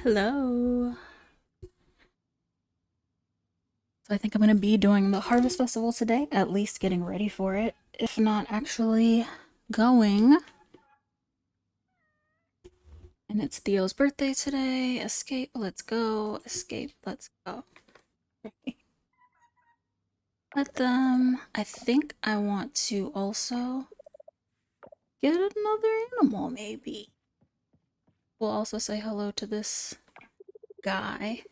Hello. So I think I'm going to be doing the Harvest Festival today, at least getting ready for it, if not actually going. And it's Theo's birthday today. Escape, let's go. Escape, let's go. But I think I want to also get another animal, maybe. We'll also say hello to this guy.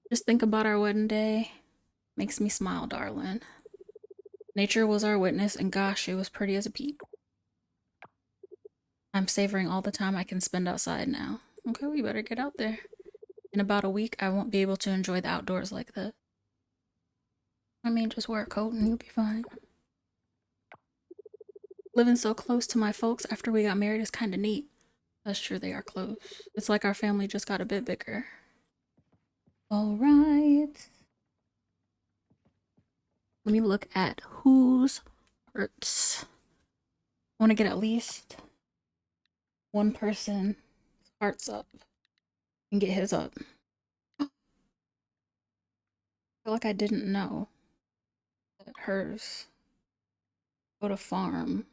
Just think about our wedding day. Makes me smile, darling. Nature was our witness, and gosh, it was pretty as a peep. I'm savoring all the time I can spend outside now. Okay, we better get out there. In about a week, I won't be able to enjoy the outdoors like that. I mean, just wear a coat and you'll be fine. Living so close to my folks after we got married is kind of neat. That's true, they are close. It's like our family just got a bit bigger. Alright. Let me look at whose hearts. I want to get at least one person hearts up and get his up. I feel like I didn't know that hers go to farm.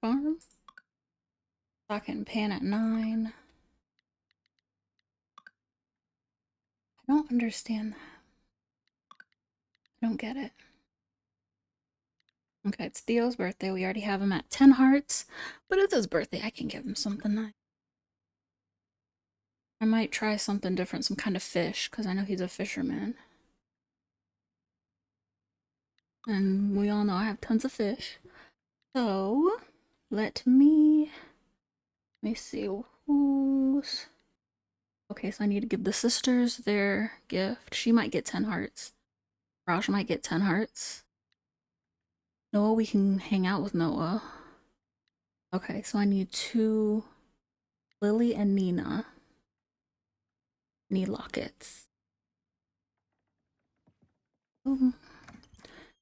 Farm? Stock and pan at 9. I don't understand that. I don't get it. Okay, it's Theo's birthday. We already have him at 10 hearts. But it's his birthday. I can give him something nice. I might try something different, some kind of fish, because I know he's a fisherman. And we all know I have tons of fish. So, let me see who's... Okay, so I need to give the sisters their gift. She might get 10 hearts. Raj might get 10 hearts. Noah, we can hang out with Noah. Okay, so I need 2. Lily and Nina need lockets. Ooh.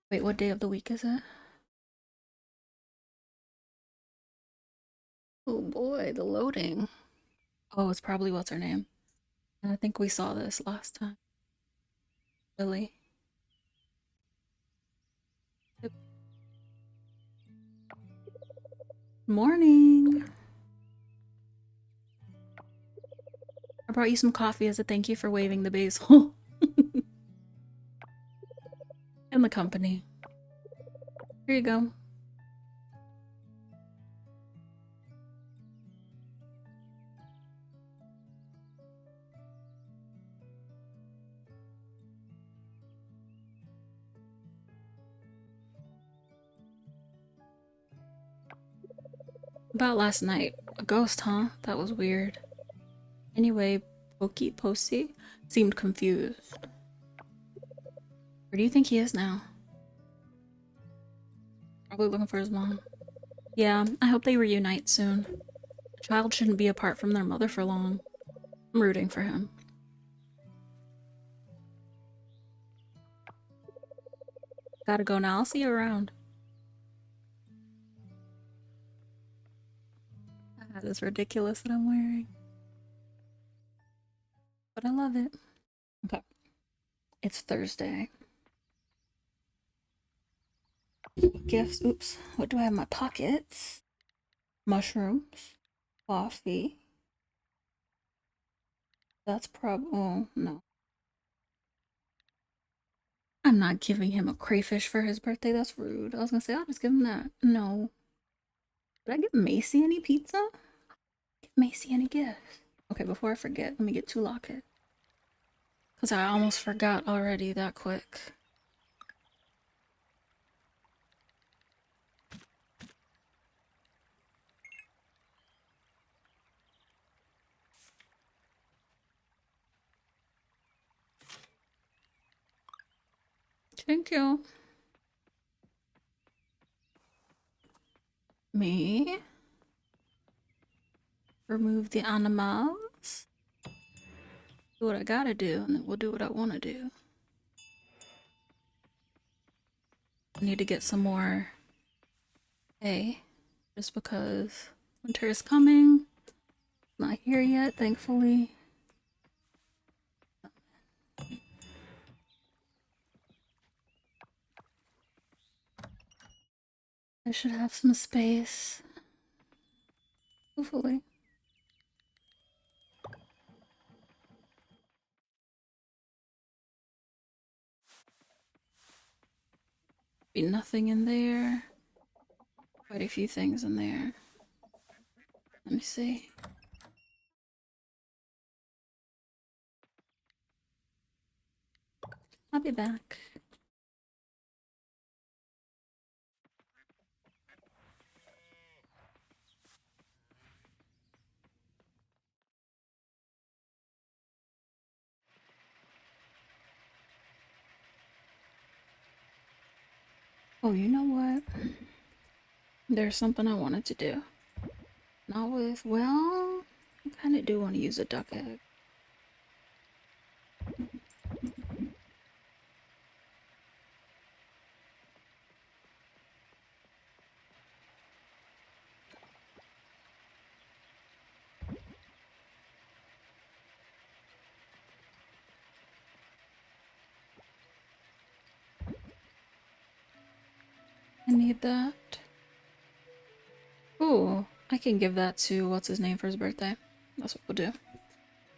Wait, what day of the week is it? Oh boy, the loading. Oh, it's probably what's her name. And I think we saw this last time. Lily. Yep. Morning. I brought you some coffee as a thank you for waving the basil. And the company. Here you go. About last night. A ghost, huh? That was weird. Anyway, Pokey Posey seemed confused. Where do you think he is now? Probably looking for his mom. Yeah, I hope they reunite soon. A child shouldn't be apart from their mother for long. I'm rooting for him. Gotta go now. I'll see you around. That is ridiculous that I'm wearing. But I love it. Okay. It's Thursday. Gifts. Oops. What do I have in my pockets? Mushrooms. Coffee. That's oh, no. I'm not giving him a crayfish for his birthday. That's rude. I was gonna say, I'll just give him that. No. Did I give Macy any pizza? Give Macy any gifts? Okay, before I forget, let me get 2 lockets. Because I almost forgot already that quick. Thank you. Me. Remove the animals. Do what I gotta do, and then we'll do what I wanna do. I need to get some more hay, just because winter is coming. Not here yet, thankfully. I should have some space. Hopefully. Be nothing in there. Quite a few things in there. Let me see. I'll be back. Oh, you know what? There's something I wanted to do. Not with, well, I kind of do want to use a duck egg. I need that. Ooh, I can give that to what's his name for his birthday. That's what we'll do.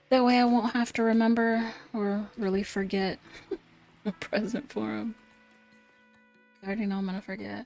That way I won't have to remember or really forget a present for him. I already know I'm gonna forget.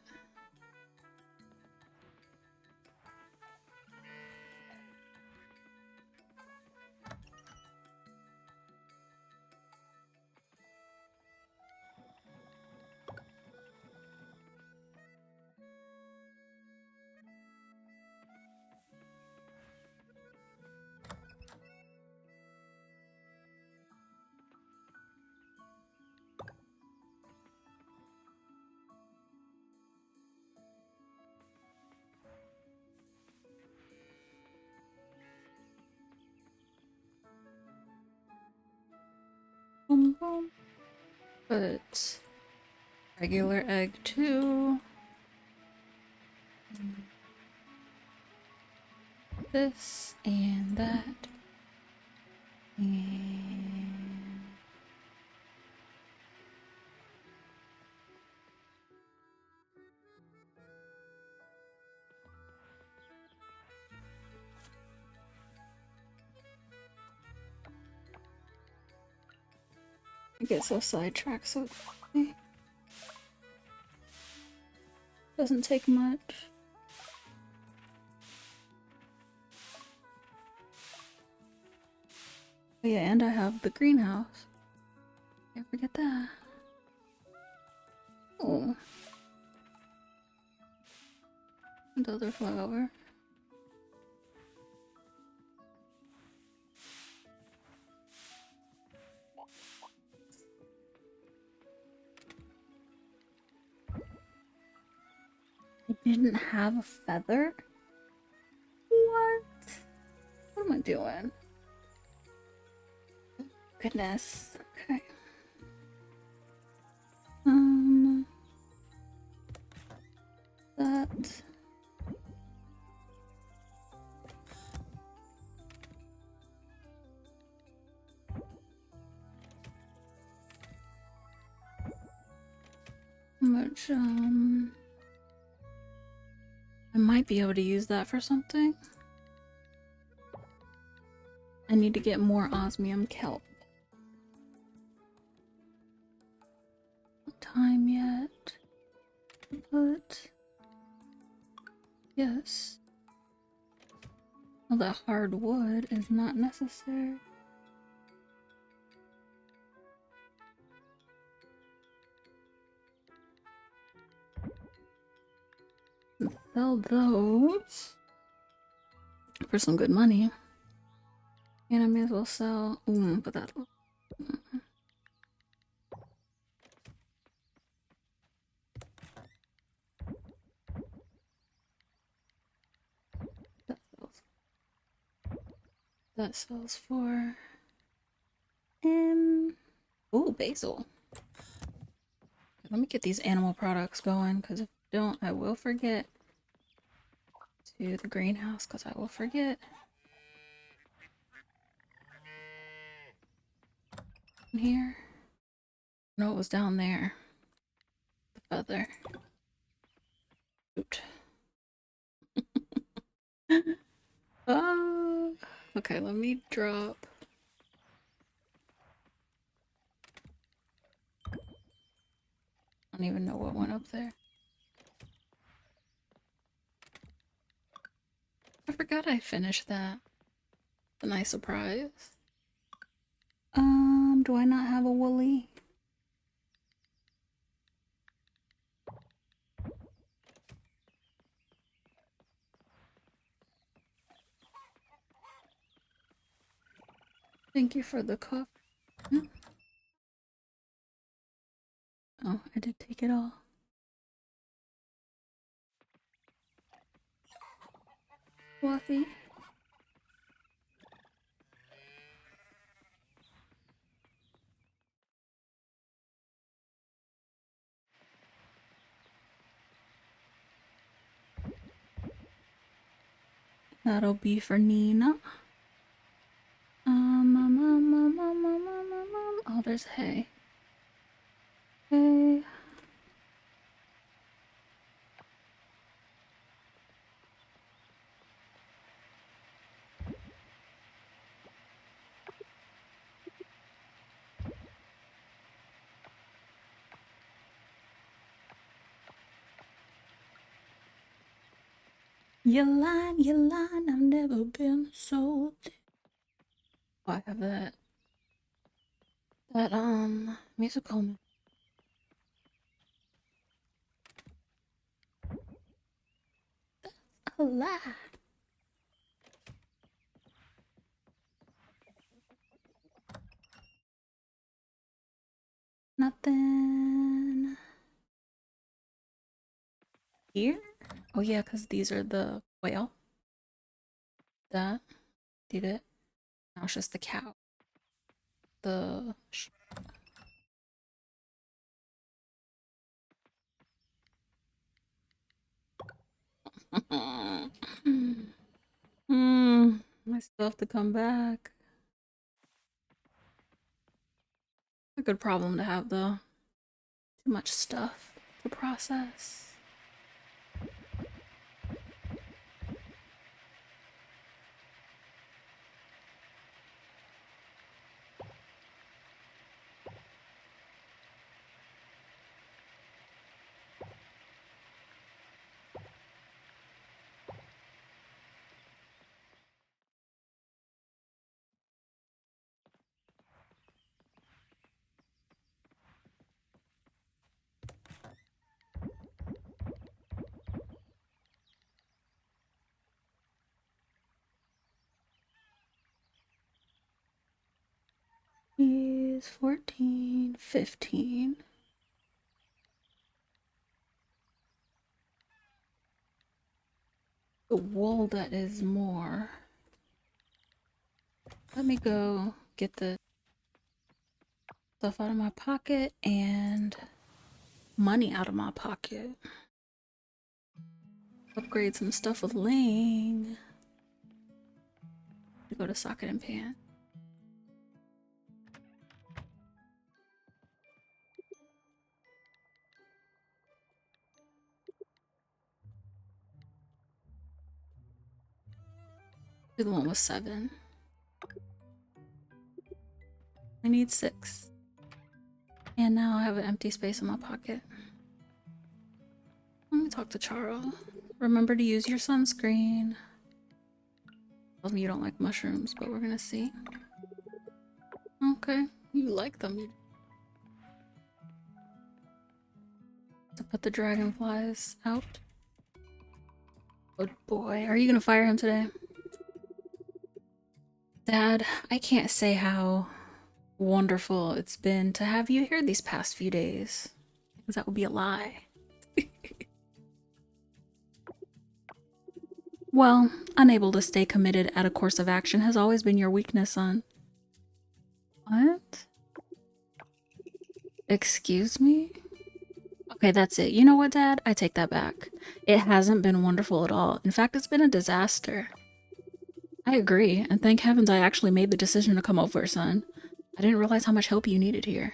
Boom, boom. But regular egg too. This and that. And I get so sidetracked so quickly. Doesn't take much. Oh yeah, and I have the greenhouse. Can't forget that. Oh. Another flower. I didn't have a feather? What? What am I doing? Goodness. Okay. That. How much, I might be able to use that for something. I need to get more osmium kelp. Not time yet. But yes. Well, that hard wood is not necessary. Sell those for some good money. And I may as well sell. But that. That sells for. Oh, basil. Let me get these animal products going, because if I don't, I will forget. To the greenhouse, because I will forget. In here. No, it was down there. The feather. Shoot. Okay, let me drop. I don't even know what went up there. I forgot I finished that. A nice surprise. Do I not have a woolly? Thank you for the coffee. Oh, I did take it all. Fluffy. That'll be for Nina. Oh, there's hay. Hay. You lying, I've never been so dead. Oh, I have that musical. That's a lie. Nothing here? Oh yeah, because these are the whale. That did it. Now it's just the cow. The I still have to come back. A good problem to have though. Too much stuff to process. He's 14, 15. The wool that is more. Let me go get the stuff out of my pocket and money out of my pocket. Upgrade some stuff with Ling. Go to socket and pan. The one was 7. I need 6. And now I have an empty space in my pocket. Let me talk to Charo. Remember to use your sunscreen. Tells me you don't like mushrooms, but we're gonna see. Okay, you like them. To put the dragonflies out. Good boy. Are you gonna fire him today? Dad, I can't say how wonderful it's been to have you here these past few days. Because that would be a lie. Well, unable to stay committed at a course of action has always been your weakness, son. What? Excuse me? Okay, that's it. You know what, Dad? I take that back. It hasn't been wonderful at all. In fact, it's been a disaster. I agree, and thank heavens I actually made the decision to come over, son. I didn't realize how much help you needed here.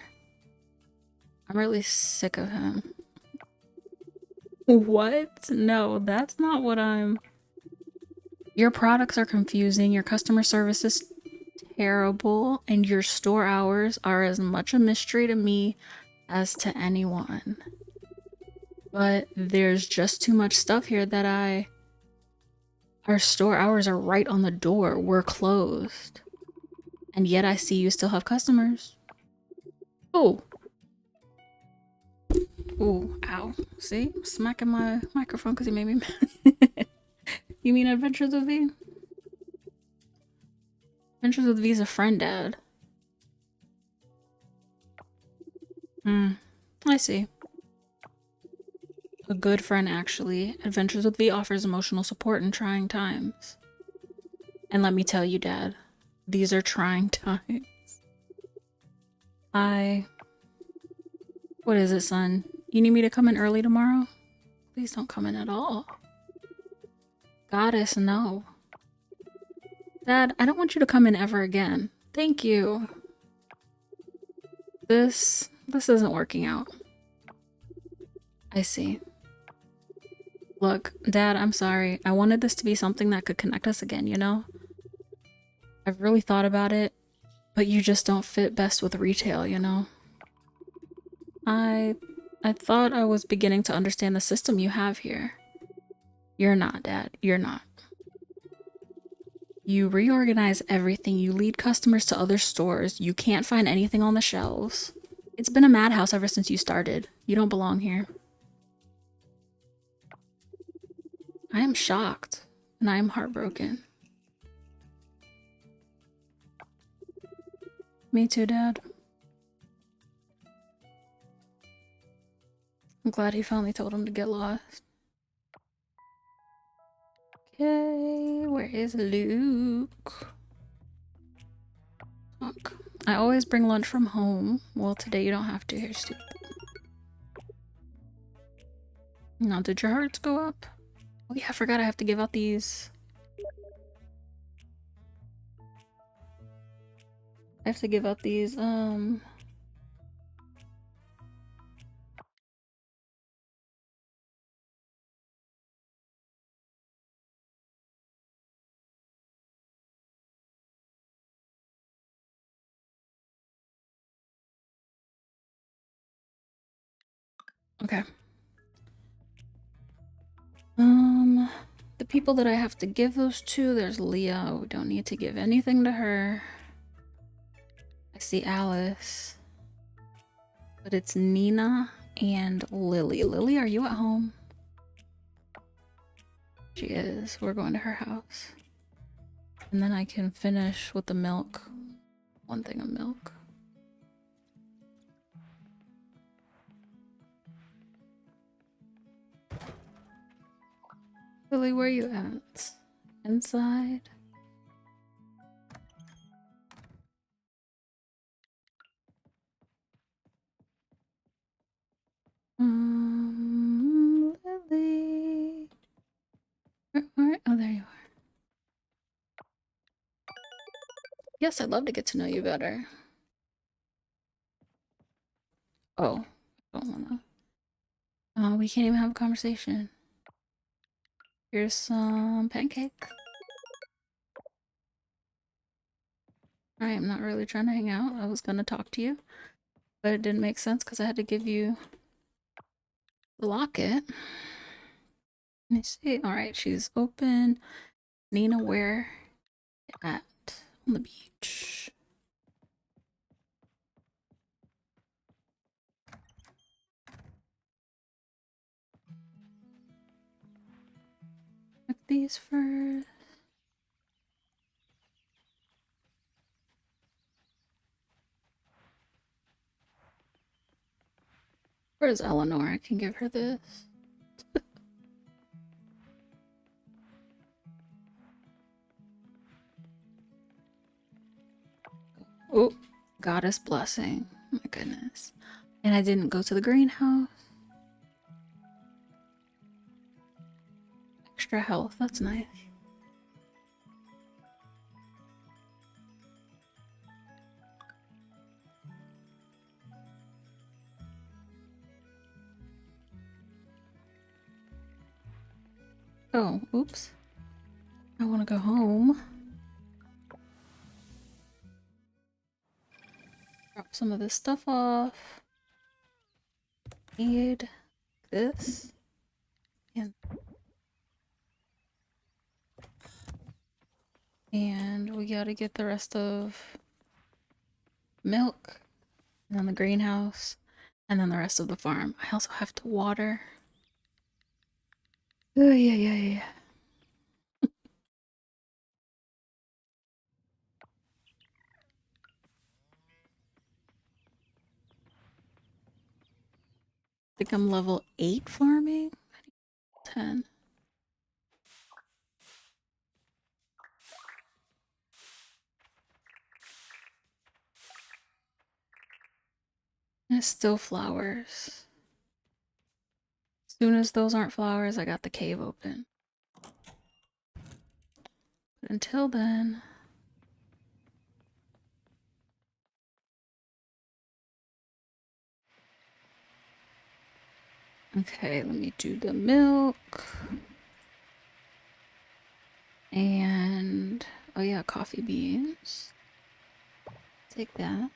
I'm really sick of him. What? No, that's not what I'm... Your products are confusing, your customer service is terrible, and your store hours are as much a mystery to me as to anyone. But there's just too much stuff here that Our store hours are right on the door. We're closed. And yet I see you still have customers. Oh. Ooh, ow. See? I'm smacking my microphone because you made me mad. You mean Adventures with V? Adventures with V's a friend, Dad. I see. A good friend, actually. Adventures with V offers emotional support in trying times. And let me tell you, Dad, these are trying times. What is it, son? You need me to come in early tomorrow? Please don't come in at all. Goddess, no. Dad, I don't want you to come in ever again. Thank you. This isn't working out. I see. Look, Dad, I'm sorry. I wanted this to be something that could connect us again, you know? I've really thought about it, but you just don't fit best with retail, you know? I thought I was beginning to understand the system you have here. You're not, Dad. You're not. You reorganize everything. You lead customers to other stores. You can't find anything on the shelves. It's been a madhouse ever since you started. You don't belong here. I am shocked, and I am heartbroken. Me too, Dad. I'm glad he finally told him to get lost. Okay, where is Luke? Look, I always bring lunch from home. Well, today you don't have to. Here's stupid. Now, did your hearts go up? Oh yeah, I forgot I have to give out these. I have to give out these, okay. The people that I have to give those to, there's Leah. We don't need to give anything to her. I see Alice. But it's Nina and Lily. Lily, are you at home? She is. We're going to her house. And then I can finish with the milk. One thing of milk. Lily, where are you at? Inside? Lily. Where? Oh, there you are. Yes, I'd love to get to know you better. Oh, I don't wanna. We can't even have a conversation. Here's some pancake. I am not really trying to hang out. I was gonna talk to you, but it didn't make sense because I had to give you the locket. Let me see. All right, she's open. Nina, where at? On the beach. Check these first. Where's Eleanor? I can give her this. Oh, goddess blessing. Oh my goodness. And I didn't go to the greenhouse. Extra health, that's nice. Oh, oops. I want to go home. Drop some of this stuff off. Need this. And we gotta get the rest of milk, and then the greenhouse, and then the rest of the farm. I also have to water. Oh, yeah. I think I'm level 8 farming? 10. And it's still flowers. As soon as those aren't flowers, I got the cave open. But until then... Okay, let me do the milk. And... oh yeah, coffee beans. Take that.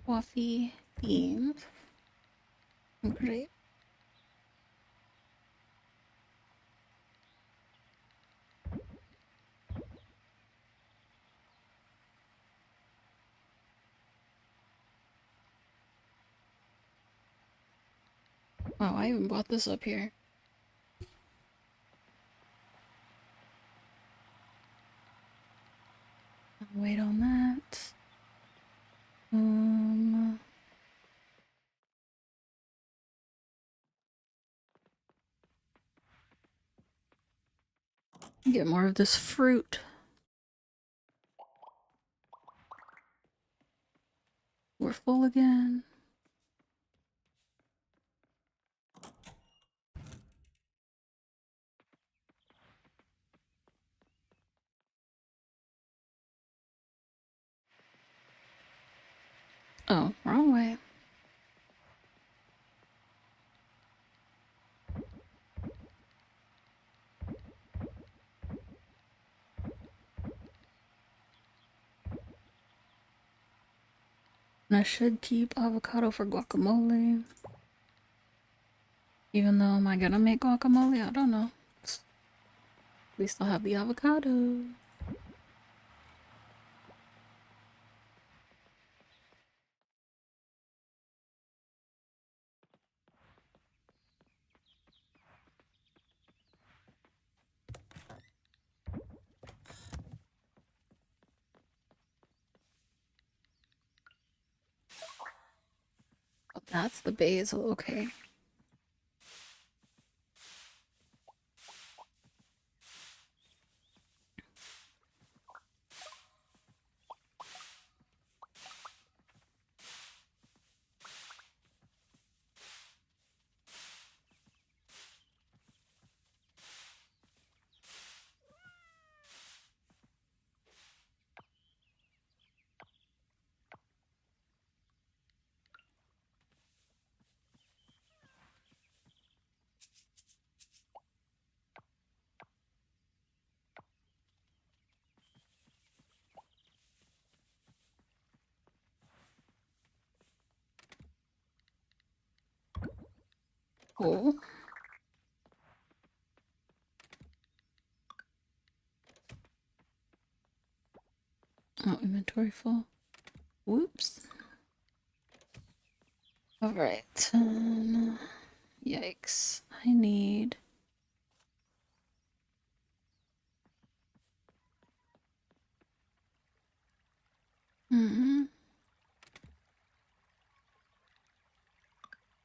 Coffee beans. Great. Wow, I even bought this up here. I'll wait on that. Get more of this fruit. We're full again. Oh, wrong way. And I should keep avocado for guacamole. Even though, am I gonna make guacamole? I don't know. At least I'll have the avocado. Oh, that's the basil, okay. Cool. Oh, inventory full. Whoops. Alright. Yikes. I need...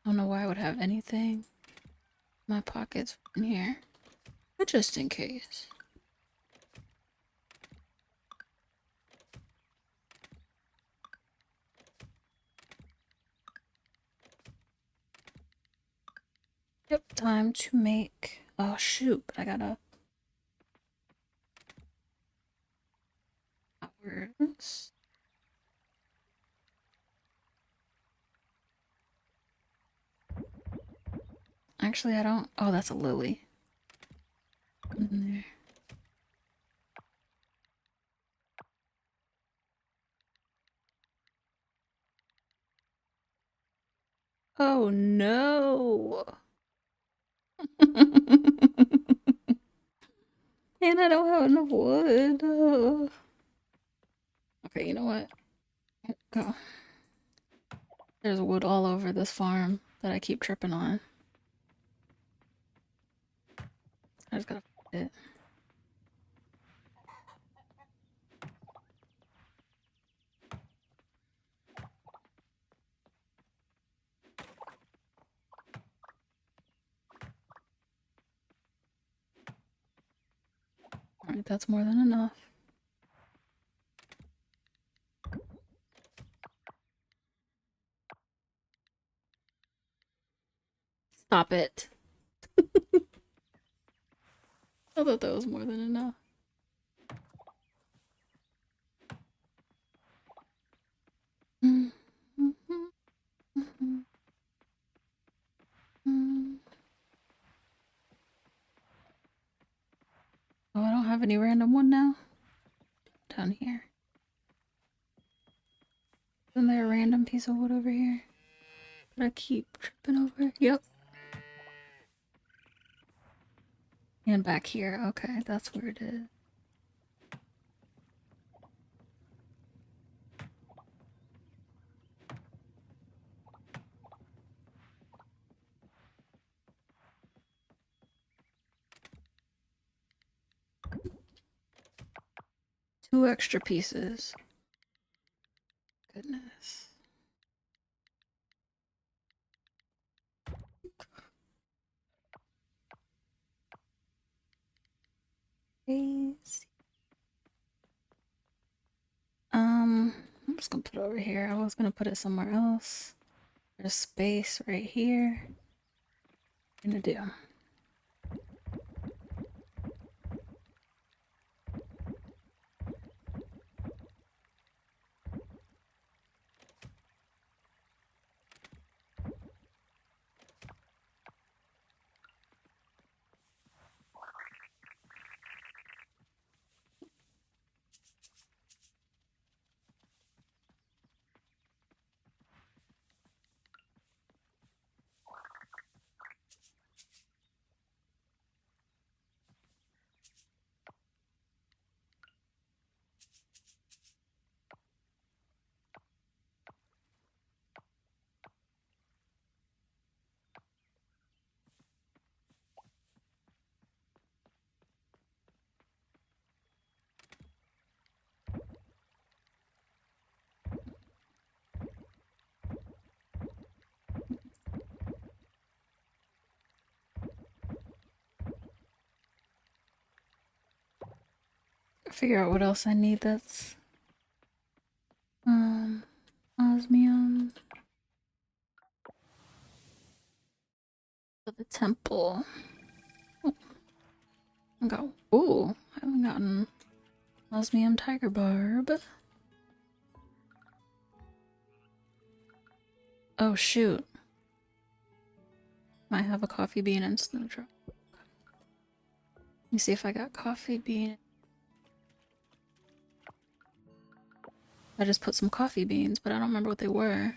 I don't know why I would have anything in my pockets in here. But just in case. Yep, time to make... oh shoot, but I gotta... hours. I Actually, I don't. Oh, that's a lily. In there. Oh no! And I don't have enough wood. Okay, you know what? Go. There's wood all over this farm that I keep tripping on. I just gotta find it. Alright, that's more than enough. Stop it. I thought that was more than enough. Oh, I don't have any random one now. Down here. Isn't there a random piece of wood over here? That I keep tripping over? Yep. And back here. Okay, that's where it is. Two extra pieces. Goodness. Crazy. I'm just gonna put it over here. I was gonna put it somewhere else. There's space right here. I'm gonna do. Figure out what else I need that's osmium for the temple. Oh, I got I haven't gotten osmium tiger barb. Oh shoot. Might have a coffee bean and snowdrop. Let me see if I got coffee bean. I just put some coffee beans, but I don't remember what they were.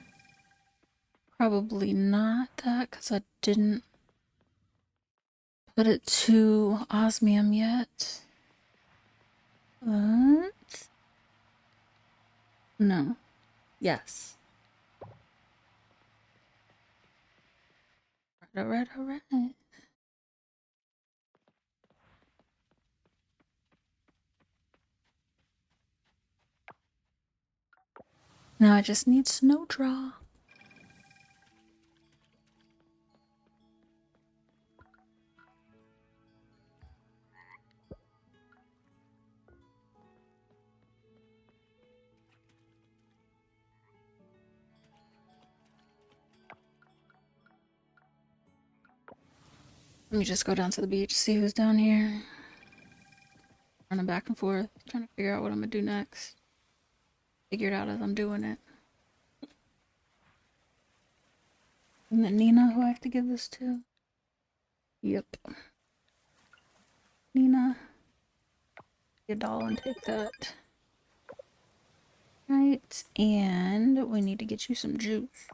Probably not that, because I didn't put it to osmium yet. What? No. Yes. Alright. Now I just need snowdrop. Let me just go down to the beach, see who's down here. Running back and forth, trying to figure out what I'm gonna do next. Figure it out as I'm doing it. Isn't it Nina who I have to give this to? Yep. Nina, get a doll and take that. Right, and we need to get you some juice.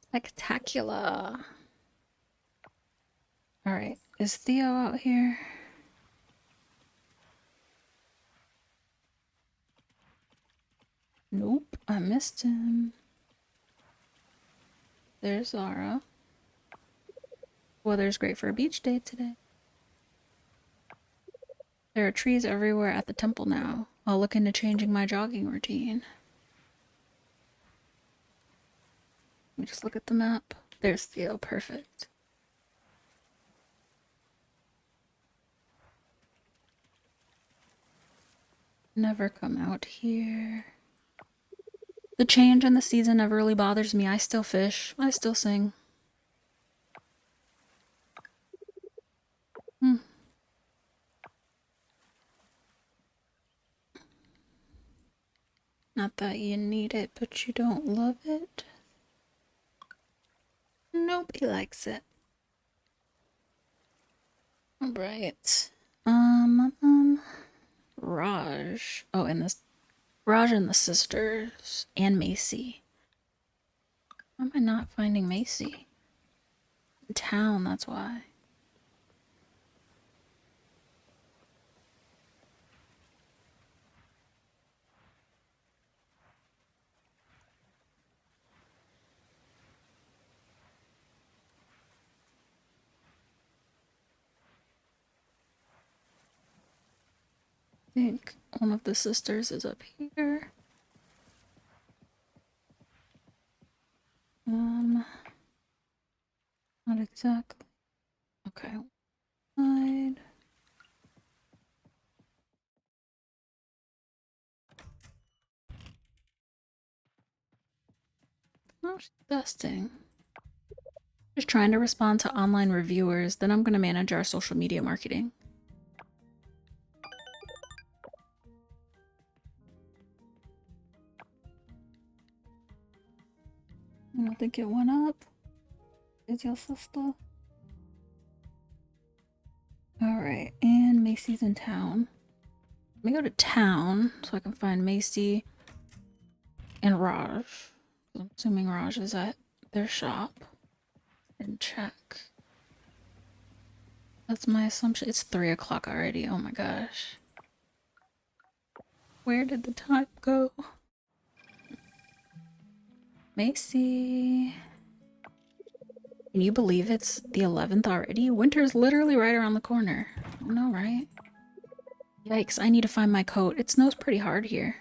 Spectacular. Alright, is Theo out here? Nope, I missed him. There's Zara. Weather's great for a beach day today. There are trees everywhere at the temple now. I'll look into changing my jogging routine. Let me just look at the map. There's Theo, perfect. Never come out here. The change in the season never really bothers me. I still fish. I still sing. Not that you need it, but you don't love it. Nobody likes it. Alright. Raj. Oh, and this Raj and the sisters. And Macy. Why am I not finding Macy? In town, that's why. I think one of the sisters is up here. Not exactly. Okay. Side. Oh, she's dusting. Just trying to respond to online reviewers. Then I'm gonna manage our social media marketing. I don't think it went up. Is your sister? Alright, and Macy's in town. Let me go to town so I can find Macy and Raj. I'm assuming Raj is at their shop. And check. That's my assumption. It's 3 o'clock already. Oh my gosh. Where did the time go? Macy. Can you believe it's the 11th already? Winter's literally right around the corner. I know, right? Yikes, I need to find my coat. It snows pretty hard here.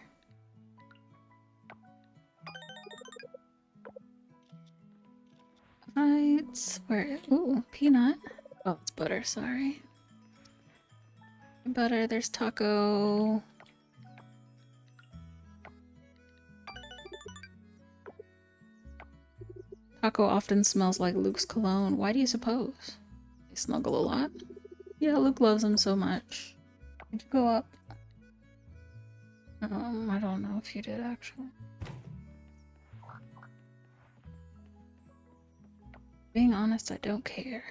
Right, where? Ooh, peanut. Oh, it's butter, sorry. Butter, there's taco. Taco often smells like Luke's cologne. Why do you suppose? They snuggle a lot. Yeah, Luke loves him so much. Did you go up? I don't know if you did actually. Being honest, I don't care.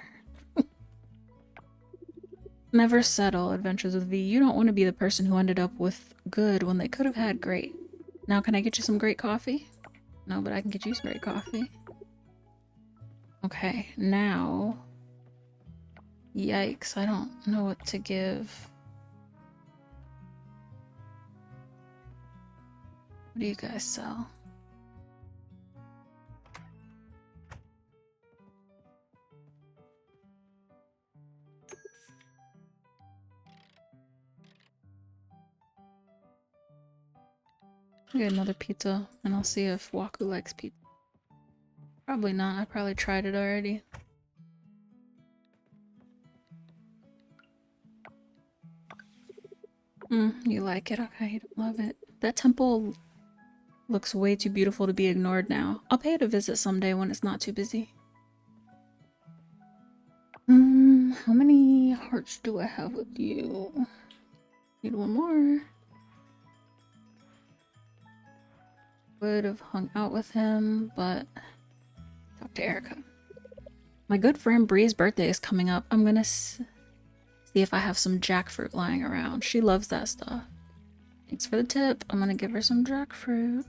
Never settle, Adventures with V. You don't want to be the person who ended up with good when they could have had great. Now, can I get you some great coffee? No, but I can get you some great coffee. Okay, now... Yikes, I don't know what to give. What do you guys sell? I'll get another pizza, and I'll see if Waku likes pizza. Probably not, I probably tried it already. You like it? Okay, you don't love it. That temple looks way too beautiful to be ignored now. I'll pay it a visit someday when it's not too busy. How many hearts do I have with you? Need one more. Would have hung out with him, but talk to Erica. My good friend Bree's birthday is coming up. I'm gonna see if I have some jackfruit lying around. She loves that stuff. Thanks for the tip. I'm gonna give her some jackfruit.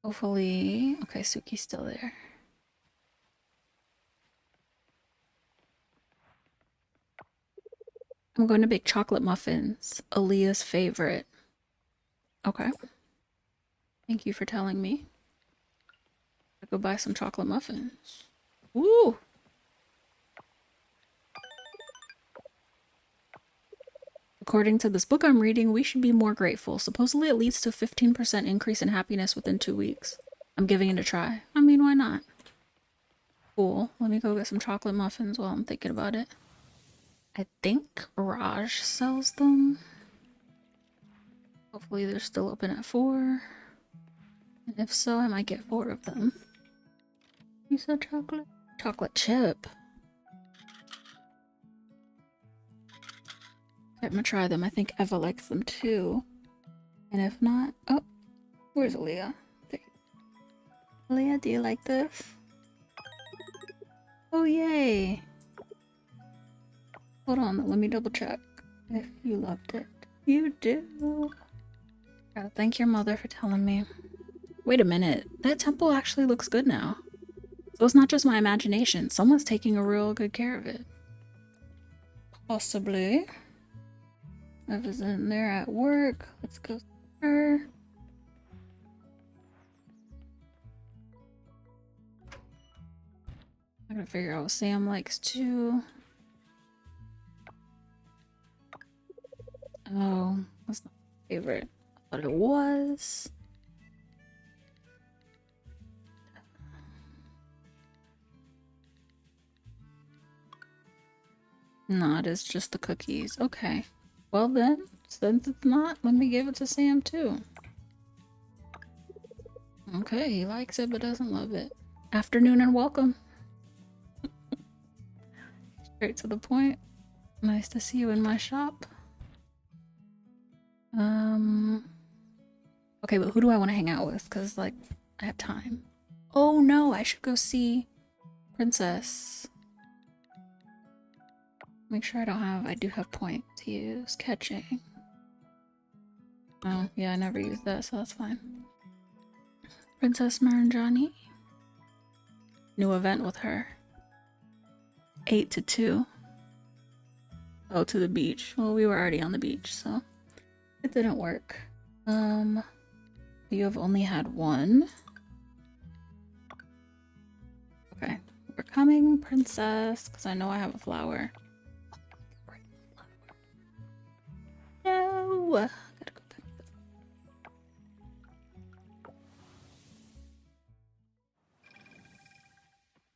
Hopefully... Okay, Suki's still there. I'm going to bake chocolate muffins. Aaliyah's favorite. Okay. Thank you for telling me. I'll go buy some chocolate muffins. Woo! According to this book I'm reading, we should be more grateful. Supposedly it leads to a 15% increase in happiness within 2 weeks. I'm giving it a try. I mean, why not? Cool. Let me go get some chocolate muffins while I'm thinking about it. I think Raj sells them. Hopefully they're still open at 4. And if so, I might get 4 of them. You said chocolate? Chocolate chip. I'm gonna try them. I think Eva likes them too. And if not... Oh, where's Aaliyah? There. Aaliyah, do you like this? Oh, yay! Hold on, let me double check if you loved it. You do. Gotta thank your mother for telling me. Wait a minute, that temple actually looks good now. So it's not just my imagination. Someone's taking a real good care of it. Possibly. Eva's in there at work. Let's go see her. I gotta figure out what Sam likes too. Oh, that's not my favorite. I thought it was. No, it is just the cookies. Okay. Well then, since it's not, let me give it to Sam too. Okay, he likes it but doesn't love it. Afternoon and welcome. Straight to the point. Nice to see you in my shop. Okay, but who do I want to hang out with? Because, like, I have time. Oh no, I should go see Princess. Make sure I do have point to use. Catching. Oh, yeah, I never used that, so that's fine. Princess Maranjani. New event with her. 8 to 2. Oh, to the beach. Well, we were already on the beach, so it didn't work. You have only had 1. Okay. We're coming, Princess, because I know I have a flower. No! Gotta go back.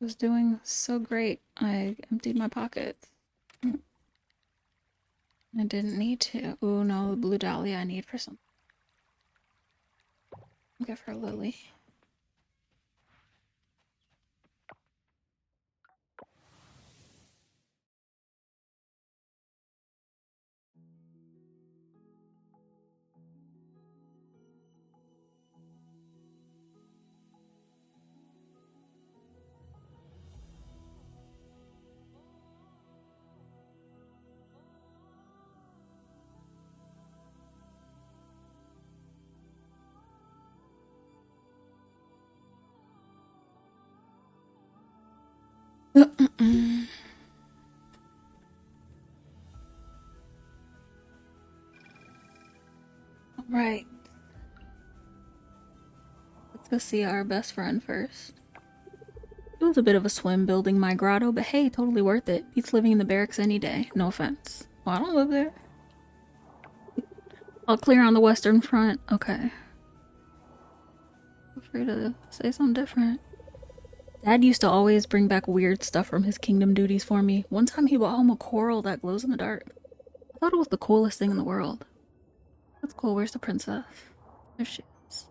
I was doing so great. I emptied my pockets. I didn't need to. Oh no, the blue dahlia I need for something. I'll give her a lily. Right. Let's go see our best friend first. It was a bit of a swim building my grotto, but hey, totally worth it. Beats living in the barracks any day. No offense. Well, I don't live there. All clear on the western front. Okay. Feel free to say something different. Dad used to always bring back weird stuff from his kingdom duties for me. One time he brought home a coral that glows in the dark. I thought it was the coolest thing in the world. That's cool. Where's the princess? There she is.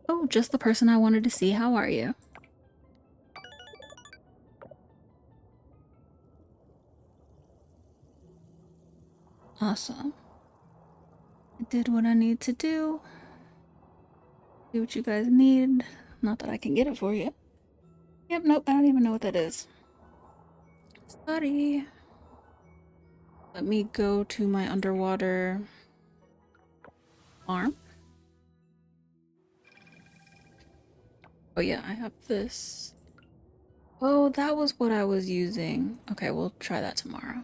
Oh, just the person I wanted to see. How are you? Awesome. I did what I need to do. Do what you guys need. Not that I can get it for you. Yep, nope, I don't even know what that is. Sorry. Let me go to my underwater farm. Oh yeah, I have this. Oh, that was what I was using. Okay, we'll try that tomorrow.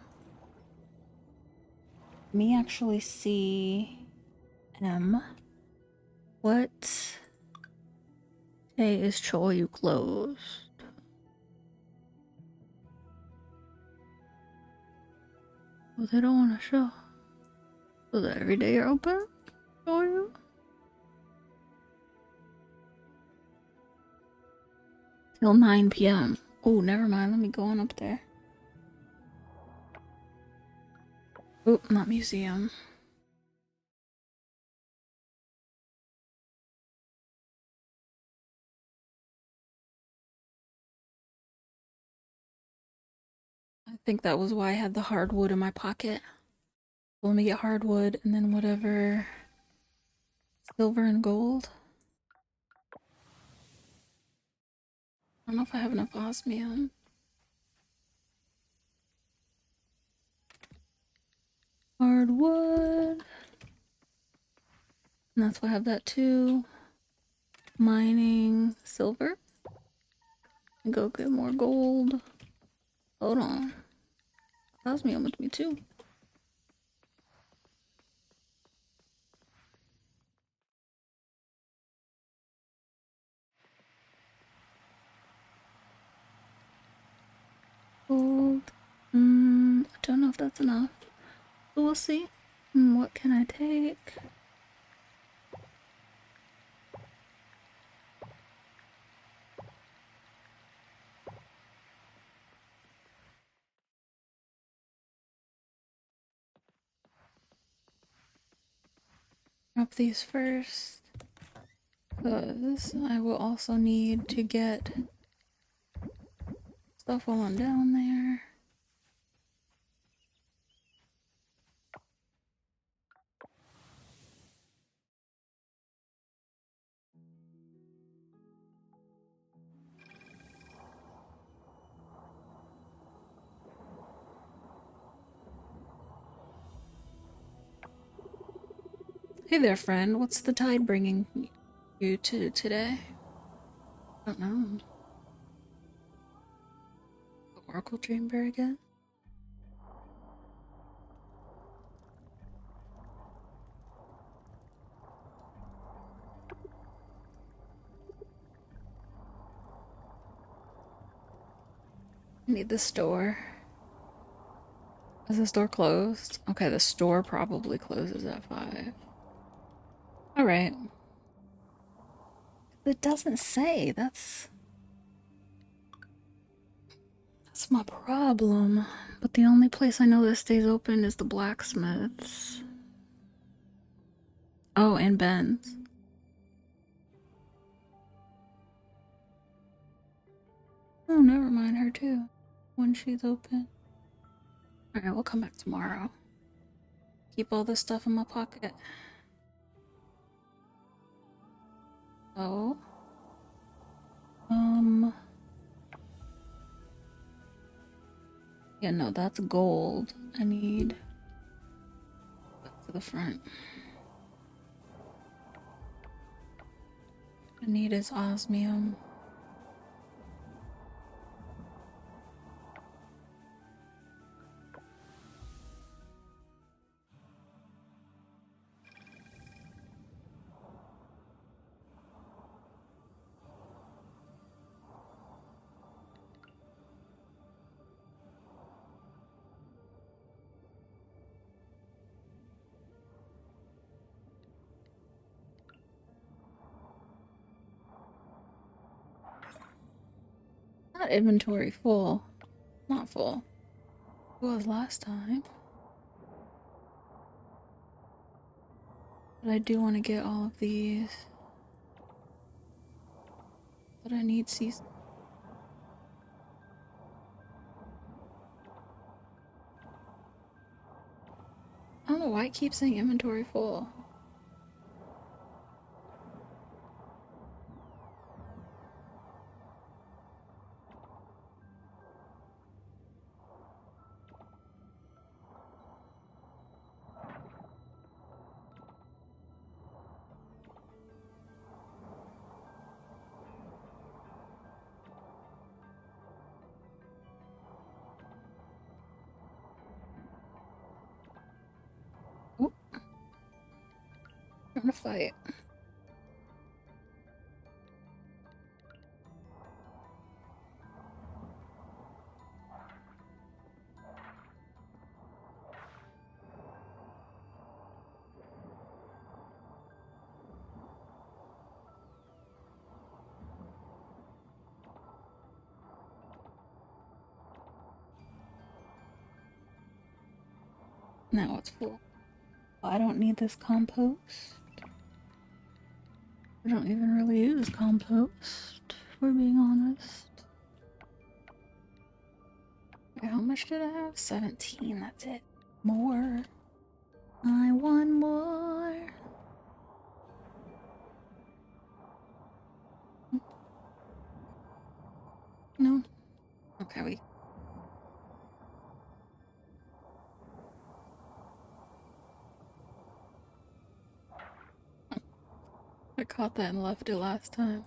Let me actually see what day is Choyu closed? Well, they don't want to show. So that every day you're open? Choyu? Till 9 p.m. Oh, never mind. Let me go on up there. Oop, not museum. I think that was why I had the hardwood in my pocket. Let me get hardwood and then whatever silver and gold. I don't know if I have enough osmium. Hardwood. And that's why I have that too. Mining silver. And go get more gold. Hold on. Osmium with me too. Gold. I don't know if that's enough. But we'll see. What can I take? Drop these first. Because I will also need to get stuff while I'm down there. Hey there, friend. What's the tide bringing you to today? I don't know. The Oracle Chamber again? I need the store. Is the store closed? Okay, the store probably closes at 5. Alright. It doesn't say. That's my problem. But the only place I know that stays open is the blacksmiths. Oh, and Ben's. Oh, never mind her too. When she's open. Alright, we'll come back tomorrow. Keep all this stuff in my pocket. Oh. Yeah, no, that's gold. I need back to the front. I need is osmium. Not inventory full. Not full. It was last time. But I do want to get all of these. But I need season. I don't know why it keeps saying inventory full. to fight. Now it's full. I don't need this compost. I don't even really use compost, if we're being honest. Okay, how much did I have? 17, that's it. More. I want more. No? Okay, we... I caught that and left it last time.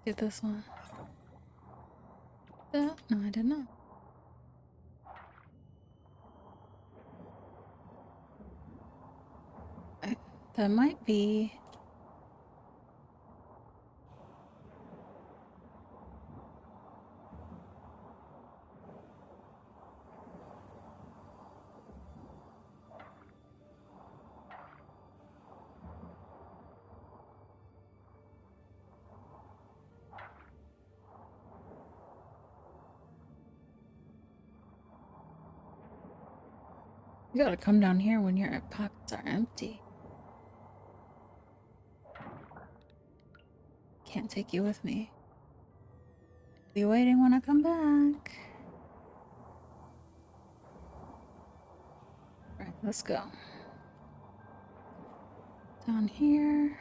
Get this one. No, I did not. That might be... You gotta come down here when your pockets are empty. Can't take you with me. Be waiting when I come back. Right, let's go. Down here.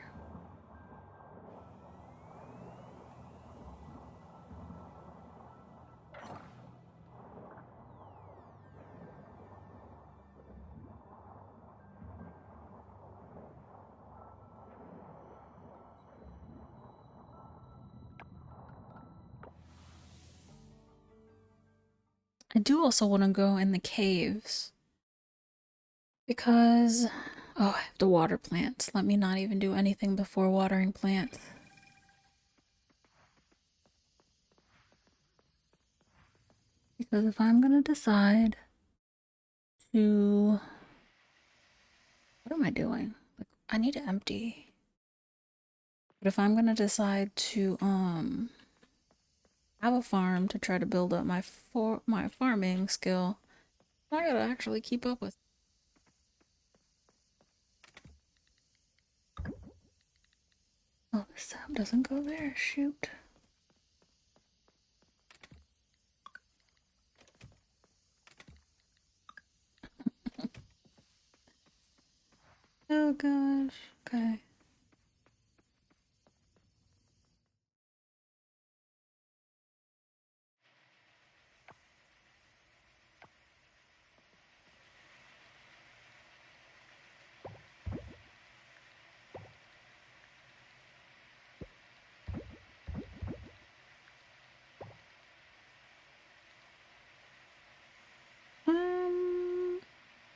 I do also want to go in the caves. Because... Oh, I have to water plants. Let me not even do anything before watering plants. Because if I'm gonna decide to... What am I doing? Like, I need to empty. But if I'm gonna decide to, have a farm to try to build up my farming skill, I gotta actually keep up with. Oh, the sap doesn't go there. Shoot. Oh gosh. Okay.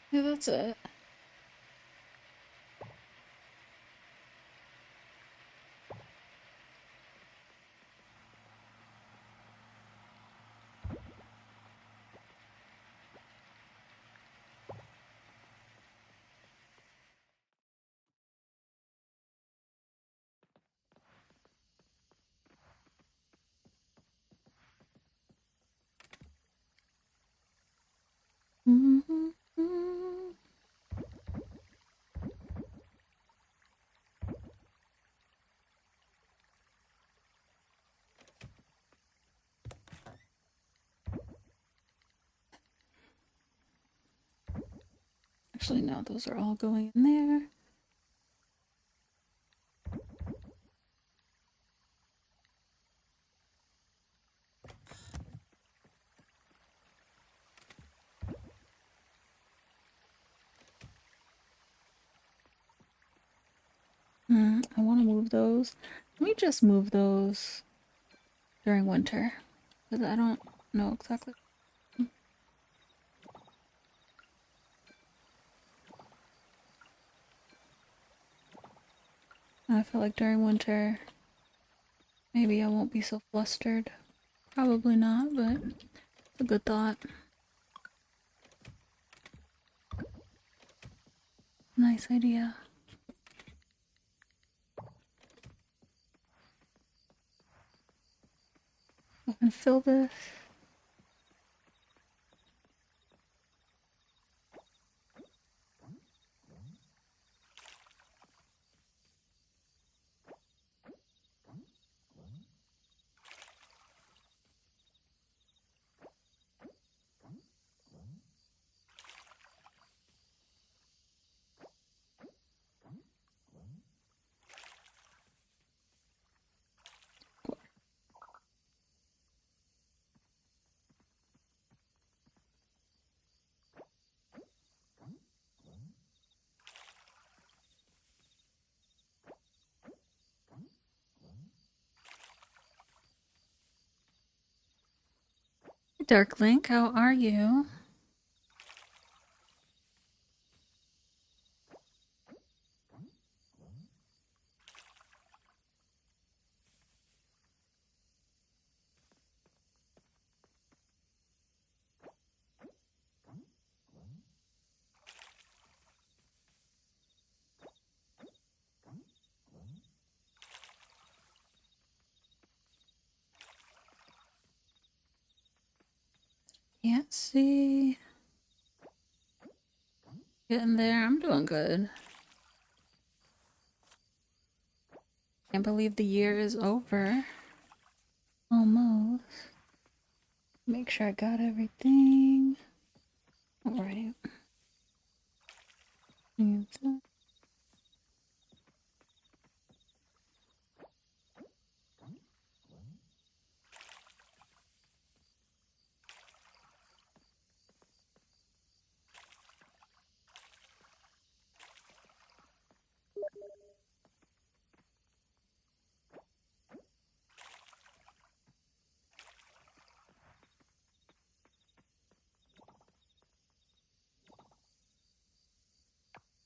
Yeah, that's it. Mm-hmm. Actually, no, those are all going in there. I want to move those. Let me just move those during winter. Because I don't know exactly. I feel like during winter, maybe I won't be so flustered. Probably not, but it's a good thought. Nice idea. I can fill this. Hey, Dark Link, how are you? Can't see. Getting there. I'm doing good. Can't believe the year is over. Almost. Make sure I got everything. Alright.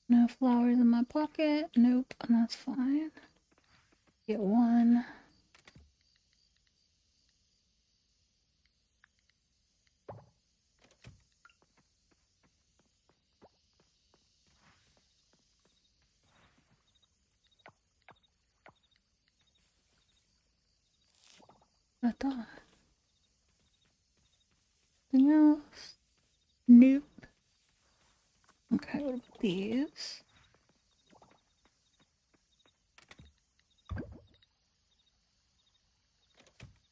No flowers in my pocket. Nope, that's fine. Get one. I thought. Anything else? Nope. Okay, what about these?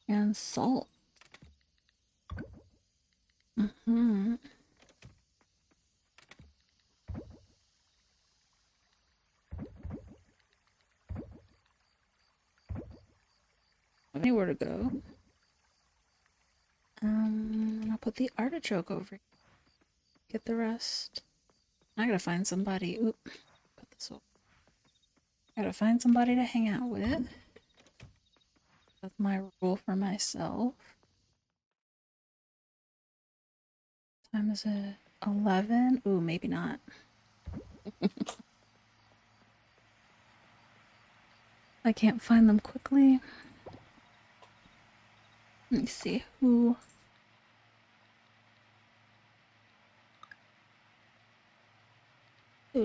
And salt. Mm-hmm. Anywhere to go. I'll put the artichoke over. Get the rest. I gotta find somebody. Oop. Put this over. Gotta find somebody to hang out with. That's my rule for myself. Time is it? 11? Ooh, maybe not. I can't find them quickly. Let me see who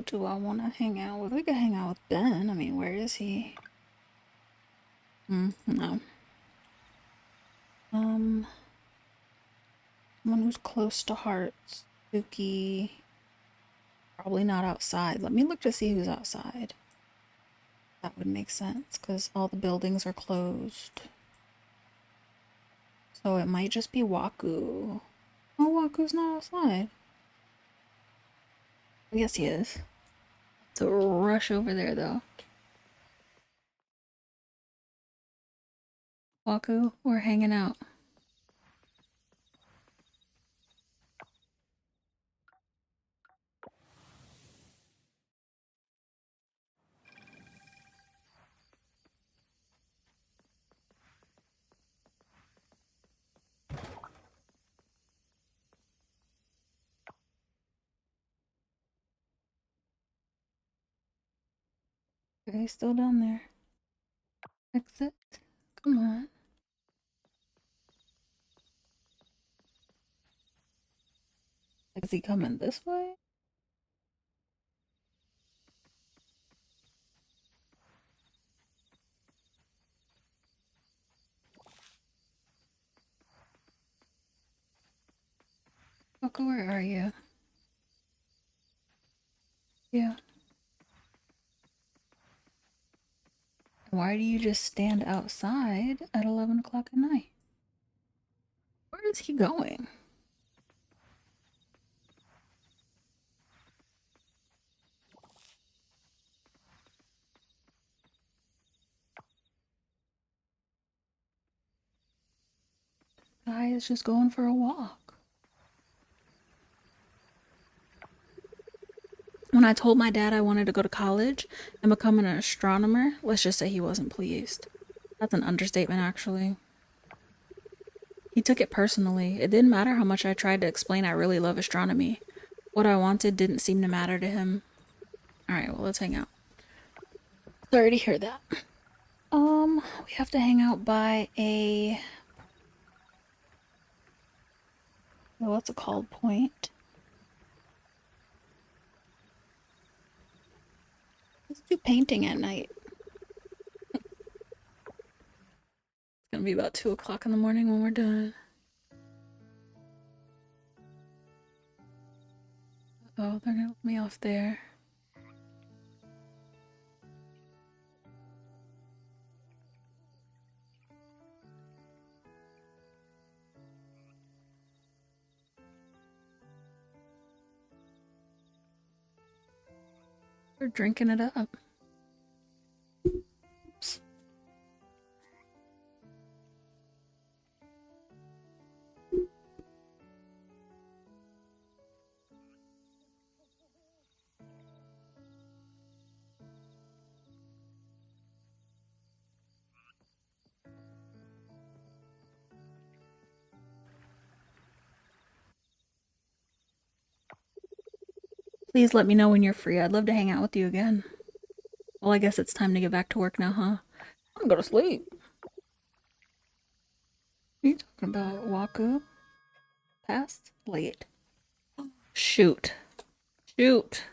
do I want to hang out with? We could hang out with Ben. I mean, where is he? No. Someone who's close to Hearts. Spooky. Probably not outside. Let me look to see who's outside. That would make sense because all the buildings are closed. So it might just be Waku. Oh, Waku's not outside. Yes, he is. To rush over there though. Waku, we're hanging out. Okay, he's still down there. Exit. Come on. Is he coming this way? Coco, where are you? Yeah. Why do you just stand outside at 11 o'clock at night? Where is he going? Guy is just going for a walk. When I told my dad I wanted to go to college and become an astronomer, let's just say he wasn't pleased. That's an understatement, actually. He took it personally. It didn't matter how much I tried to explain I really love astronomy. What I wanted didn't seem to matter to him. Alright, well, let's hang out. Sorry to hear that. We have to hang out by a... what's it called? Point. Let's do painting at night. It's gonna be about 2 o'clock in the morning when we're done. Oh, they're gonna let me off there. We're drinking it up. Oops. Please let me know when you're free. I'd love to hang out with you again. Well, I guess it's time to get back to work now, huh? I'm gonna go to sleep. What are you talking about, Waku? Past? Late. Shoot. Shoot.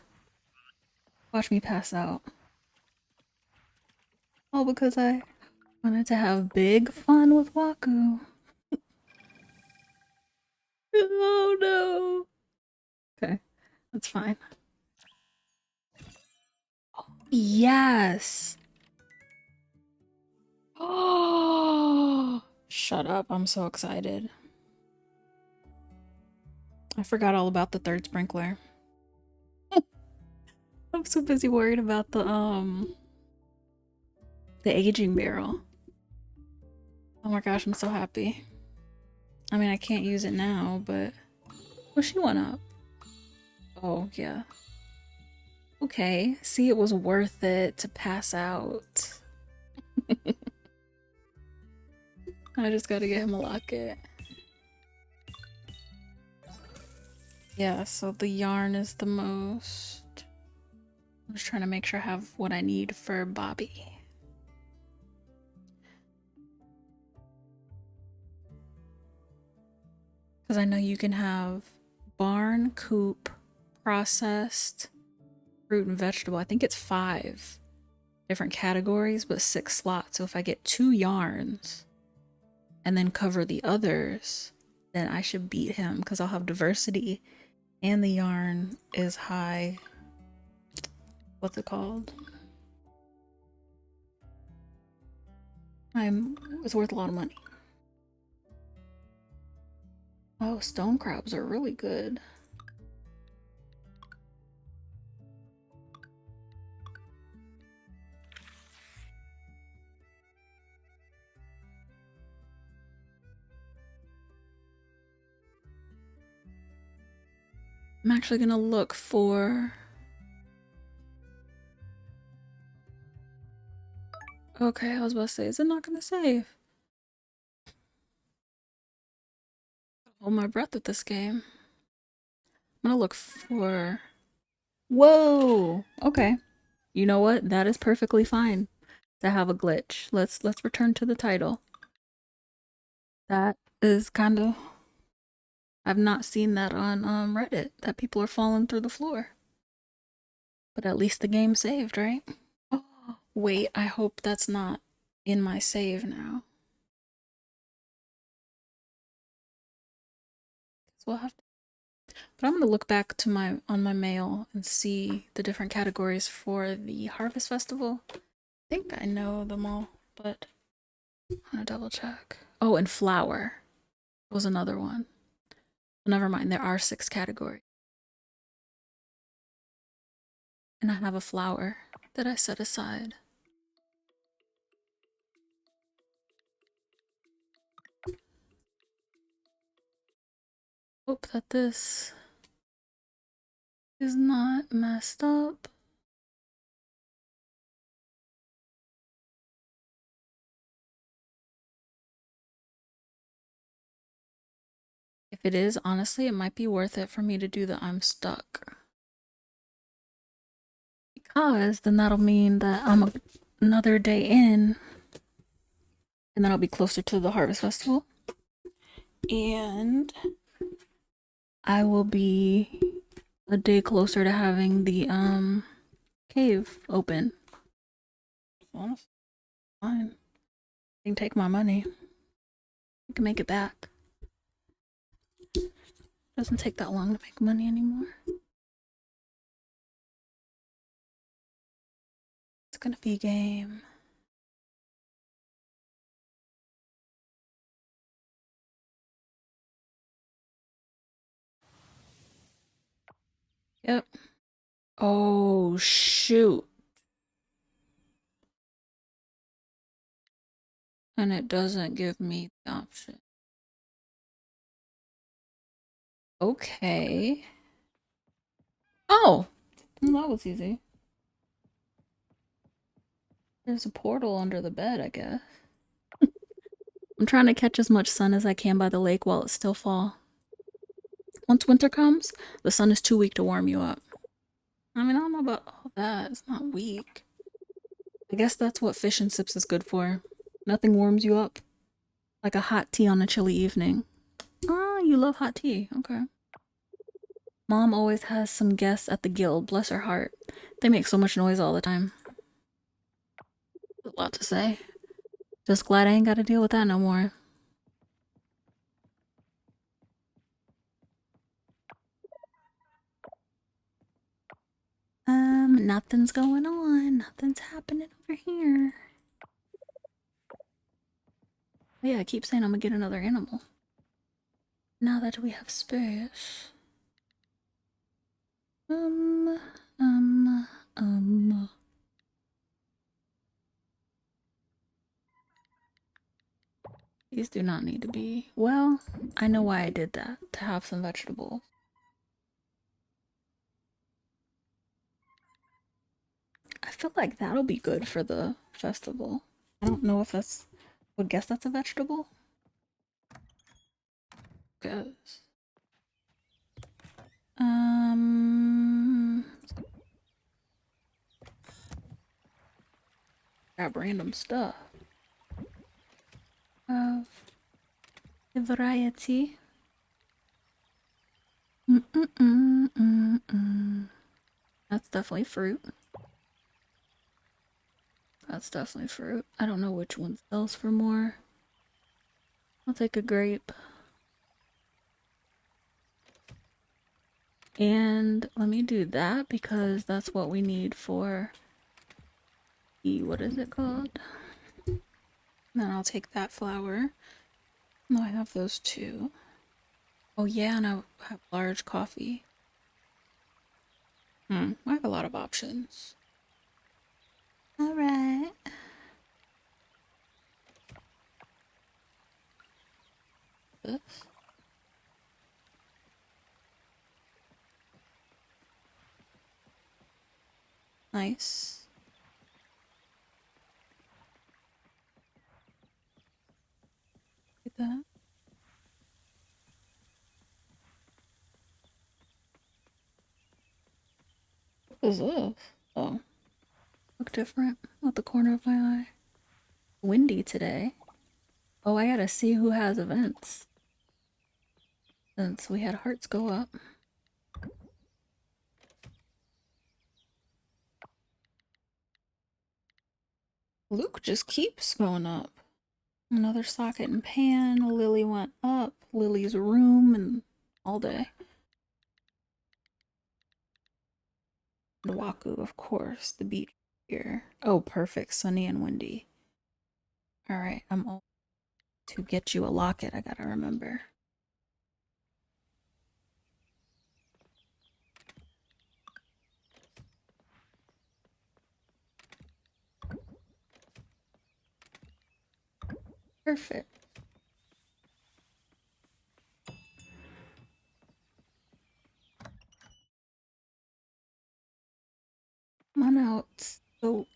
Watch me pass out. All because I wanted to have big fun with Waku. Oh no. Okay, that's fine. Yes. Oh, shut up. I'm so excited. I forgot all about the third sprinkler. I'm so busy worried about the aging barrel. Oh my gosh, I'm so happy. I mean, I can't use it now, but... oh, she went up. Oh, yeah. Okay, see, it was worth it to pass out. I just gotta get him a locket. Yeah, so the yarn is the most. I'm just trying to make sure I have what I need for Bobby. Because I know you can have barn, coop, processed, fruit and vegetable. I think it's 5 different categories, but 6 slots. So if I get 2 yarns and then cover the others, then I should beat him because I'll have diversity and the yarn is high. What's it called? It's worth a lot of money. Oh, stone crabs are really good. I'm actually gonna look for... okay, I was about to say, is it not gonna save? Hold my breath with this game. I'm gonna look for... whoa! Okay. You know what? That is perfectly fine to have a glitch. Let's return to the title. That is kind of, I've not seen that on Reddit, that people are falling through the floor. But at least the game saved, right? Oh, wait, I hope that's not in my save now. So we'll have to, but I'm gonna look back to my mail and see the different categories for the Harvest Festival. I think I know them all, but I'm gonna double check. Oh, and flower was another one. Never mind, there are 6 categories. And I have a flower that I set aside. Hope that this is not messed up. If it is, honestly, it might be worth it for me to do the I'm stuck. Because then that'll mean that I'm another day in, and then I'll be closer to the Harvest Festival. And I will be a day closer to having the cave open. Honestly, fine. You can take my money. You can make it back. Doesn't take that long to make money anymore. It's gonna be game. Yep. Oh, shoot. And it doesn't give me the option. Okay. Oh! Well, that was easy. There's a portal under the bed, I guess. I'm trying to catch as much sun as I can by the lake while it's still fall. Once winter comes, the sun is too weak to warm you up. I mean, I don't know about all that. It's not weak. I guess that's what fish and sips is good for. Nothing warms you up. Like a hot tea on a chilly evening. Oh, you love hot tea. Okay. Mom always has some guests at the guild, bless her heart. They make so much noise all the time. A lot to say. Just glad I ain't gotta deal with that no more. Nothing's going on. Nothing's happening over here. But yeah, I keep saying I'm gonna get another animal. Now that we have space. Um. These do not need to be. Well, I know why I did that. To have some vegetables. I feel like that'll be good for the festival. I don't know if that's. Would guess that's a vegetable. Guess. Um. Grab random stuff. Of a variety. That's definitely fruit. That's definitely fruit. I don't know which one sells for more. I'll take a grape. And let me do that because that's what we need for the, what is it called? Then I'll take that flour. No, I have those two. Oh yeah, and I have large coffee. I have a lot of options. Alright. This. Nice. Get that. What is this? Oh. different at the corner of my eye. Windy today. Oh, I gotta see who has events. Since we had hearts go up. Luke just keeps going up. Another socket and pan. Lily went up. Lily's room and all day. Oahu, of course. The beach here. Oh, perfect. Sunny and windy. Alright, I'm all to get you a locket, I gotta remember. Perfect. Come on out. So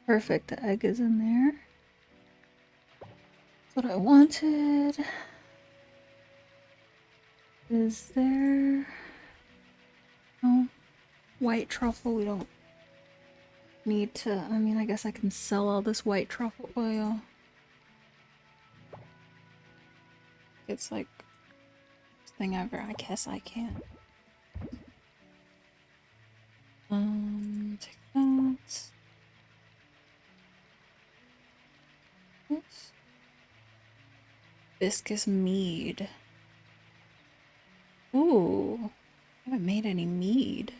perfect, the egg is in there. That's what I wanted. Is there no white truffle? We don't need to. I mean, I guess I can sell all this white truffle oil. It's like best thing ever. I guess I can. Take that. Oops. Viscous mead. Ooh, I haven't made any mead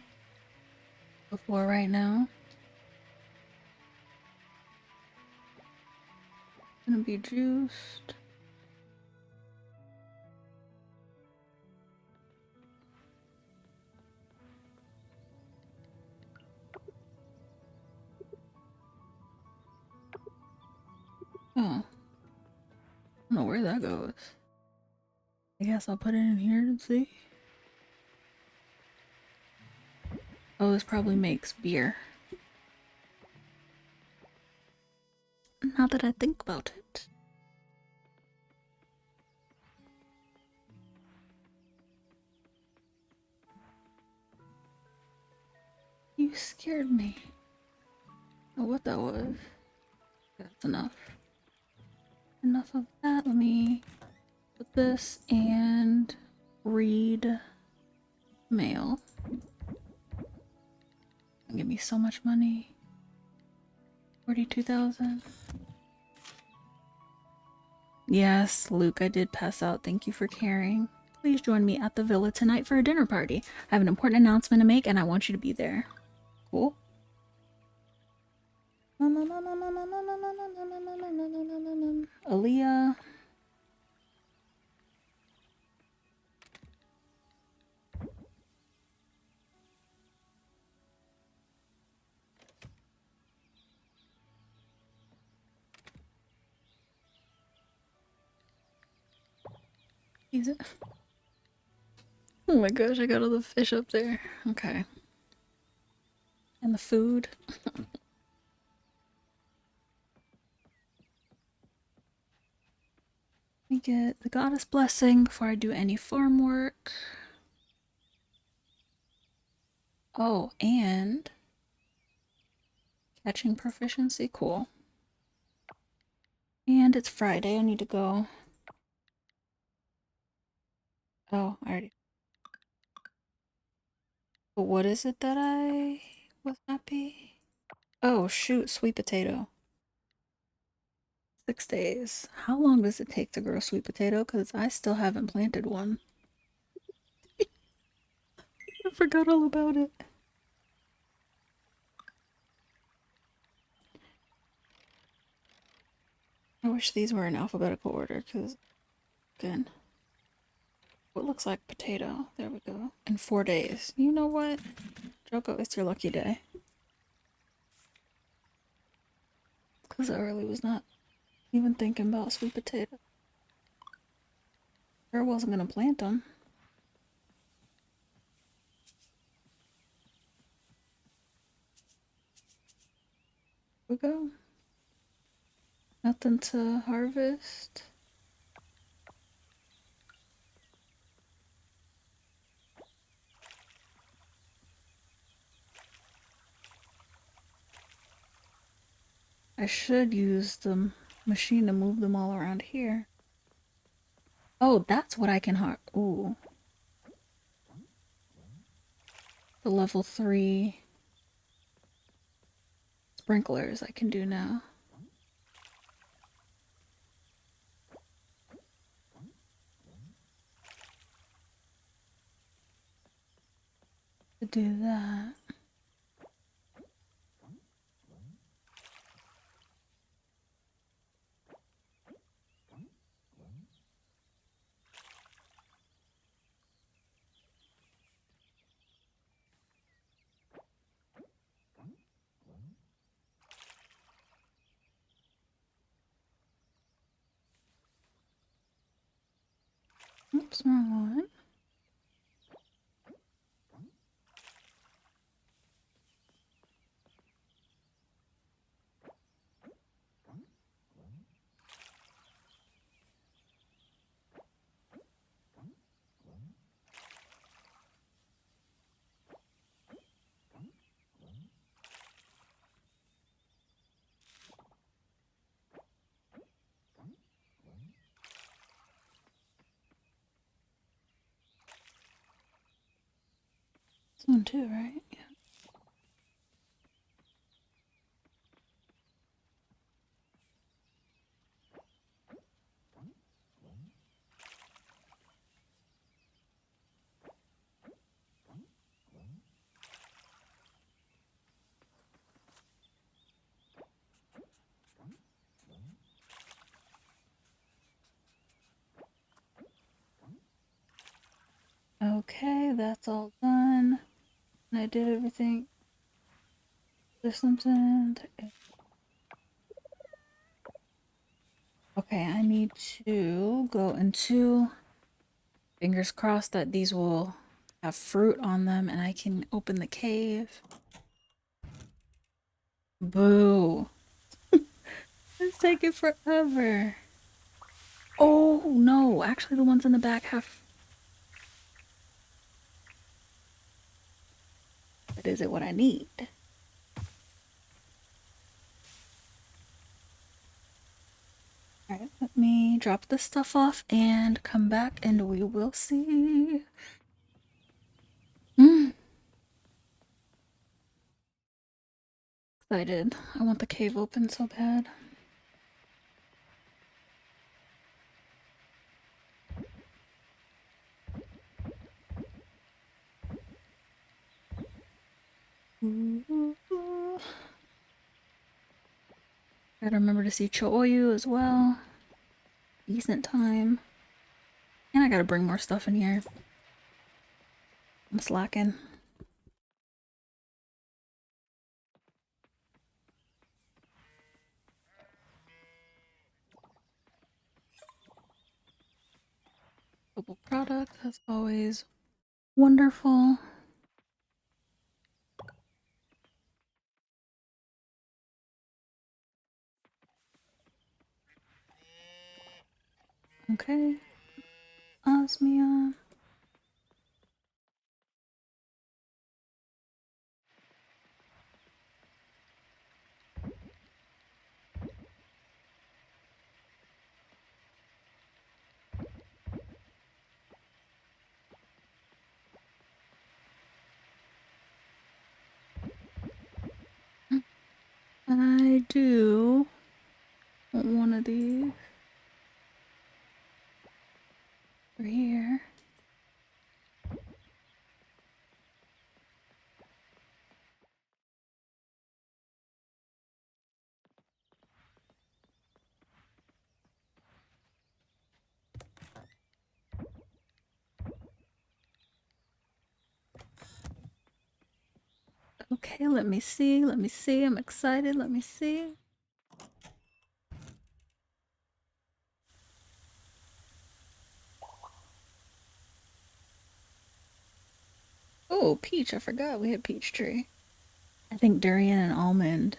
before right now. Gonna be juiced. Oh, I don't know where that goes. I guess I'll put it in here and see. Oh, this probably makes beer. Now that I think about it. You scared me. Oh, what that was. That's enough. Enough of that. Let me put this and read mail. Give me so much money. 42,000. Yes, Luke, I did pass out. Thank you for caring. Please join me at the villa tonight for a dinner party. I have an important announcement to make and I want you to be there. Cool. Aaliyah. Is it? Oh my gosh, I got all the fish up there. Okay. And the food. Let me get the goddess blessing before I do any farm work. Oh, and catching proficiency. Cool. And it's Friday. I need to go. Oh, I already. But what is it that I was happy? Oh, shoot, sweet potato. 6 days. How long does it take to grow sweet potato? Because I still haven't planted one. I forgot all about it. Oh, wish these were in alphabetical order, because, good. What looks like potato? There we go. In 4 days. You know what? Joko, it's your lucky day. Because I really was not even thinking about sweet potato. Sure wasn't gonna plant them. We go. Nothing to harvest. I should use the machine to move them all around here. Oh, that's what I can ooh. The level 3 sprinklers I can do now. To do that. Oops, wrong one. This one too, right? Yeah. Okay, that's all done. And I did everything. There's something to... Okay, I need to go into... Fingers crossed that these will have fruit on them and I can open the cave. Boo. It's taking forever. Oh, no. Actually, the ones in the back have... But is it what I need? Alright, let me drop this stuff off and come back and we will see. Excited. I want the cave open so bad. Gotta remember to see Chooyu as well. Decent time. And I gotta bring more stuff in here. I'm slacking. Global product, that's always wonderful. Okay. Osmia. I do want one of these for here. Okay, let me see. Let me see. I'm excited. Let me see. Oh, peach. I forgot we had peach tree. I think durian and almond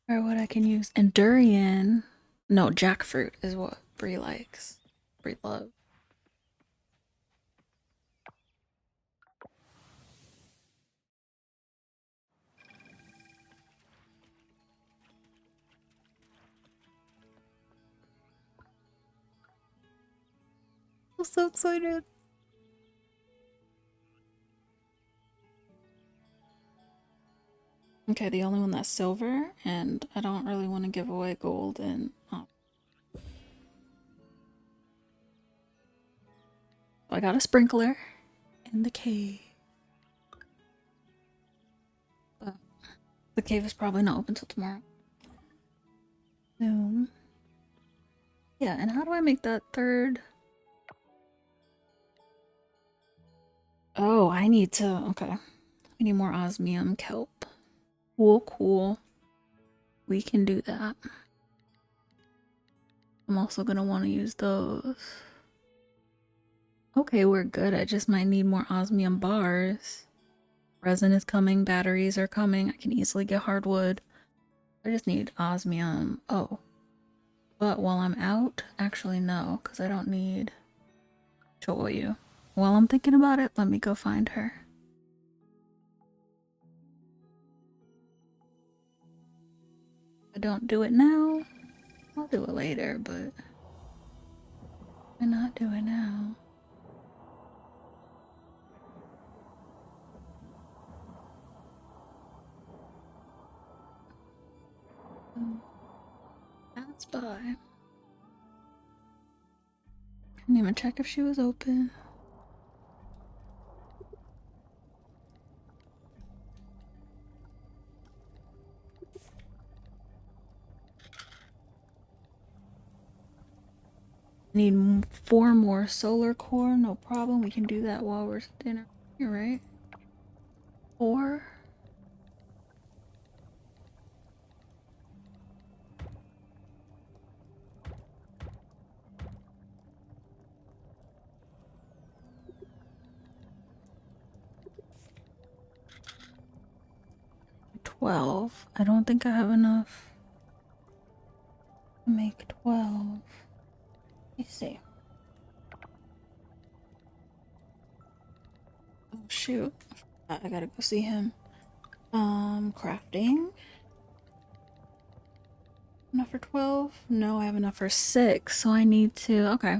are what I can use. And durian. No, jackfruit is what Brie likes. Brie loves. I'm so excited. Okay, the only one that's silver, and I don't really want to give away gold and I got a sprinkler in the cave. But the cave is probably not open till tomorrow. So yeah, and how do I make that third? Oh, I need to okay. We need more osmium kelp. Cool, cool. We can do that. I'm also gonna want to use those. Okay, we're good. I just might need more osmium bars. Resin is coming, batteries are coming. I can easily get hardwood. I just need osmium. Oh. But while I'm out, actually no, because I don't need Choyu. While I'm thinking about it, let me go find her. If I don't do it now, I'll do it later, but why not do it now? That's by. I didn't even check if she was open. Need 4 more solar core, no problem. We can do that while we're dinner. You're right. 4. $12. I don't think I have enough to make 12. Let's see. Oh shoot. I gotta go see him. Crafting. Enough for 12? No, I have enough for 6, so I need to. Okay.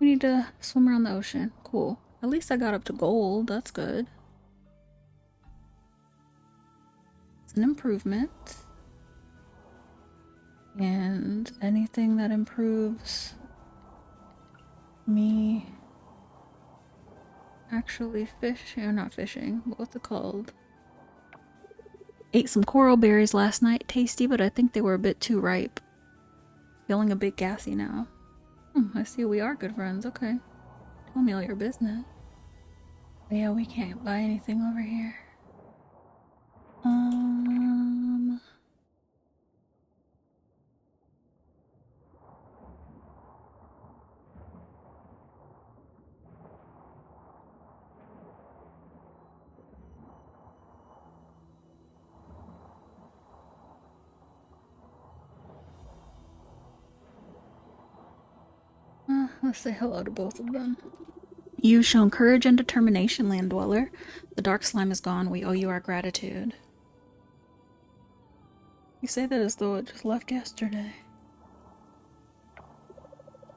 We need to swim around the ocean. Cool. At least I got up to gold. That's good. It's an improvement. And anything that improves me actually fishing, or not fishing, but what's it called? Ate some coral berries last night. Tasty, but I think they were a bit too ripe. Feeling a bit gassy now. I see we are good friends. Okay. Tell me all your business. But yeah, we can't buy anything over here. Let's say hello to both of them. You've shown courage and determination, land dweller. The dark slime is gone. We owe you our gratitude. You say that as though it just left yesterday.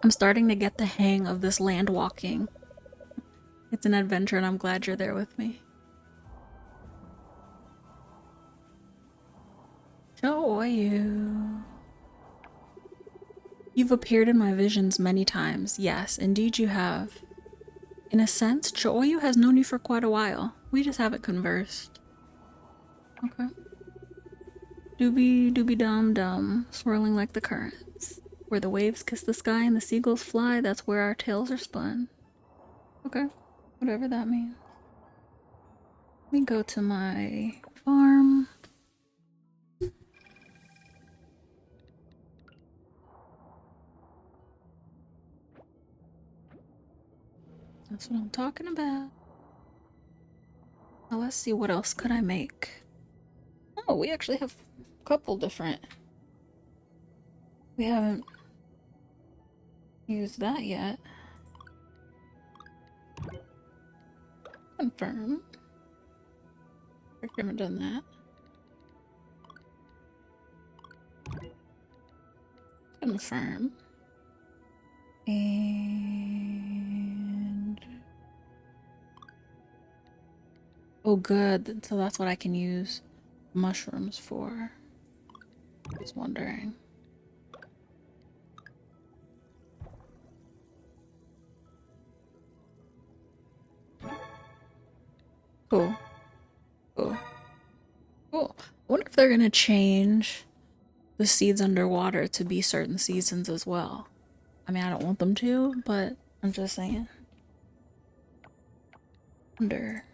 I'm starting to get the hang of this land walking. It's an adventure and I'm glad you're there with me. Choyu. You've appeared in my visions many times. Yes, indeed you have. In a sense, Choyu has known you for quite a while. We just haven't conversed. Okay. Doobie doobie dum dum, swirling like the currents. Where the waves kiss the sky and the seagulls fly, that's where our tales are spun. Okay. Whatever that means. me go to my farm. That's what I'm talking about. Now let's see, what else could I make? Oh, we actually have a couple different. We haven't used that yet. Confirm. I haven't done that. Confirm. And oh, good. So that's what I can use mushrooms for. I was wondering. Cool. Cool. Cool. I wonder if they're gonna change the seeds underwater to be certain seasons as well. I mean, I don't want them to, but I'm just saying. Wonder.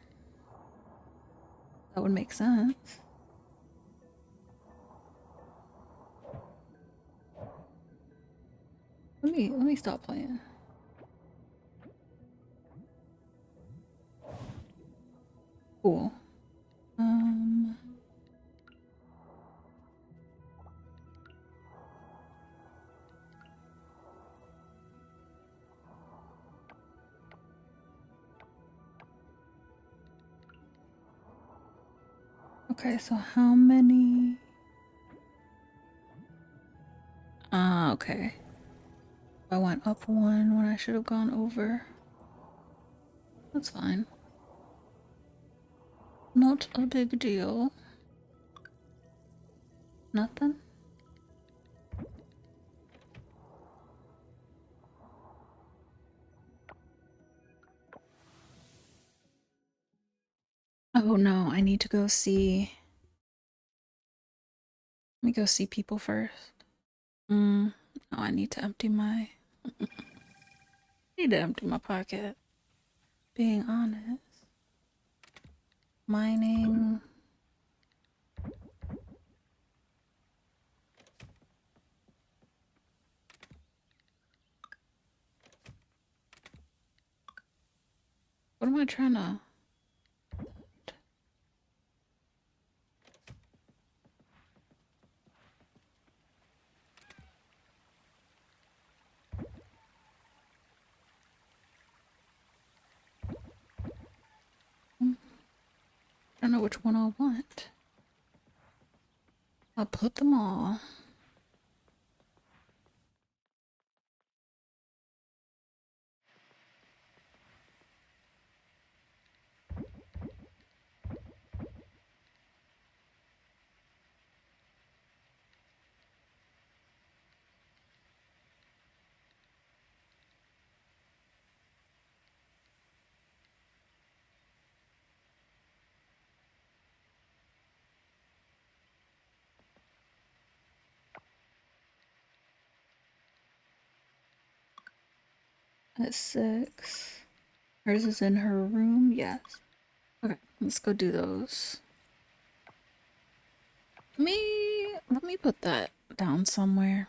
That would make sense. Let me stop playing. Cool. Okay, so how many? Ah, okay. I went up one when I should have gone over. That's fine. Not a big deal. Nothing? Oh no, I need to go see. Let me go see people first. Oh, I need to empty my. Need to empty my pocket. Being honest. Mining. What am I trying to? I don't know which one I want. I'll put them all. At 6. Hers is in her room, yes. Okay, let's go do those. Let me put that down somewhere.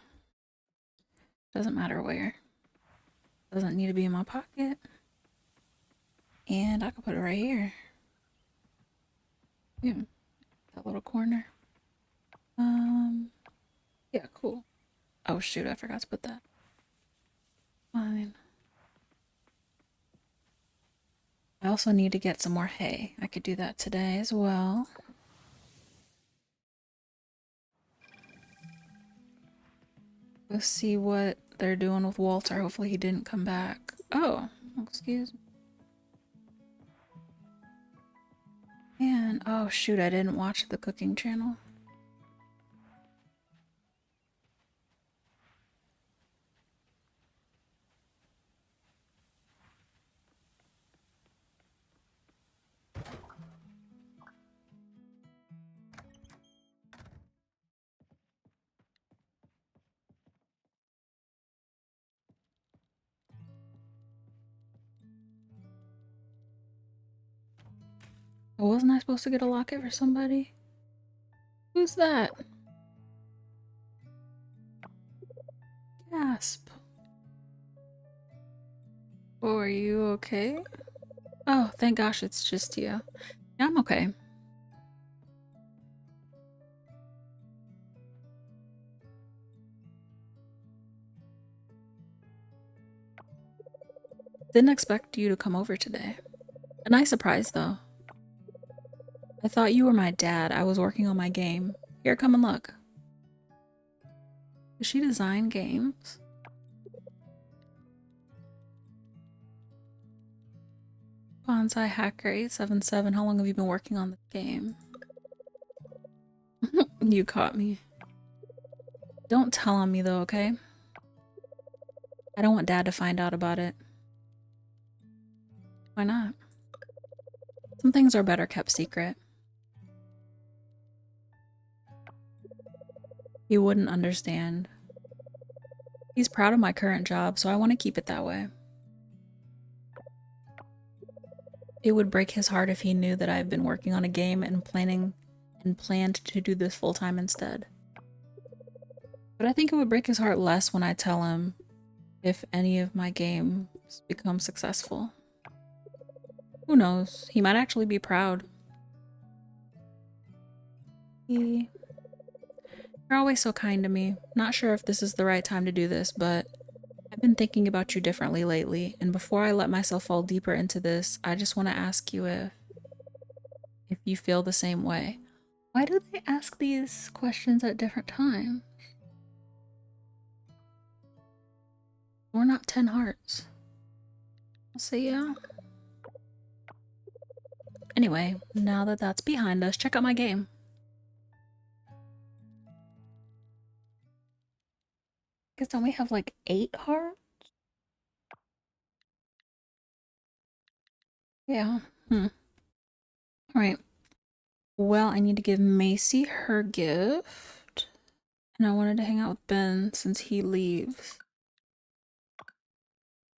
Doesn't matter where. Doesn't need to be in my pocket. And I can put it right here. Yeah, that little corner. Yeah, cool. Oh shoot, I forgot to put that. Fine. I also need to get some more hay. I could do that today as well. Let's see what they're doing with Walter. Hopefully he didn't come back. Oh, excuse me. And oh shoot, I didn't watch the cooking channel. Oh, wasn't I supposed to get a locket for somebody? Who's that? Gasp. Oh, are you okay? Oh, thank gosh it's just you. Yeah, I'm okay. Didn't expect you to come over today. A nice surprise, though. I thought you were my dad. I was working on my game. Here, come and look. Does she design games? Bonsai Hacker 877, how long have you been working on the game? You caught me. Don't tell on me though, okay? I don't want Dad to find out about it. Why not? Some things are better kept secret. He wouldn't understand. He's proud of my current job, so I want to keep it that way. It would break his heart if he knew that I've been working on a game and planned to do this full-time instead. But I think it would break his heart less when I tell him if any of my games become successful. Who knows? He might actually be proud. You're always so kind to me. Not sure if this is the right time to do this, but I've been thinking about you differently lately, and before I let myself fall deeper into this, I just want to ask you if you feel the same way. Why do they ask these questions at different times? We're not 10 hearts. I'll say yeah. Anyway, now that that's behind us, check out my game. Guess don't we have like 8 hearts? Yeah. Alright. Well, I need to give Macy her gift. And I wanted to hang out with Ben since he leaves.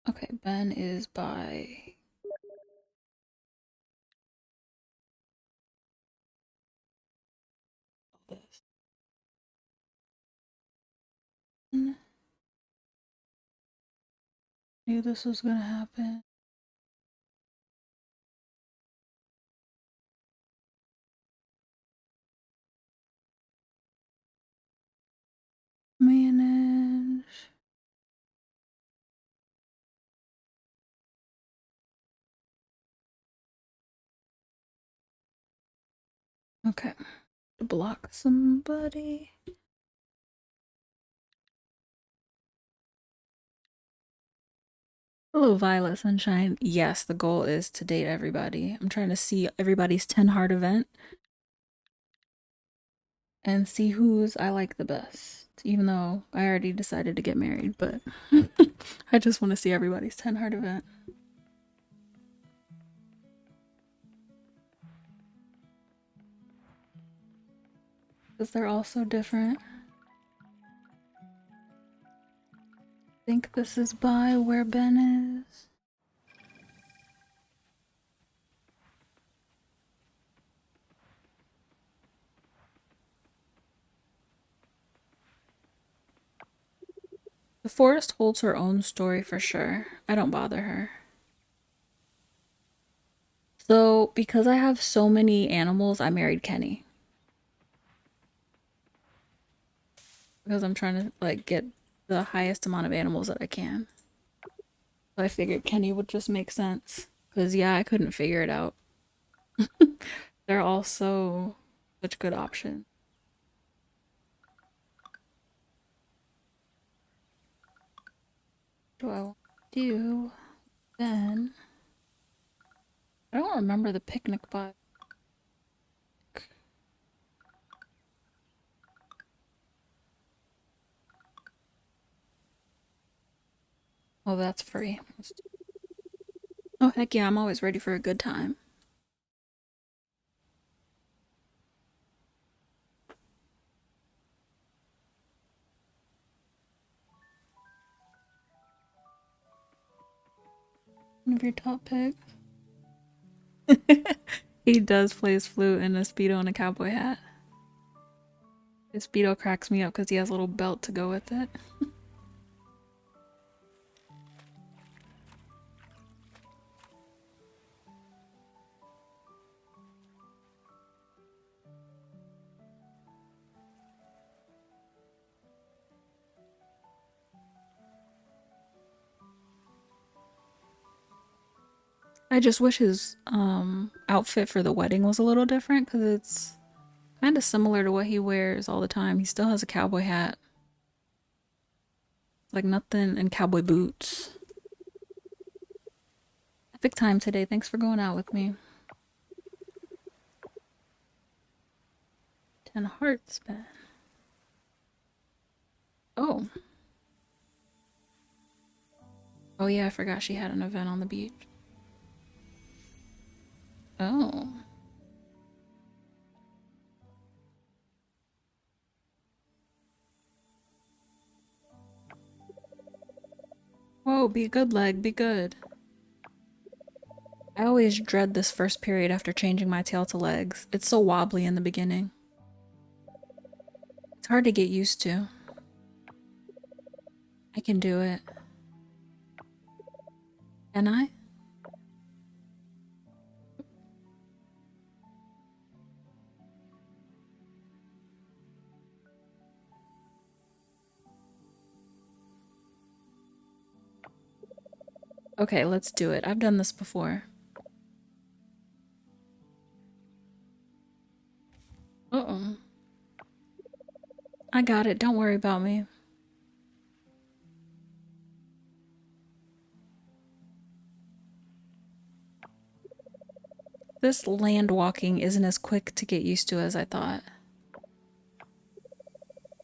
Okay, Ben is by... this. Knew this was gonna happen. Manage. Okay. Block somebody. Hello, Violet Sunshine. Yes, the goal is to date everybody. I'm trying to see everybody's 10 heart event and see whose I like the best. Even though I already decided to get married, but I just want to see everybody's 10 heart event. Because they're all so different. I think this is by where Ben is. The forest holds her own story for sure. I don't bother her. So, because I have so many animals, I married Kenny. Because I'm trying to like get the highest amount of animals that I can. So I figured Kenny would just make sense. Because yeah, I couldn't figure it out. They're also such good options. What do I want to do then? I don't remember the picnic vibe. Oh, that's free. Oh, heck yeah, I'm always ready for a good time. One of your top picks. He does play his flute in a Speedo and a cowboy hat. His Speedo cracks me up because he has a little belt to go with it. I just wish his outfit for the wedding was a little different because it's kind of similar to what he wears all the time. He still has a cowboy hat. Like nothing, and cowboy boots. Epic time today. Thanks for going out with me. 10 hearts, Ben. Oh. Oh yeah, I forgot she had an event on the beach. Oh. Whoa, be good, leg, be good. I always dread this first period after changing my tail to legs. It's so wobbly in the beginning. It's hard to get used to. I can do it. Can I? Okay, let's do it. I've done this before. Uh-oh. I got it. Don't worry about me. This land walking isn't as quick to get used to as I thought.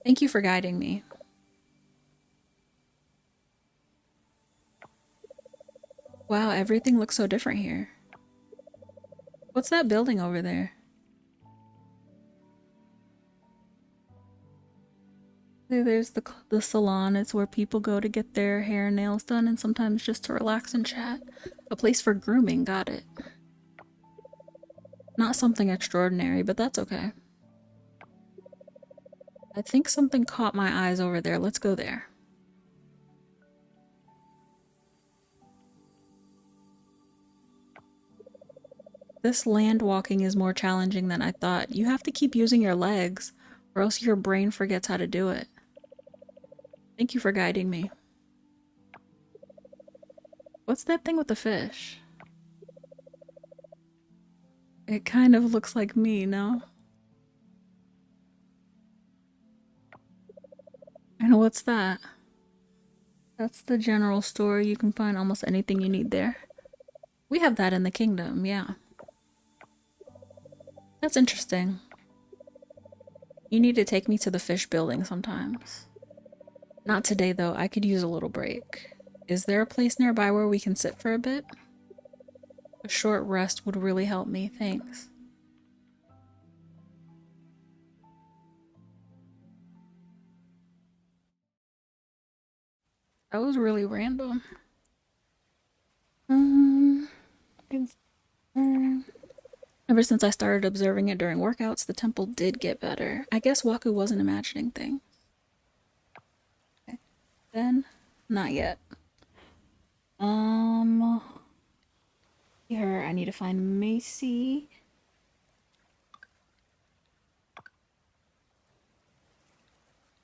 Thank you for guiding me. Wow, everything looks so different here. What's that building over there? There's the salon. It's where people go to get their hair and nails done and sometimes just to relax and chat. A place for grooming, got it. Not something extraordinary, but that's okay. I think something caught my eyes over there. Let's go there. This land walking is more challenging than I thought. You have to keep using your legs, or else your brain forgets how to do it. Thank you for guiding me. What's that thing with the fish? It kind of looks like me, no? And what's that? That's the general store. You can find almost anything you need there. We have that in the kingdom, yeah. That's interesting. You need to take me to the fish building sometimes. Not today, though. I could use a little break. Is there a place nearby where we can sit for a bit? A short rest would really help me, thanks. That was really random. Ever since I started observing it during workouts, the temple did get better. I guess Waku wasn't imagining things. Okay. Then, not yet. Here, I need to find Macy.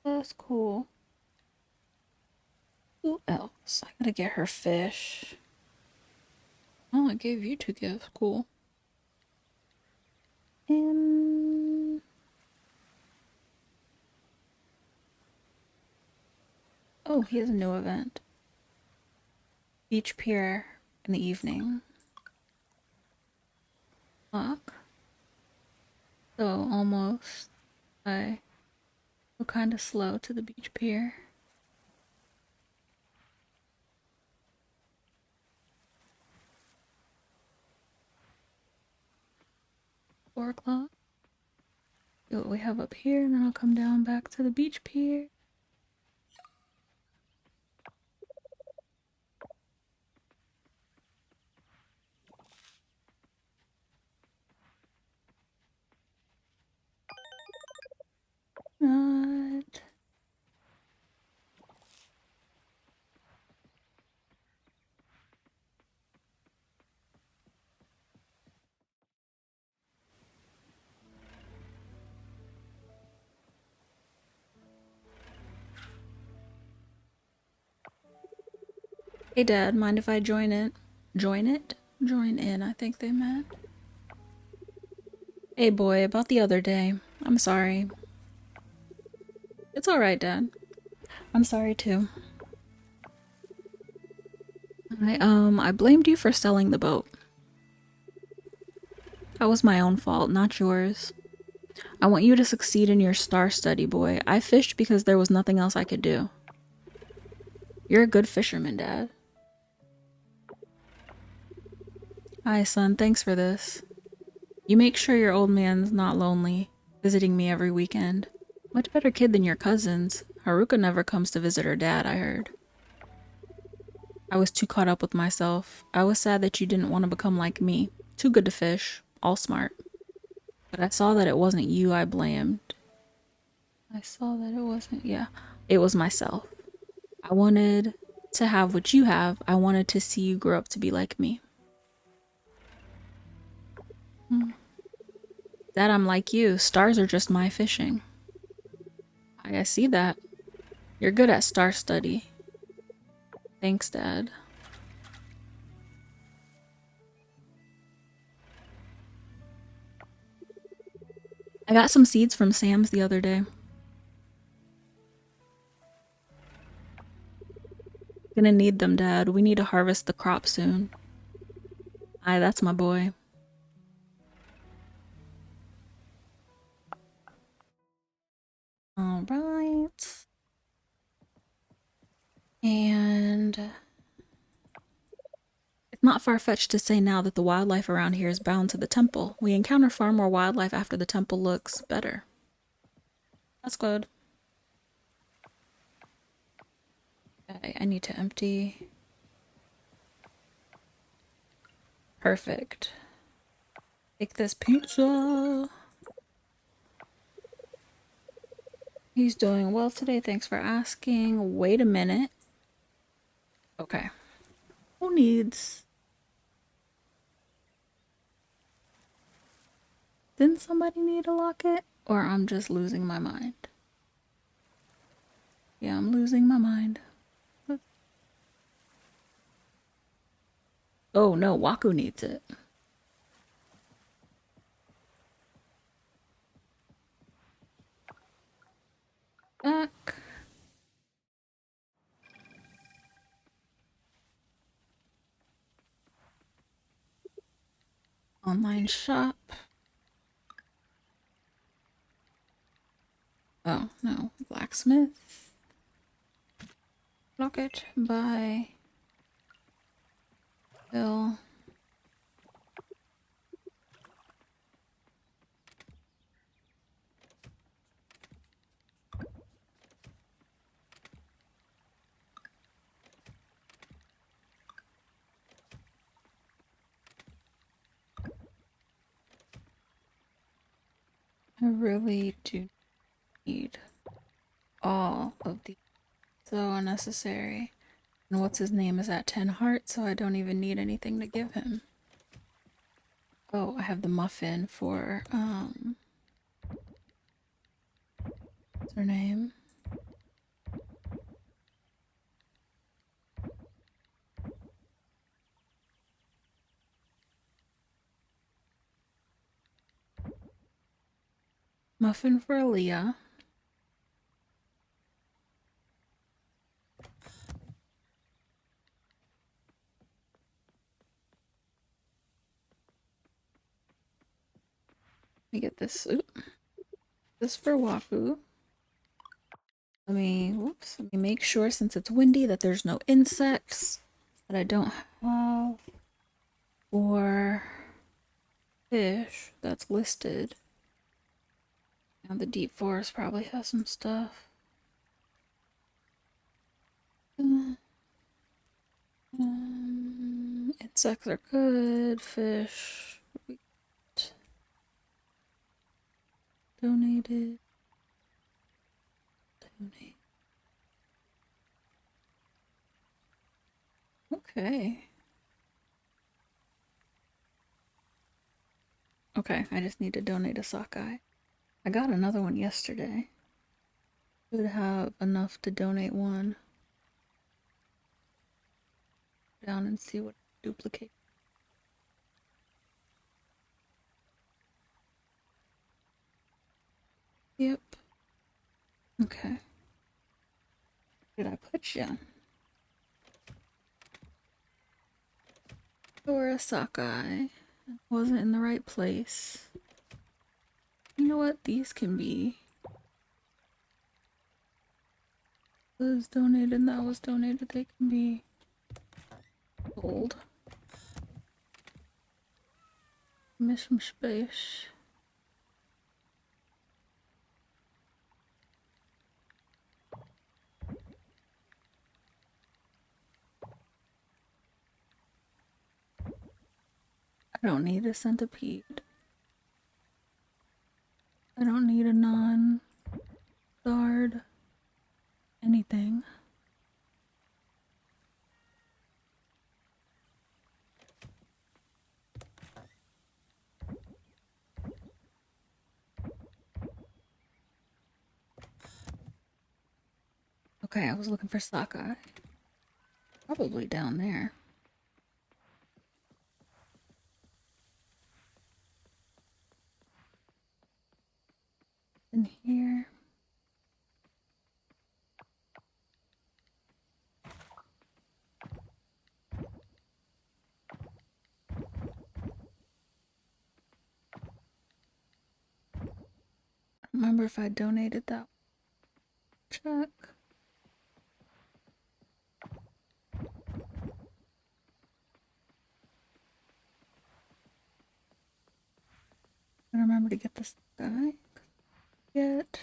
That's cool. Who else? I gotta get her fish. Oh, I gave you 2 gifts. Cool. And oh, he has a new event. Beach pier in the evening. Fuck. So almost I go kind of slow to the beach pier. Four o'clock. See what we have up here, and then I'll come down back to the beach pier. Hey Dad, mind if I join it? Join it? Join in, I think they meant. Hey boy, about the other day. I'm sorry. It's alright, Dad. I'm sorry too. I blamed you for selling the boat. That was my own fault, not yours. I want you to succeed in your star study, boy. I fished because there was nothing else I could do. You're a good fisherman, Dad. Hi, son. Thanks for this. You make sure your old man's not lonely, visiting me every weekend. Much better kid than your cousins. Haruka never comes to visit her dad, I heard. I was too caught up with myself. I was sad that you didn't want to become like me. Too good to fish. All smart. But I saw that it wasn't you I blamed. Yeah. It was myself. I wanted to have what you have. I wanted to see you grow up to be like me. Dad, I'm like you. Stars are just my fishing. I see that. You're good at star study. Thanks, Dad. I got some seeds from Sam's the other day. Gonna need them, Dad. We need to harvest the crop soon. Aye, that's my boy. Alright. And it's not far-fetched to say now that the wildlife around here is bound to the temple. We encounter far more wildlife after the temple looks better. That's good. Okay, I need to empty. Perfect. Take this pizza. He's doing well today. Thanks for asking. Wait a minute. Okay. Who needs... Didn't somebody need a locket? Or I'm just losing my mind? Yeah, I'm losing my mind. Oh no, Waku needs it. Back. Online shop. Oh no, blacksmith. Locket by Bill. I really do need all of these. So unnecessary. And what's his name is at 10 hearts, so I don't even need anything to give him. Oh, I have the muffin for, what's her name? Muffin for Aaliyah. Let me get this. Oop. This for Waku. Let me make sure since it's windy that there's no insects that I don't have. Or fish that's listed. Now the deep forest probably has some stuff. Insects are good. Fish. Donated. Donate. Okay. Okay, I just need to donate a sockeye. I got another one yesterday. Should have enough to donate one. down and see what I duplicate. Yep. Okay. Where did I put you? Or a sockeye. Wasn't in the right place. You know what? These can be. Was donated and that was donated. They can be sold. Miss some space. I don't need a centipede. I don't need a non-guard anything. Okay, I was looking for sockeye. Probably down there. In here. Remember if I donated that. Check. I remember to get this guy. Get.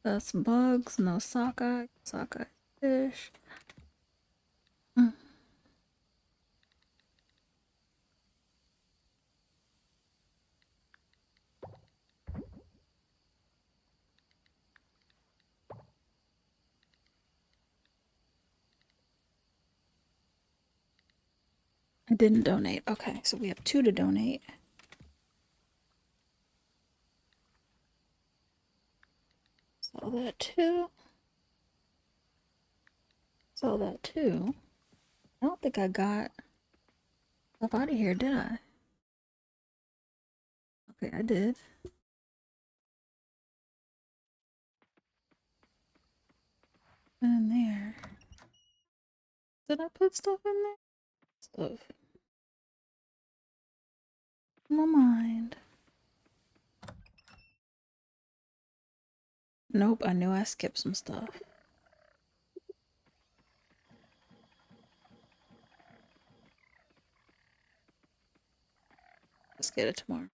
That's bugs, no sockeye. Sockeye fish. I didn't donate. Okay, so we have 2 to donate. Sell that too. Sell that too. I don't think I got stuff out of here, did I? Okay, I did. In there. Did I put stuff in there? Stuff. My mind. Nope, I knew I skipped some stuff. Let's get it tomorrow.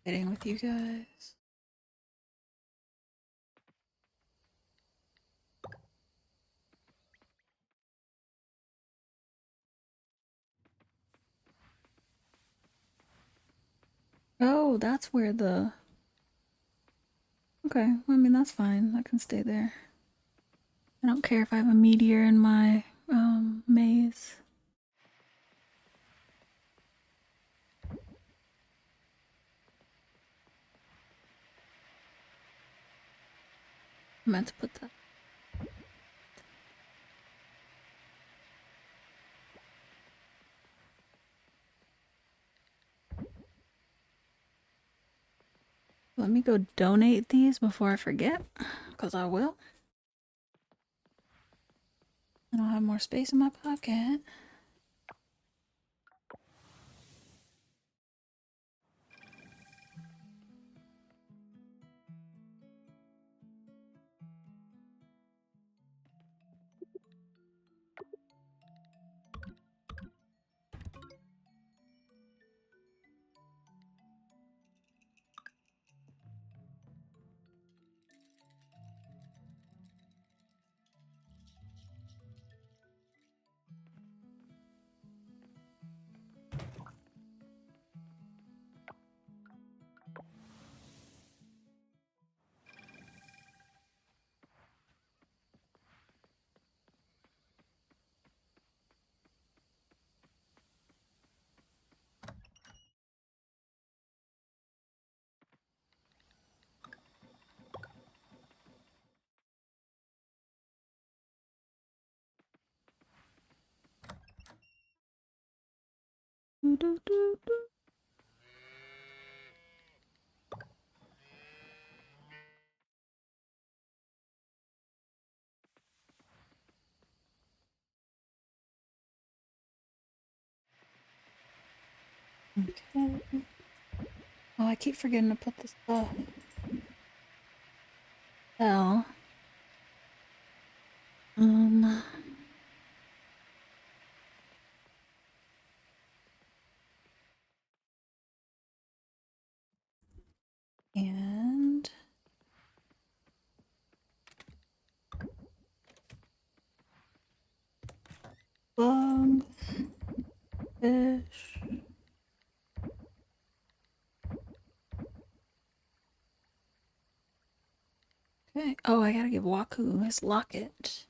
Getting with you guys. Oh, that's where the... Okay, I mean, that's fine. I can stay there. I don't care if I have a meteor in my maze. I meant to put that. Let me go donate these before I forget, because I will. I don't have more space in my pocket. Okay. Oh, I keep forgetting to put this stuff. Well, um, and bugs, fish. Okay. Oh, I gotta give Waku his locket.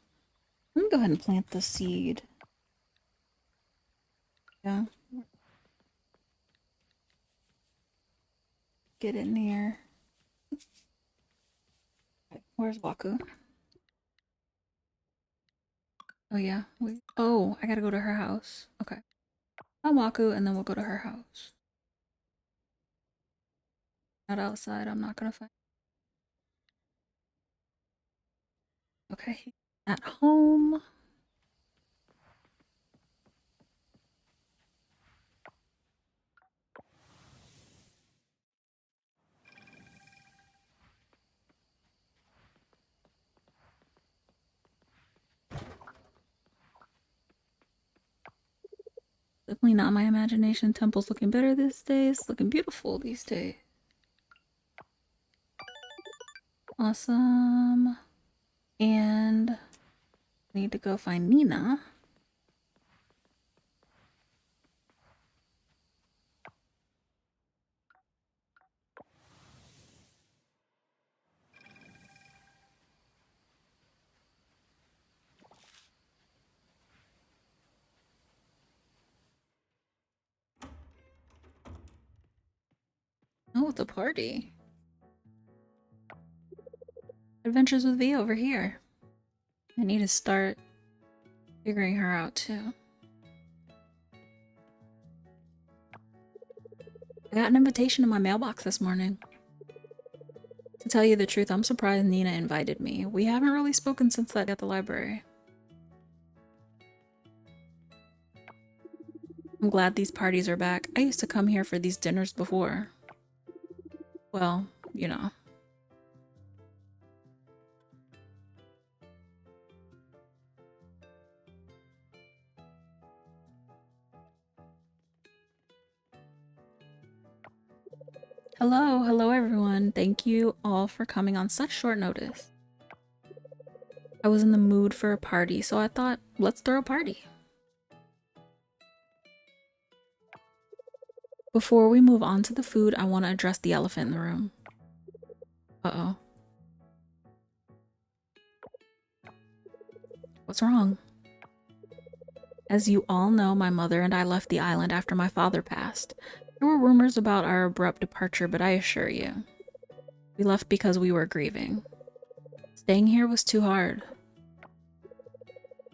Let me go ahead and plant the seed. Yeah. Get it near. Where's Waku? Oh yeah. Wait. Oh, I gotta go to her house. Okay. I'll Waku and then we'll go to her house. Not outside. I'm not gonna find. Okay. At home. Definitely not my imagination. Temple's looking better these days. Looking beautiful these days. Awesome. And I need to go find Nina. Oh, it's a party. Adventures with V over here. I need to start figuring her out too. I got an invitation in my mailbox this morning. To tell you the truth, I'm surprised Nina invited me. We haven't really spoken since that at the library. I'm glad these parties are back. I used to come here for these dinners before. Well, you know. Hello everyone. Thank you all for coming on such short notice. I was in the mood for a party, so I thought, let's throw a party. Before we move on to the food, I want to address the elephant in the room. Uh-oh. What's wrong? As you all know, my mother and I left the island after my father passed. There were rumors about our abrupt departure, but I assure you, we left because we were grieving. Staying here was too hard.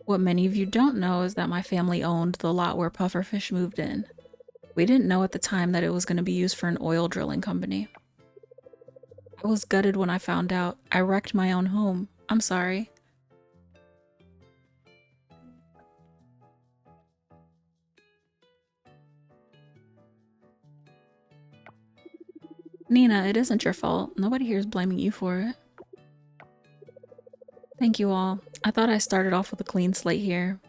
What many of you don't know is that my family owned the lot where Pufferfish moved in. We didn't know at the time that it was going to be used for an oil drilling company. I was gutted when I found out. I wrecked my own home. I'm sorry. Nina, it isn't your fault. Nobody here is blaming you for it. Thank you all. I thought I started off with a clean slate here.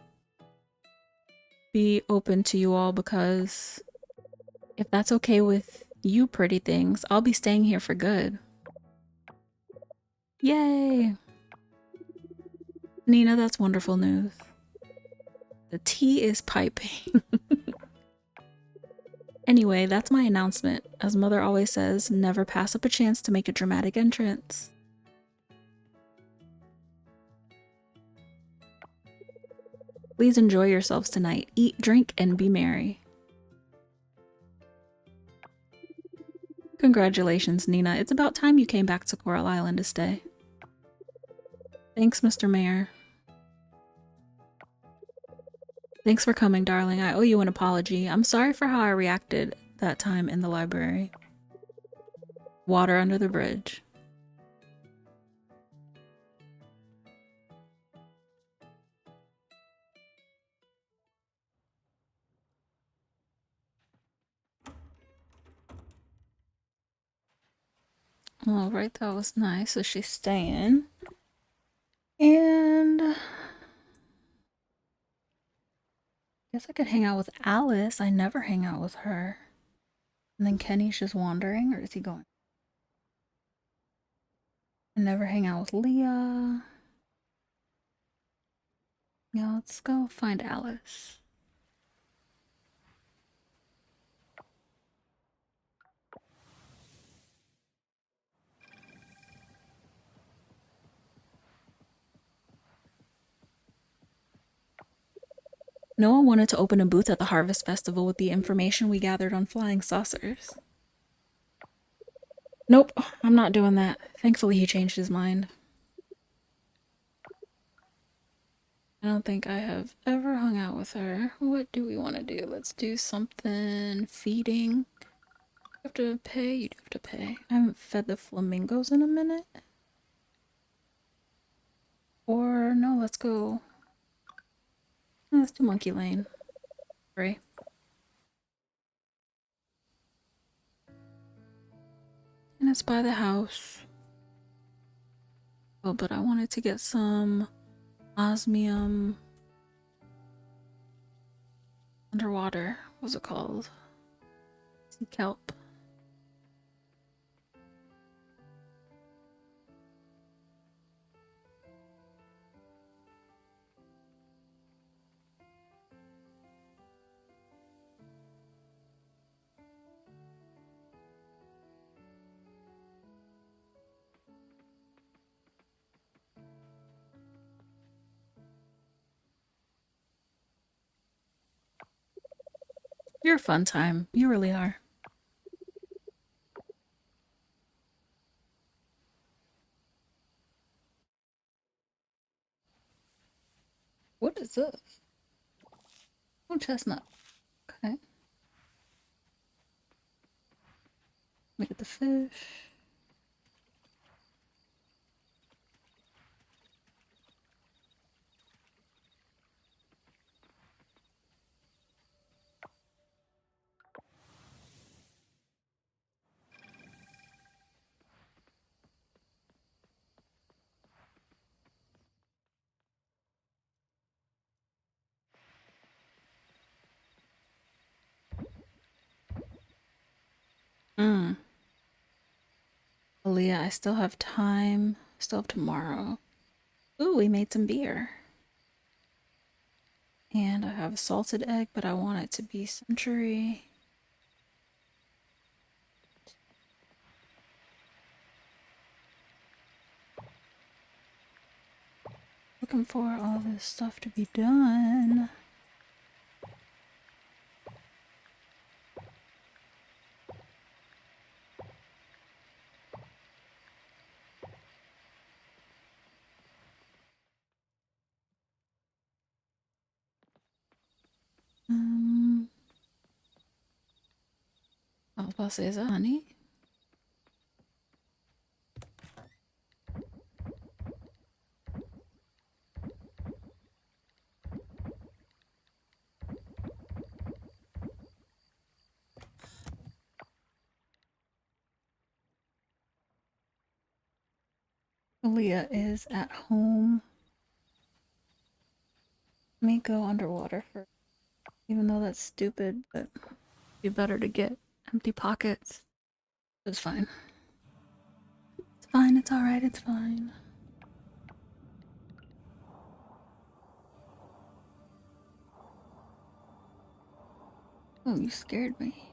Be open to you all because if that's okay with you pretty things, I'll be staying here for good. Yay! Nina, that's wonderful news. The tea is piping. Anyway, that's my announcement. As Mother always says, never pass up a chance to make a dramatic entrance. Please enjoy yourselves tonight. Eat, drink, and be merry. Congratulations, Nina. It's about time you came back to Coral Island to stay. Thanks, Mr. Mayor. Thanks for coming, darling. I owe you an apology. I'm sorry for how I reacted that time in the library. Water under the bridge. All right, that was nice. So she's staying. And I guess I could hang out with Alice. I never hang out with her. And then Kenny's just wandering, or is he going? I never hang out with Leah. Yeah, let's go find Alice. Noah wanted to open a booth at the Harvest Festival with the information we gathered on flying saucers. Nope, I'm not doing that. Thankfully, he changed his mind. I don't think I have ever hung out with her. What do we want to do? Let's do something feeding. You have to pay? You do have to pay. I haven't fed the flamingos in a minute. Or, no, let's go. Let's do Monkey Lane. Sorry. And it's by the house. Oh, but I wanted to get some osmium underwater. What's it called? Sea kelp. You're a fun time. You really are. What is this? Oh, chestnut. Okay. Look at the fish. Mm. Aaliyah, I still have time. Still have tomorrow. Ooh, we made some beer. And I have a salted egg, but I want it to be Century. Looking for all this stuff to be done. I was about to say, is that honey? Aaliyah is at home. Let me go underwater first. Even though that's stupid, but it'd be better to get empty pockets. It's fine. It's fine, it's alright, it's fine. Oh, you scared me.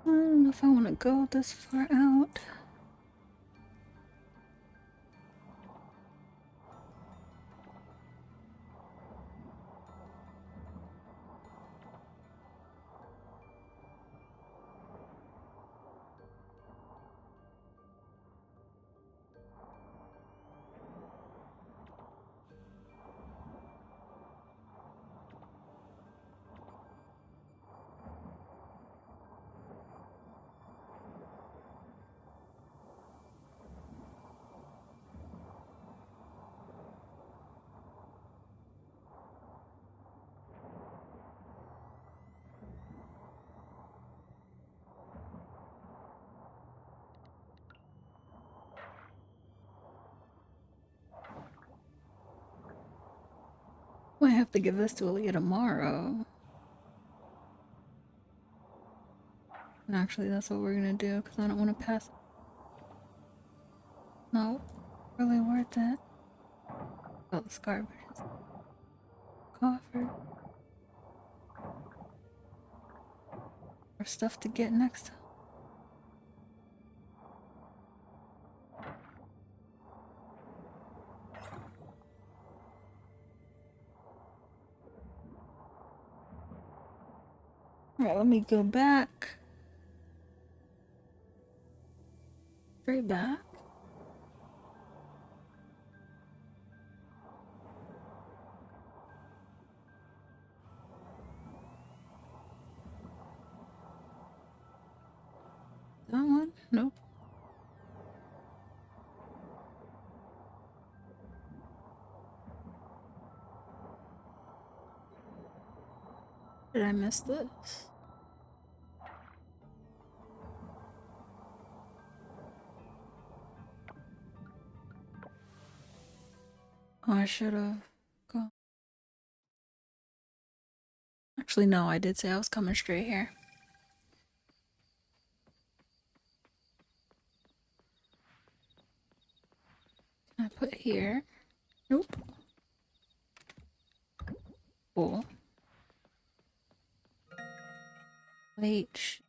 I don't know if I want to go this far out. I have to give this to Aaliyah tomorrow. And actually, that's what we're gonna do because I don't want to pass. No, really worth it. Oh, this garbage. Coffer. Or stuff to get next time. Alright, let me go back. Straight back. That one? Nope. Did I miss this? Oh, I should have gone. Actually, no, I did say I was coming straight here. I put here. Nope. Cool. H.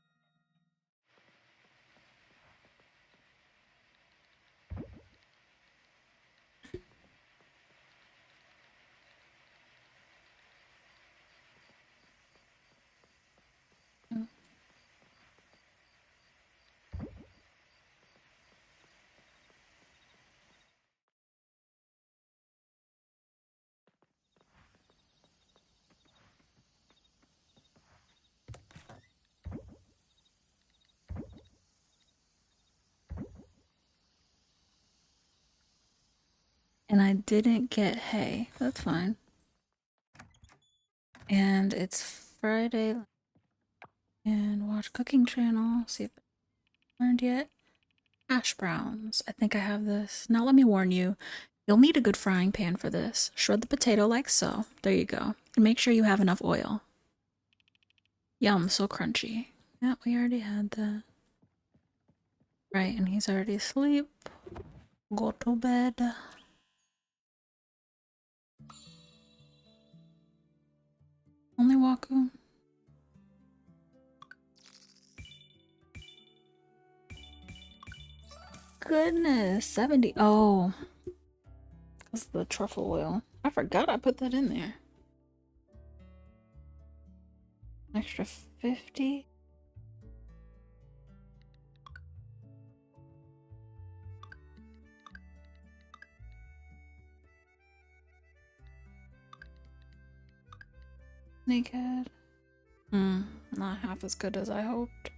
And I didn't get hay. That's fine. And it's Friday. And watch cooking channel. See if I learned yet. Hash browns. I think I have this. Now let me warn you. You'll need a good frying pan for this. Shred the potato like so. There you go. And make sure you have enough oil. Yum, so crunchy. Yeah, we already had that. Right, and he's already asleep. Go to bed. Only Waku. Goodness, 70. Oh, that's the truffle oil. I forgot I put that in there. Extra 50. Snakehead. Not half as good as I hoped.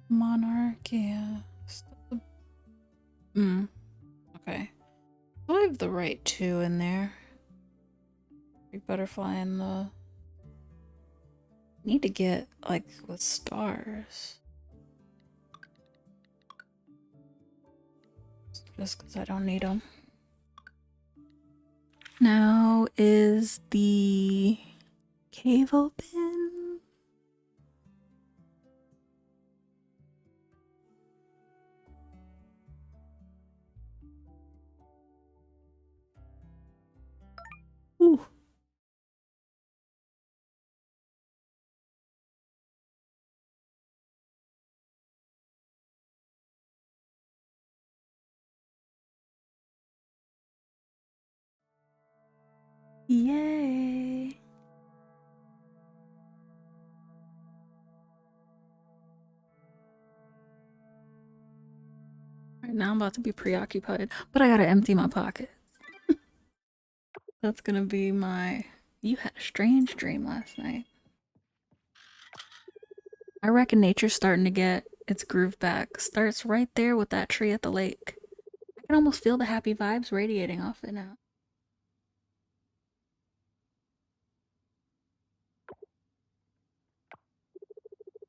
Monarchia. Okay. I have the right two in there. Big butterfly and the. Need to get like with stars. Just because I don't need them. Now is the cave open? Ooh. Yay! Right now I'm about to be preoccupied, but I gotta empty my pockets. That's gonna be my... You had a strange dream last night. I reckon nature's starting to get its groove back. Starts right there with that tree at the lake. I can almost feel the happy vibes radiating off it now.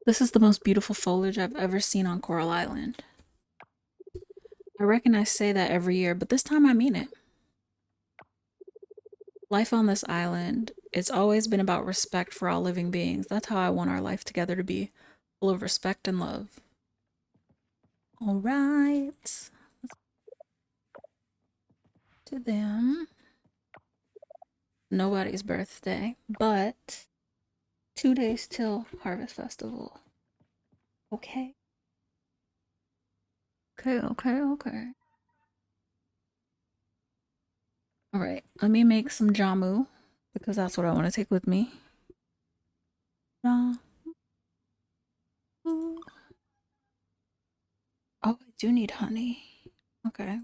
This is the most beautiful foliage I've ever seen on Coral Island. I reckon I say that every year, but this time I mean it. Life on this island, it's always been about respect for all living beings. That's how I want our life together to be, full of respect and love. All right. To them. Nobody's birthday, but 2 days till Harvest Festival. Okay. Okay. All right, let me make some jamu because that's what I want to take with me. Jamu. Oh, I do need honey. Okay.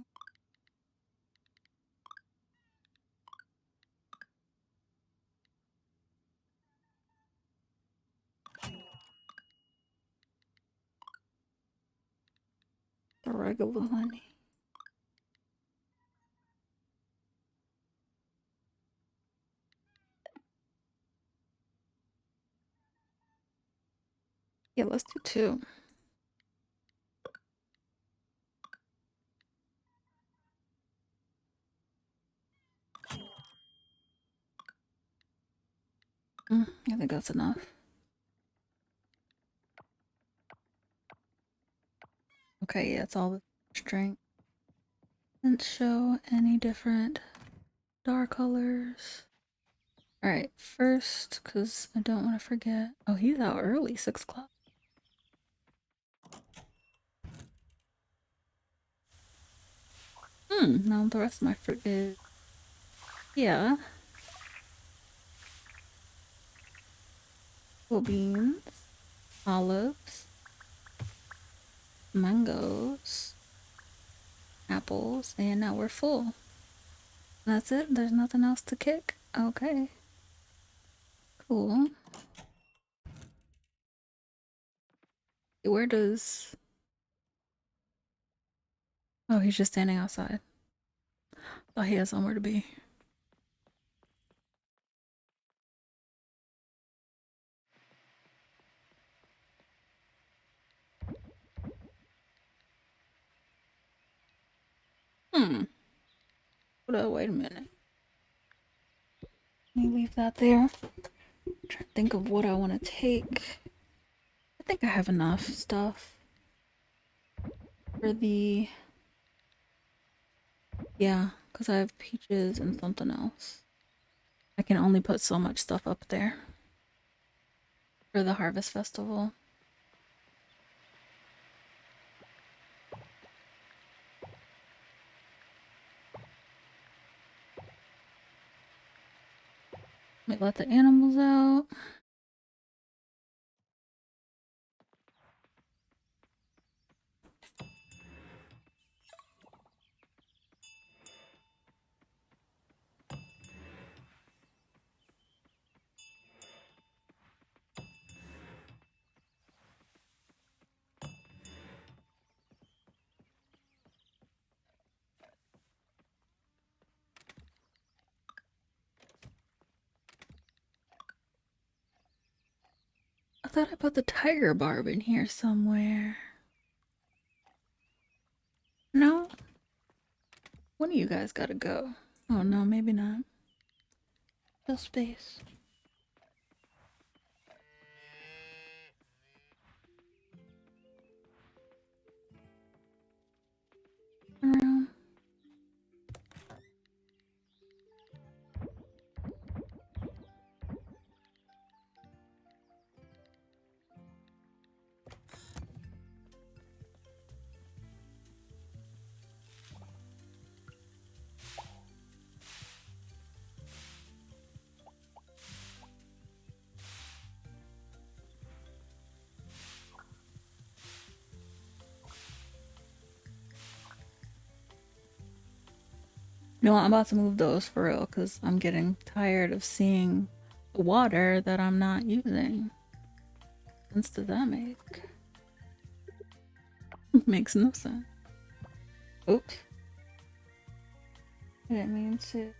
The regular honey. Yeah, let's do two. I think that's enough. Okay, yeah, it's all the strength. Didn't show any different dark colors. Alright, first, because I don't want to forget. Oh, he's out early, 6 o'clock. Now the rest of my fruit is... Yeah. Beans, olives, mangoes, apples, and now we're full. That's it? There's nothing else to kick? Okay. Cool. Where does... Oh, he's just standing outside. Thought he had somewhere to be. Wait a minute. Let me leave that there. Try to think of what I want to take. I think I have enough stuff for the... Yeah, because I have peaches and something else. I can only put so much stuff up there for the Harvest Festival. Let me let the animals out. I thought I put the tiger barb in here somewhere. No? One of you guys gotta go. Oh no, maybe not. Fill space. Around. No, I'm about to move those for real because I'm getting tired of seeing the water that I'm not using. What sense does that make? Makes no sense. Oops. I didn't mean to.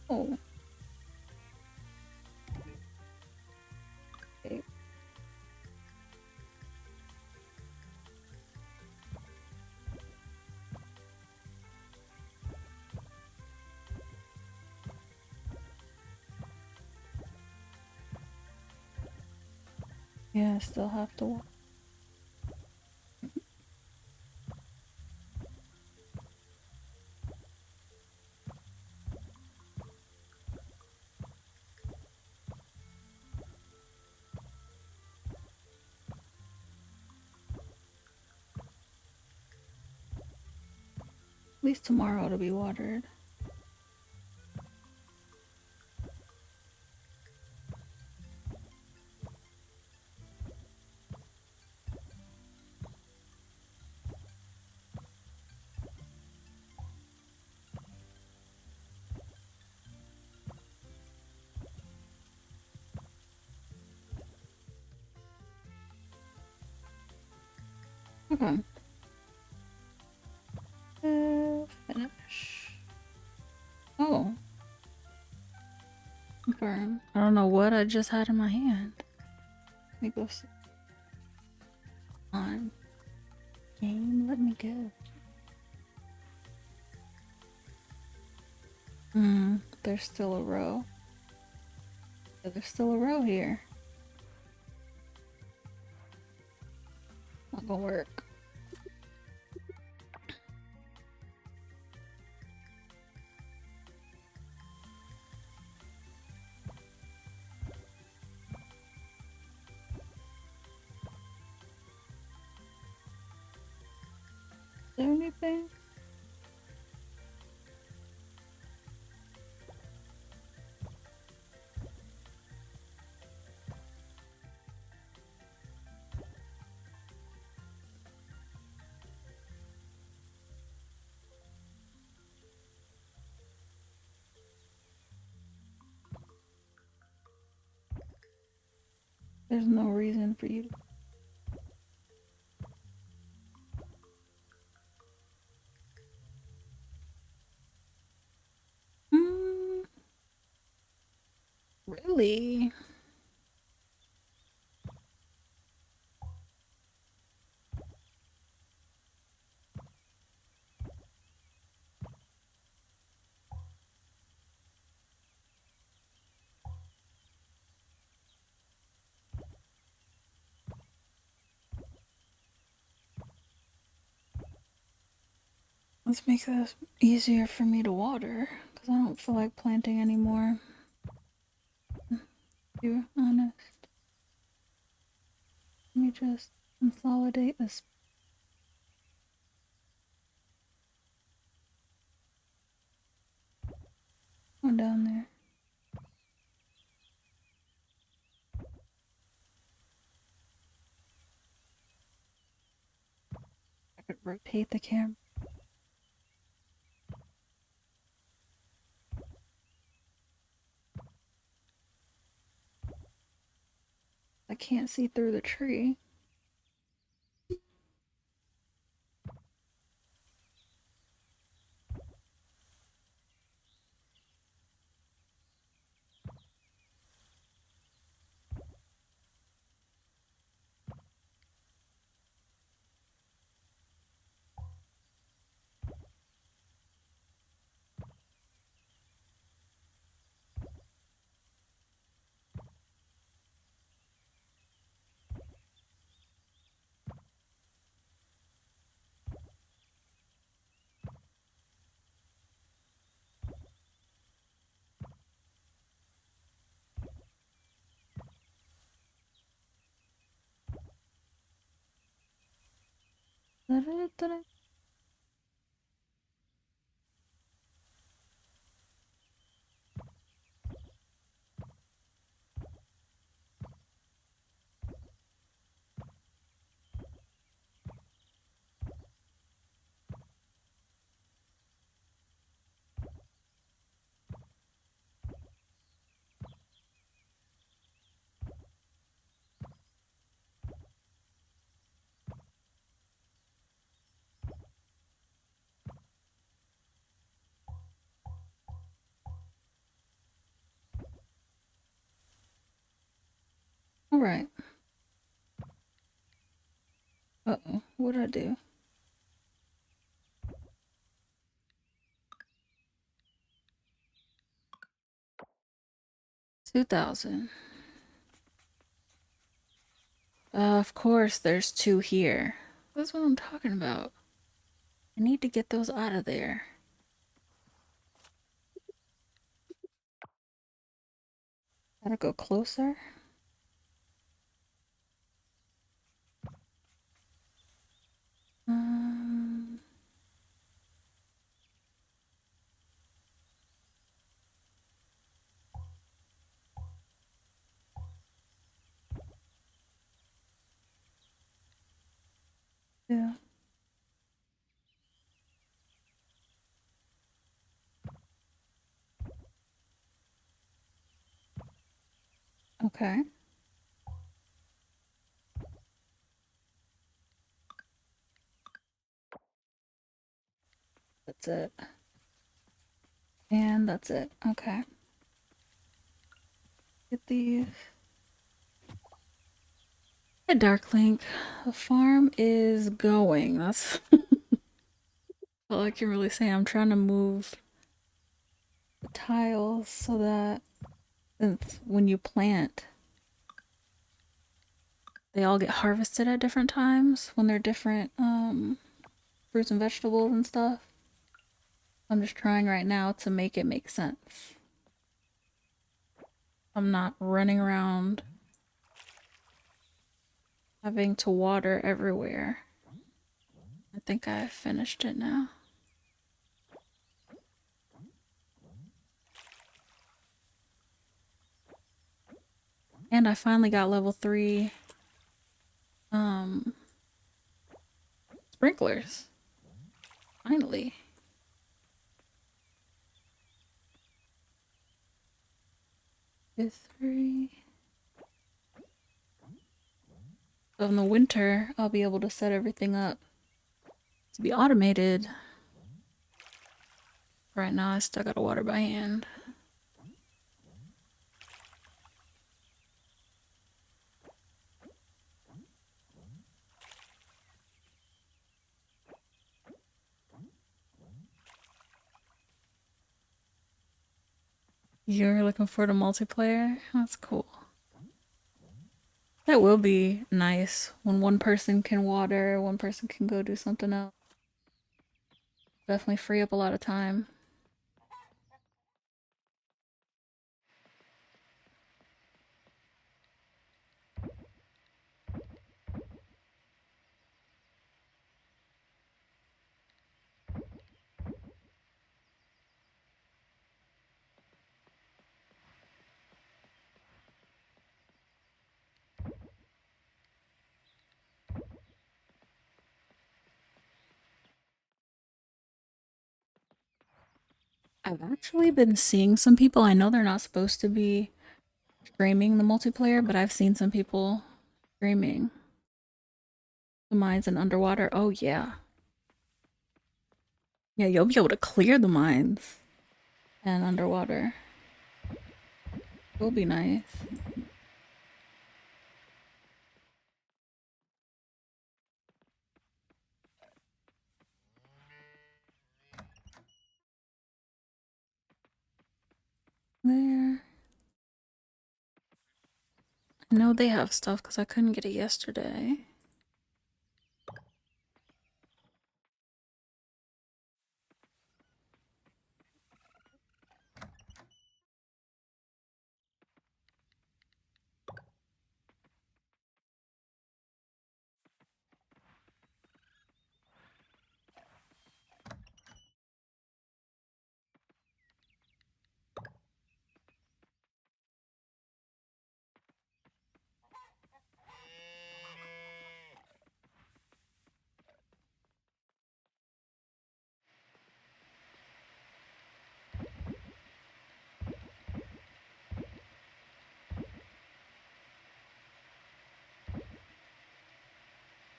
Oh. Okay. Yeah, I still have to walk. At least tomorrow it'll be watered. Okay. Finish. Oh. Confirm. I don't know what I just had in my hand. Let me go see. On. Game, let me go. There's still a row. Yeah, there's still a row here. Not gonna work. Is there anything? There's no reason for you to. Mm, really? Let's make this easier for me to water, because I don't feel like planting anymore. To be honest. Let me just consolidate this. One down there. I could rotate the camera. I can't see through the tree. Da-da-da-da. Alright. Uh-oh, what did I do? $2,000. Of course, there's two here. That's what I'm talking about. I need to get those out of there. Gotta go closer. Um, yeah. Okay. That's it. And that's it. Okay. Get these. Hey, Darklink. The farm is going. That's all I can really say. I'm trying to move the tiles so that when you plant, they all get harvested at different times when they're different fruits and vegetables and stuff. I'm just trying right now to make it make sense. I'm not running around having to water everywhere. I think I finished it now. And I finally got level 3 sprinklers. Finally. With 3. So in the winter, I'll be able to set everything up to be automated. Right now, I still gotta water by hand. You're looking for the multiplayer? That's cool. That will be nice when one person can water, one person can go do something else. Definitely free up a lot of time. I've actually been seeing some people, I know they're not supposed to be streaming the multiplayer, but I've seen some people streaming the mines and underwater. Oh yeah. Yeah, you'll be able to clear the mines and underwater. Will be nice. There. I know they have stuff because I couldn't get it yesterday.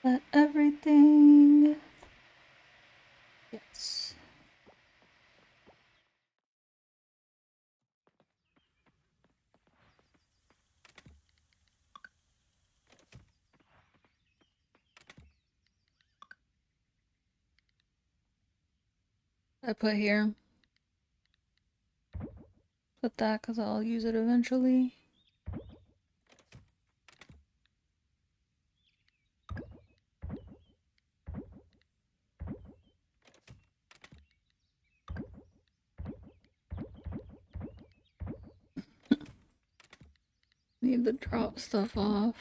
But everything. Yes. I put here. Put that because I'll use it eventually. Need to drop stuff off.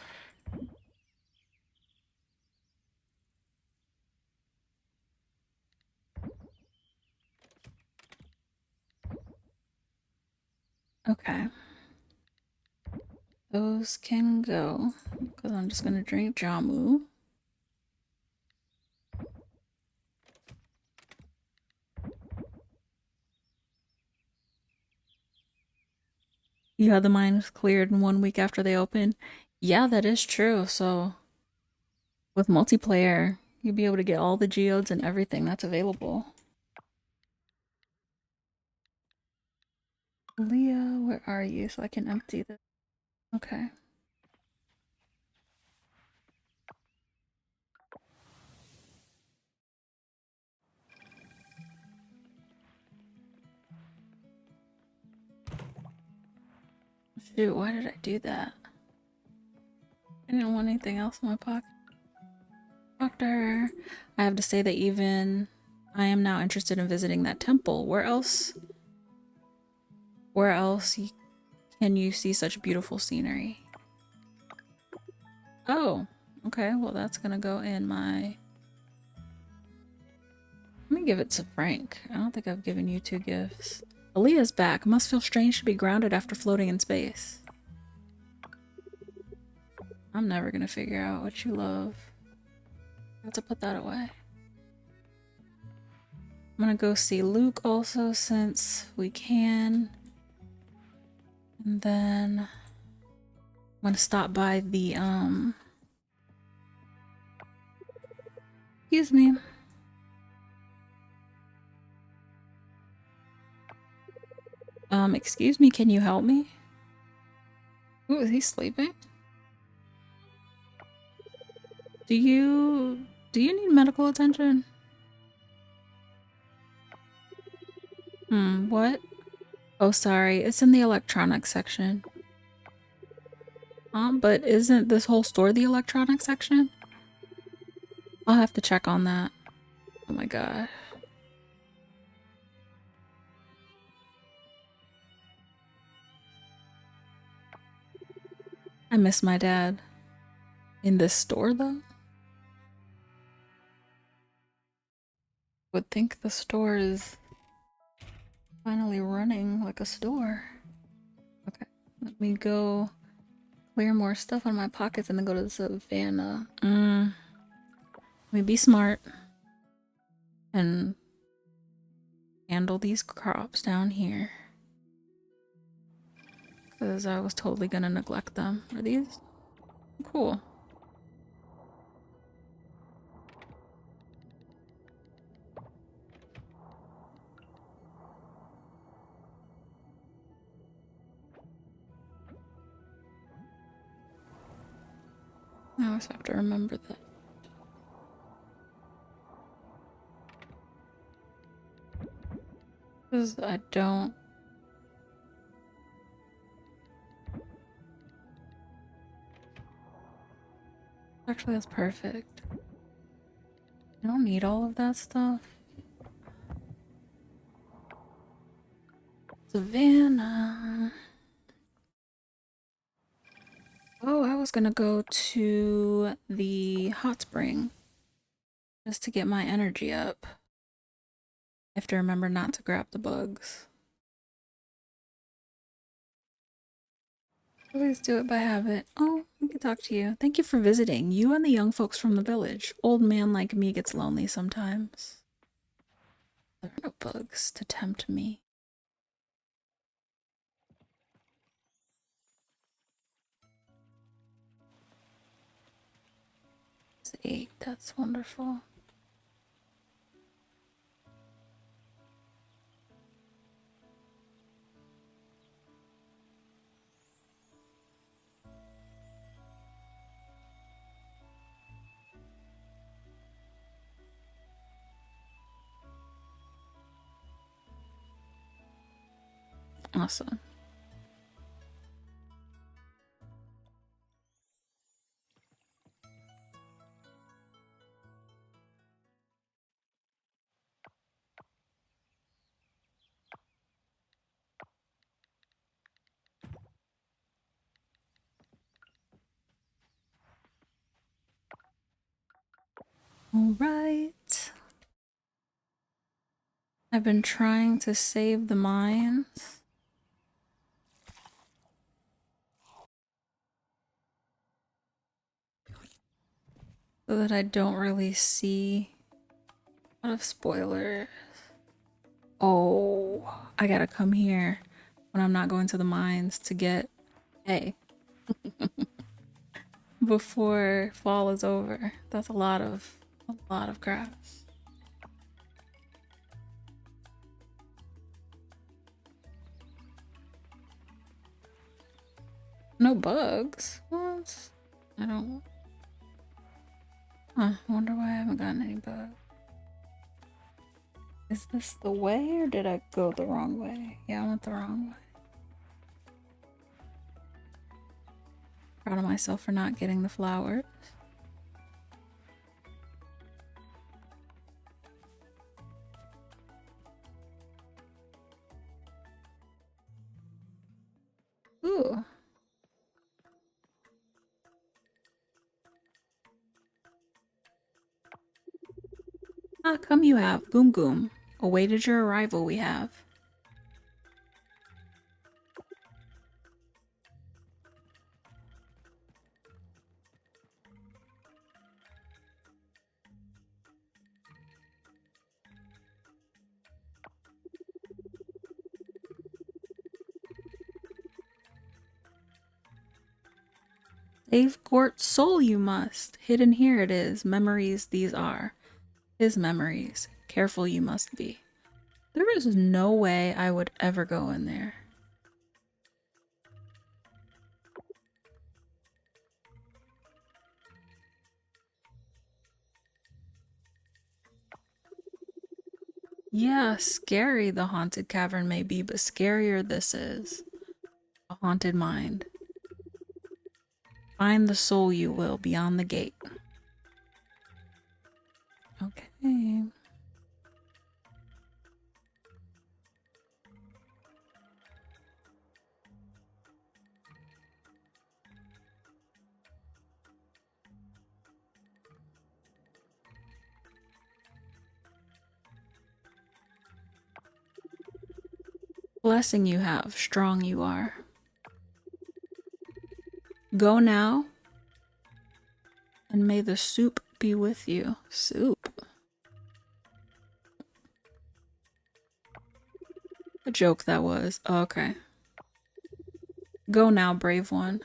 Okay. Those can go because I'm just gonna drink Jamu. You had the mines cleared in 1 week after they open. Yeah, that is true. So with multiplayer, you'll be able to get all the geodes and everything that's available. Leah, where are you? So I can empty this. Okay. Shoot, why did I do that? I didn't want anything else in my pocket. Doctor, I have to say that even I am now interested in visiting that temple. Where else can you see such beautiful scenery? Oh, okay. Well, that's gonna go in my... Let me give it to Frank. I don't think I've given you 2 gifts. Aaliyah's back. Must feel strange to be grounded after floating in space. I'm never gonna figure out what you love. I have to put that away. I'm gonna go see Luke also since we can. And then I'm gonna stop by the excuse me. Excuse me, can you help me? Ooh, is he sleeping? Do you need medical attention? What? Oh, sorry. It's in the electronics section. But isn't this whole store the electronics section? I'll have to check on that. Oh my god. I miss my dad. In this store, though? Would think the store is finally running like a store. Okay, let me go clear more stuff on my pockets and then go to the savannah. Let me be smart and handle these crops down here. Because I was totally gonna neglect them. Are these? Cool. I always have to remember that. Because I don't... Actually, that's perfect. I don't need all of that stuff. Savannah. Oh, I was gonna go to the hot spring just to get my energy up. I have to remember not to grab the bugs. Always do it by habit. Oh, we can talk to you. Thank you for visiting. You and the young folks from the village. Old man like me gets lonely sometimes. There are no bugs to tempt me. It's 8. That's wonderful. Awesome. All right. I've been trying to save the mines. So that I don't really see a lot of spoilers. Oh, I gotta come here when I'm not going to the mines to get hay before fall is over. That's a lot of grass. No bugs. What? I don't. Huh, I wonder why I haven't gotten any bugs. Is this the way or did I go the wrong way? Yeah, I went the wrong way. Proud of myself for not getting the flowers. Ooh. Ah, come you have. Goom Goom. Awaited your arrival we have. Save Gort's soul you must. Hidden here it is. Memories these are. His memories. Careful you must be. There is no way I would ever go in there. Yeah, scary the haunted cavern may be, but scarier this is. A haunted mind. Find the soul you will beyond the gate. Okay. Blessing you have, strong you are. Go now, and may the soup be with you. Soup? A joke that was. Oh, okay. Go now, brave one.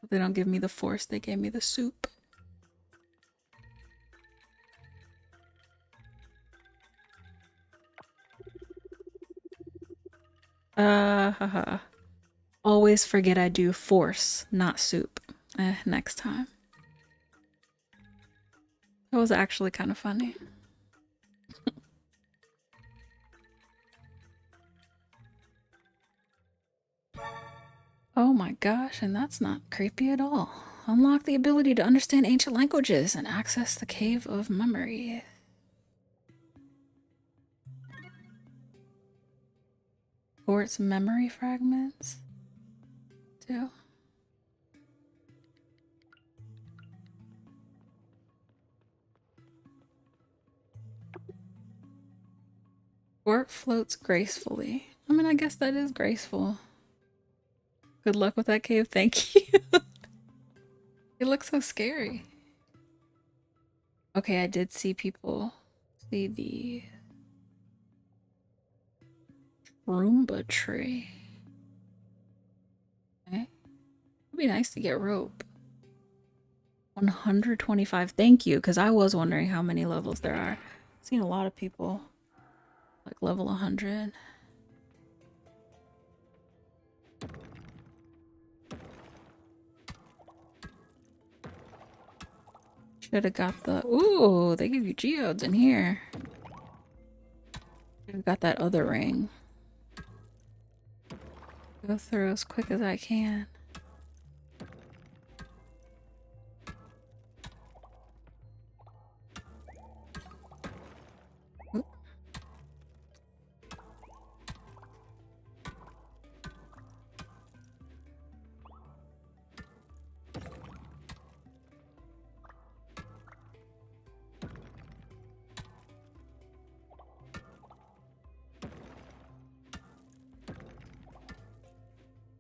They don't give me the force, they gave me the soup. Haha. Always forget I do force, not soup. Next time. That was actually kind of funny. Oh my gosh, and that's not creepy at all. Unlock the ability to understand ancient languages and access the Cave of Memory. Gort's memory fragments? Too. Gort floats gracefully. I mean, I guess that is graceful. Good luck with that cave, thank you. It looks so scary. Okay, I did see people see the Roomba tree. Okay. It'd be nice to get rope. 125. Thank you, because I was wondering how many levels there are. I've seen a lot of people like level 100. Should have got the... Ooh, they give you geodes in here. I got that other ring. Go through as quick as I can. Oop.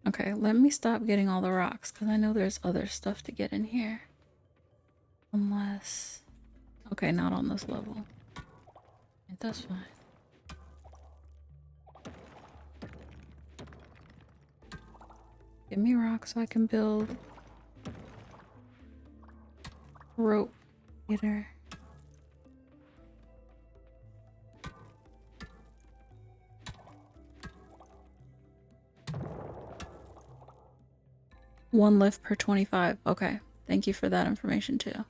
Okay, let me stop getting all the rocks because I know there's other stuff to get in here. Unless... Okay, not on this level. That's fine. Give me rocks so I can build rope later. One lift per 25. Okay, thank you for that information too.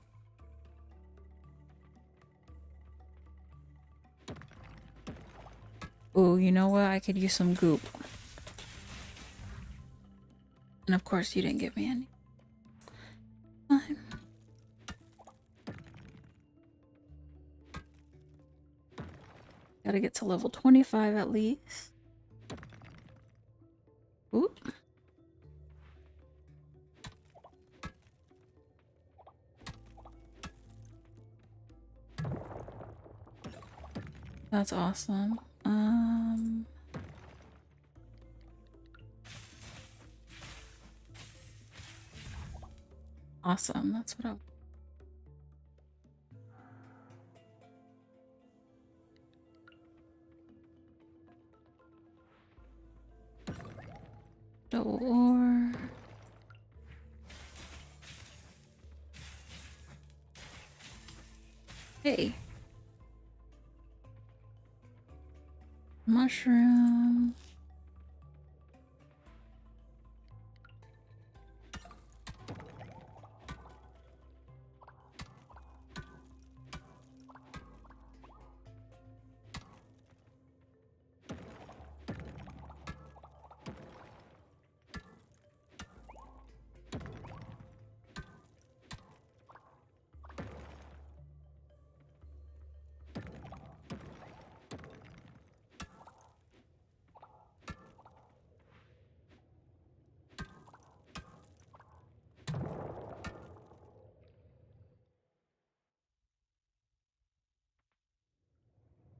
Ooh, you know what? I could use some goop. And of course you didn't give me any. Fine. Gotta get to level 25 at least. Ooh. That's awesome. Awesome. That's what I... Double ore. Hey. Mushroom.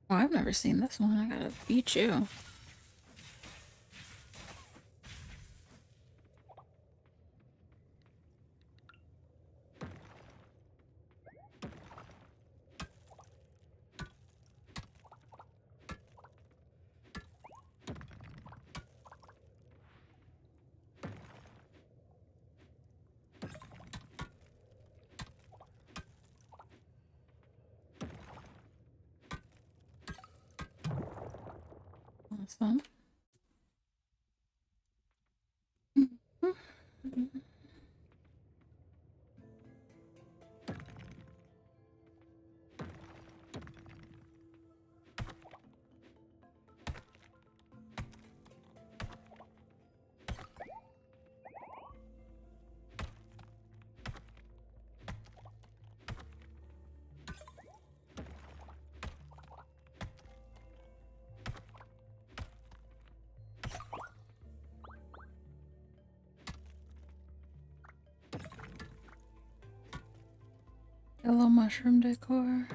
Oh, I've never seen this one. I gotta beat you. Awesome. Yellow mushroom decor.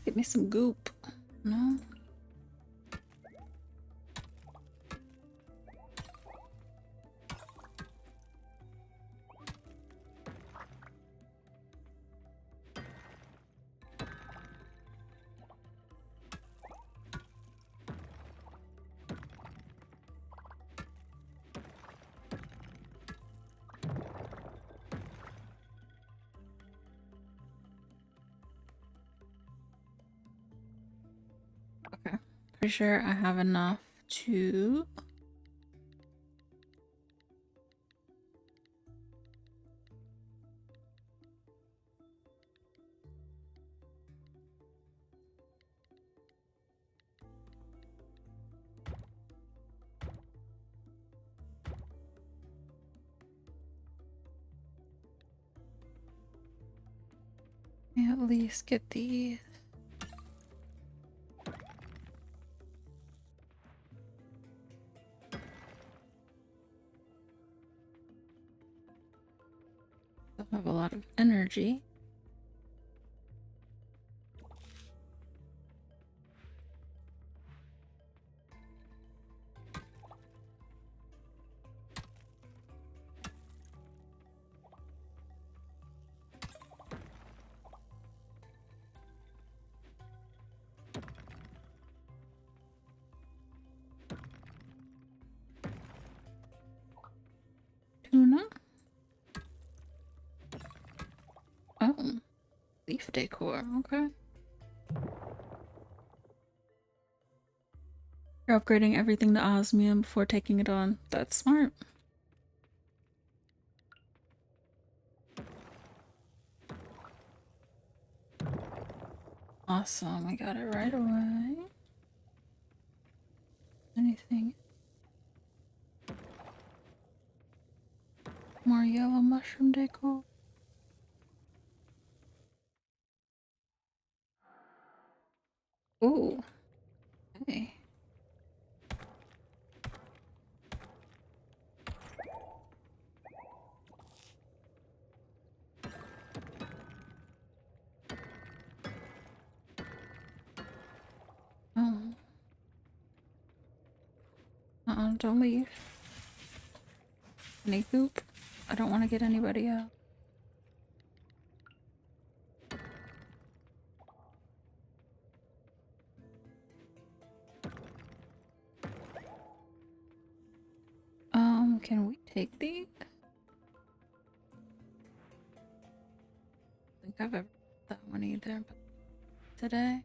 Get me some goop. No? Pretty sure I have enough to... at least get these. I have a lot of energy. Tuna. Oh, leaf decor. Okay. You're upgrading everything to osmium before taking it on. That's smart. Awesome, I got it right away. Anything? More yellow mushroom decor. Ooh. Okay. Oh. Don't leave. Any poop? I don't want to get anybody out. Can we take these? I don't think I've ever had that one either, but today.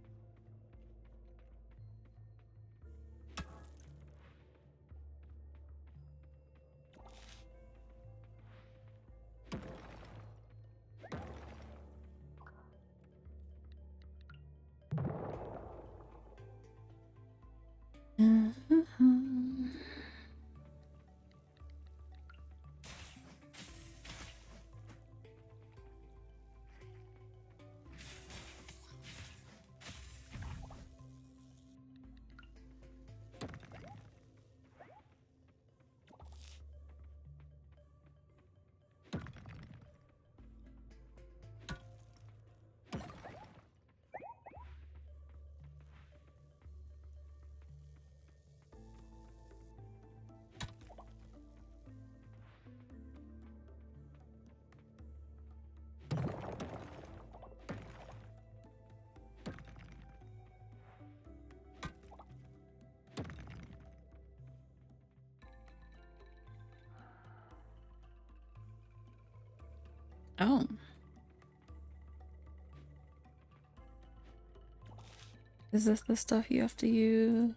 Oh. Is this the stuff you have to use?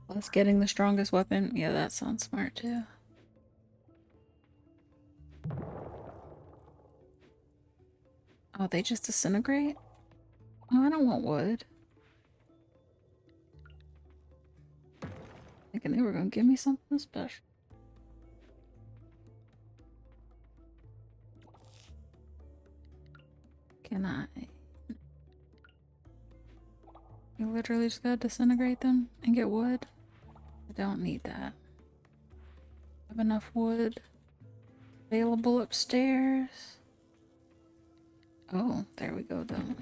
Plus getting the strongest weapon? Yeah, that sounds smart too. Oh, they just disintegrate? Oh, I don't want wood. Thinking they were gonna give me something special. Can I? You literally just gotta disintegrate them and get wood? I don't need that. I have enough wood available upstairs. Oh, there we go though.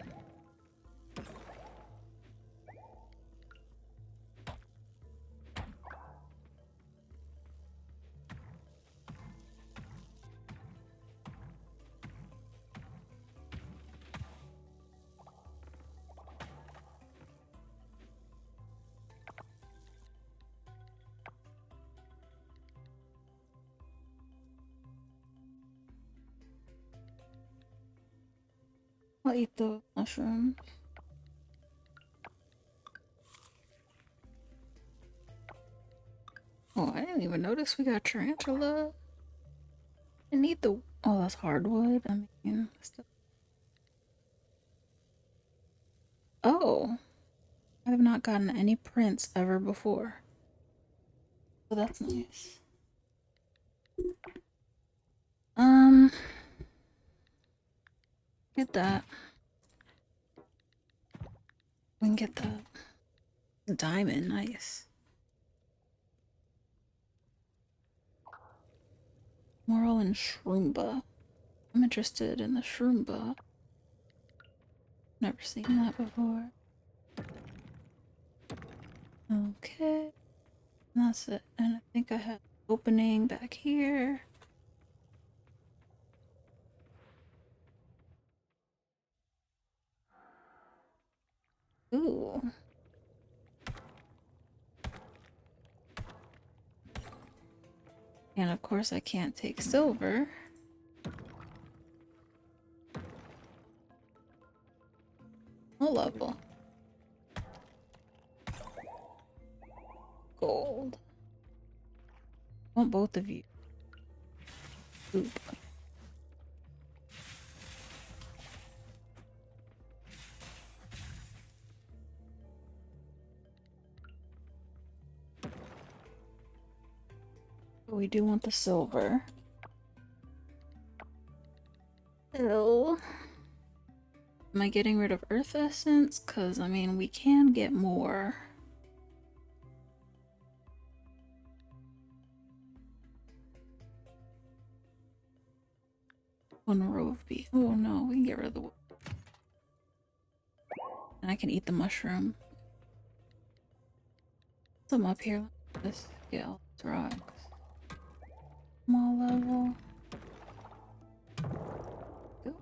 I'll eat the mushrooms. didn't even notice we got tarantula. I need the. Oh, that's hardwood. I mean, still. Oh, I have not gotten any prints ever before. So that's nice. Get that. We can get the diamond. Nice. Moral and Shroomba. I'm interested in the Shroomba. Never seen that before. Okay. And that's it. And I think I have opening back here. Ooh. And of course I can't take silver. A level. Gold. I want both of you. Oop. But we do want the silver. Ew. Am I getting rid of Earth Essence? Because, I mean, we can get more. One row of beef. Oh no, we can get rid of the. And I can eat the mushroom. Some up here. Let's get all these rocks. Small level. Go.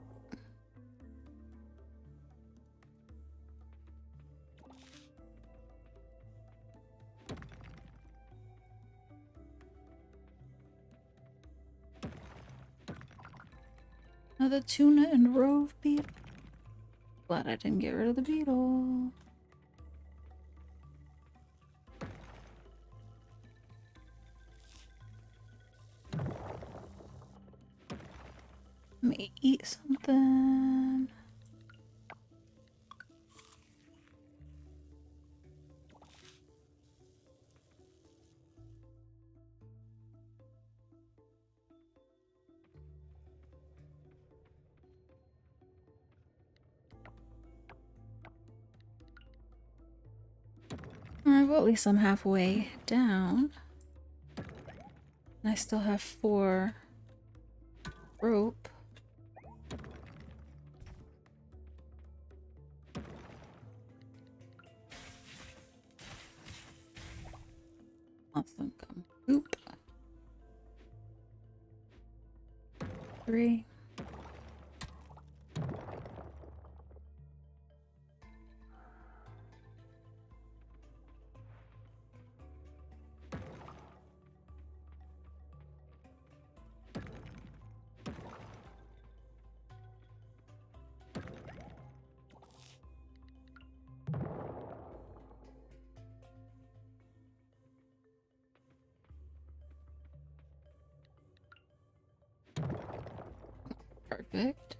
Another tuna and row of beef. Glad I didn't get rid of the beetle. Let me eat something. Alright, well at least I'm halfway down. And I still have 4 rope. Awesome. Come. Oop. 3. Perfect.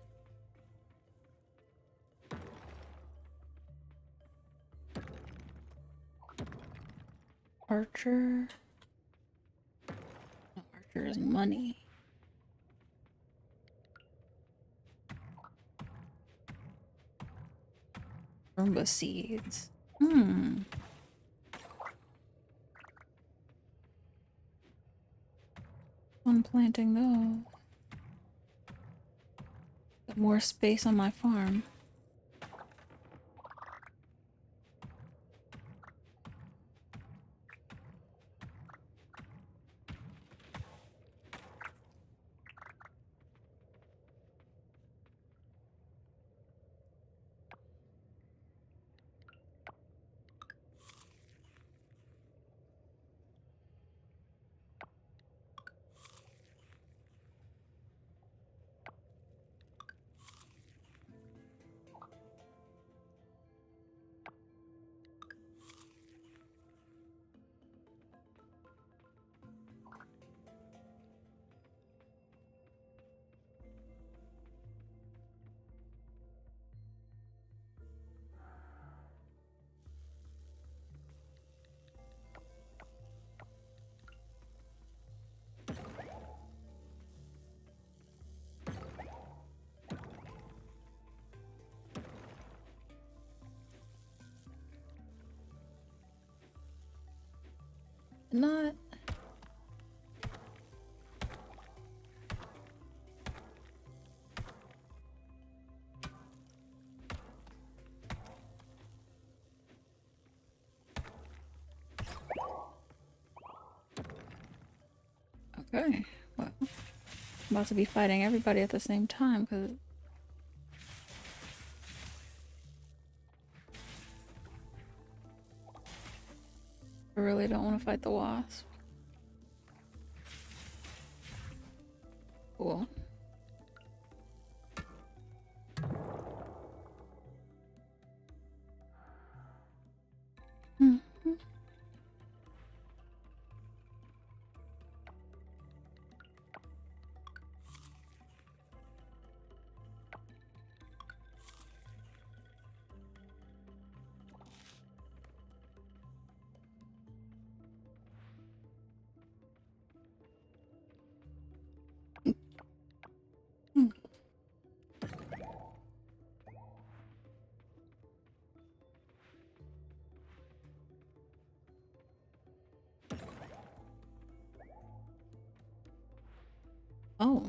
Archer. No, Archer is money. Rumba seeds. Fun planting those. Got more space on my farm. Not. Okay, well, I'm about to be fighting everybody at the same time because I really don't want to fight the wasp. Cool. Hmm. Hmm. Oh.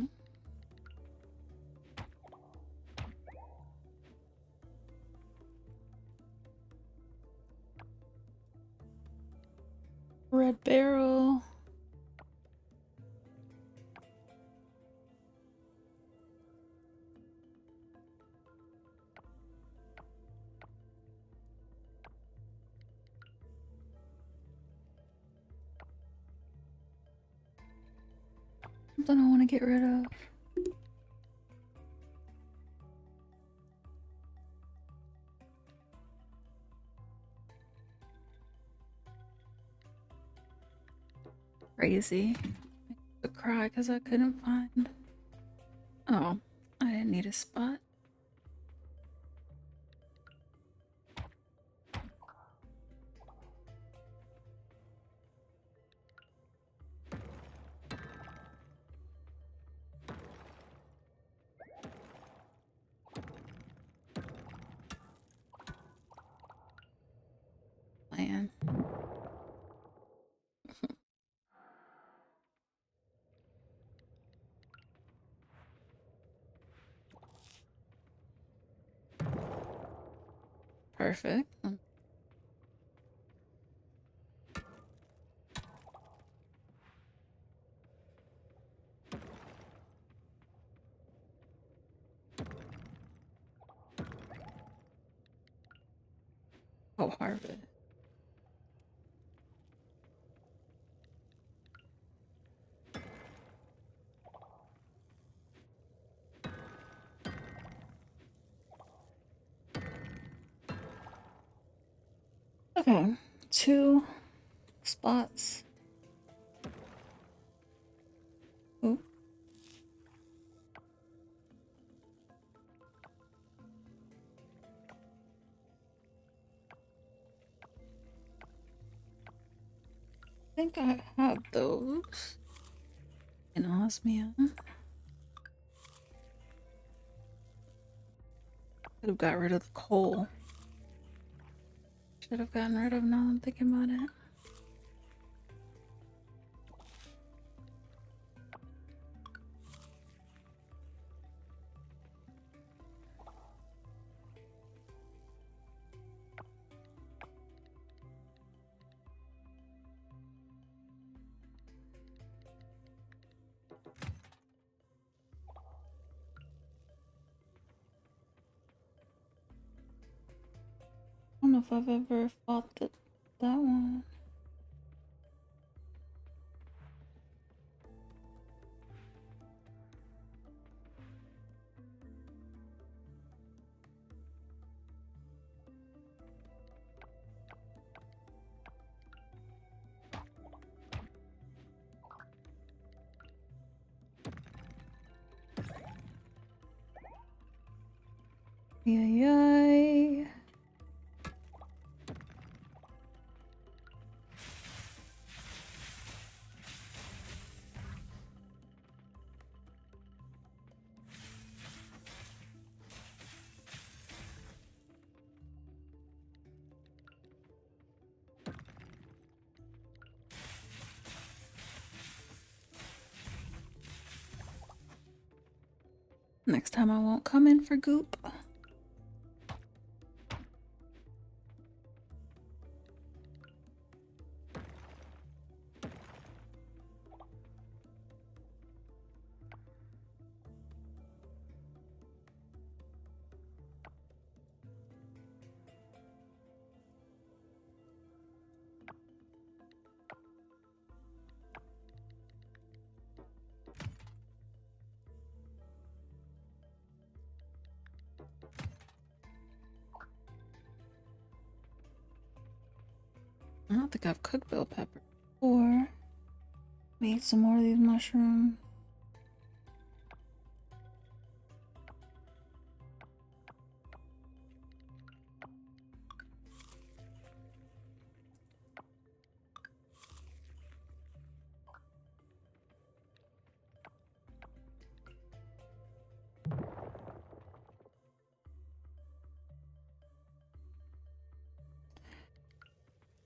Red barrel. Something I want to get rid of. Crazy. I cry because I couldn't find. Oh, I didn't need a spot. Man. Perfect. Oh, harvest. Okay, 2 spots. Ooh. I think I have those in osmium. Could have got rid of the coal. Should have gotten rid of now I'm thinking about it. I don't know if I've ever fought that one. Yay. Next time I won't come in for goop. I don't think I've cooked bell pepper or made some more of these mushrooms.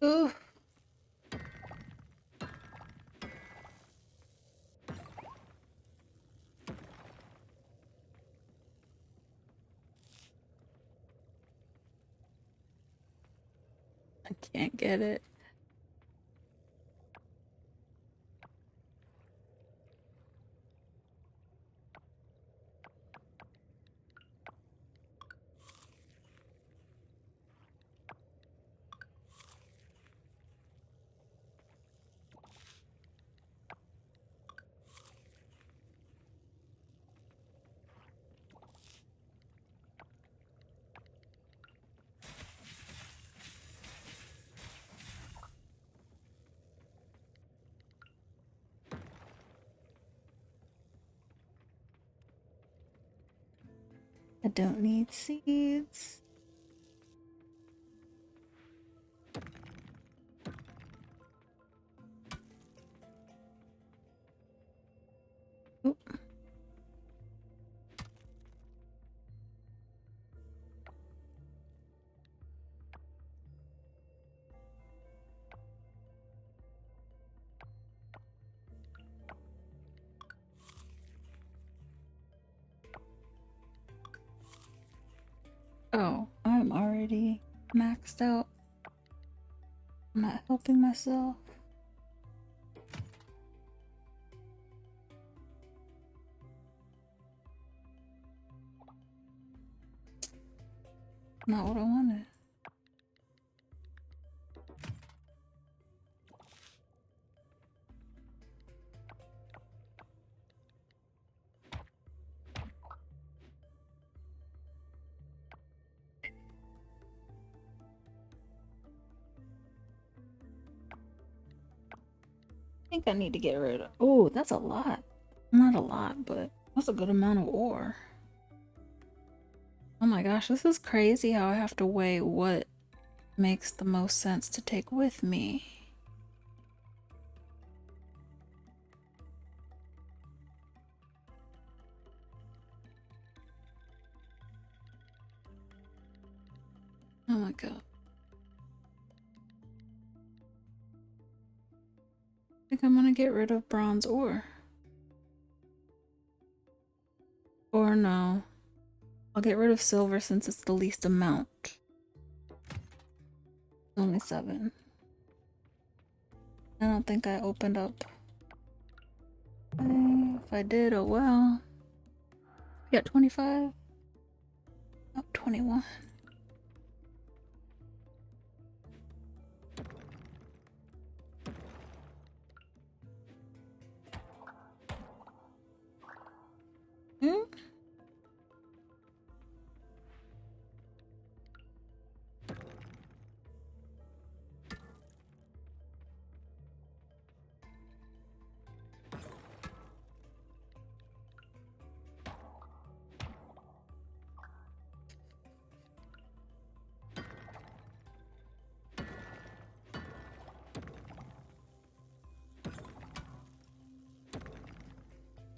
Ooh. I can't get it. I don't need seeds. Oop. Oh, I'm already maxed out. I'm not helping myself. Not what I wanted. I think I need to get rid of. Oh, that's a lot. Not a lot, but that's a good amount of ore. Oh my gosh, this is crazy how I have to weigh what makes the most sense to take with me. Oh my god. I think I'm gonna get rid of bronze ore. Or no. I'll get rid of silver since it's the least amount. Only 7. I don't think I opened up. If I did, oh well. We got 25. Oh, 21. Hmm?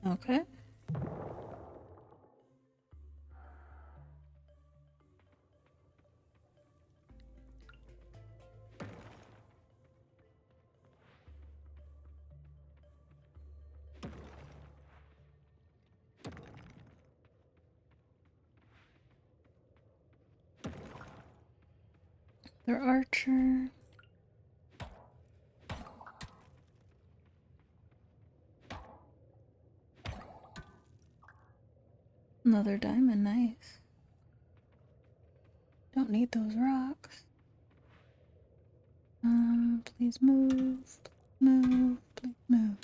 Okay. Their archer. Another diamond, nice. Don't need those rocks. Please move, move, please move.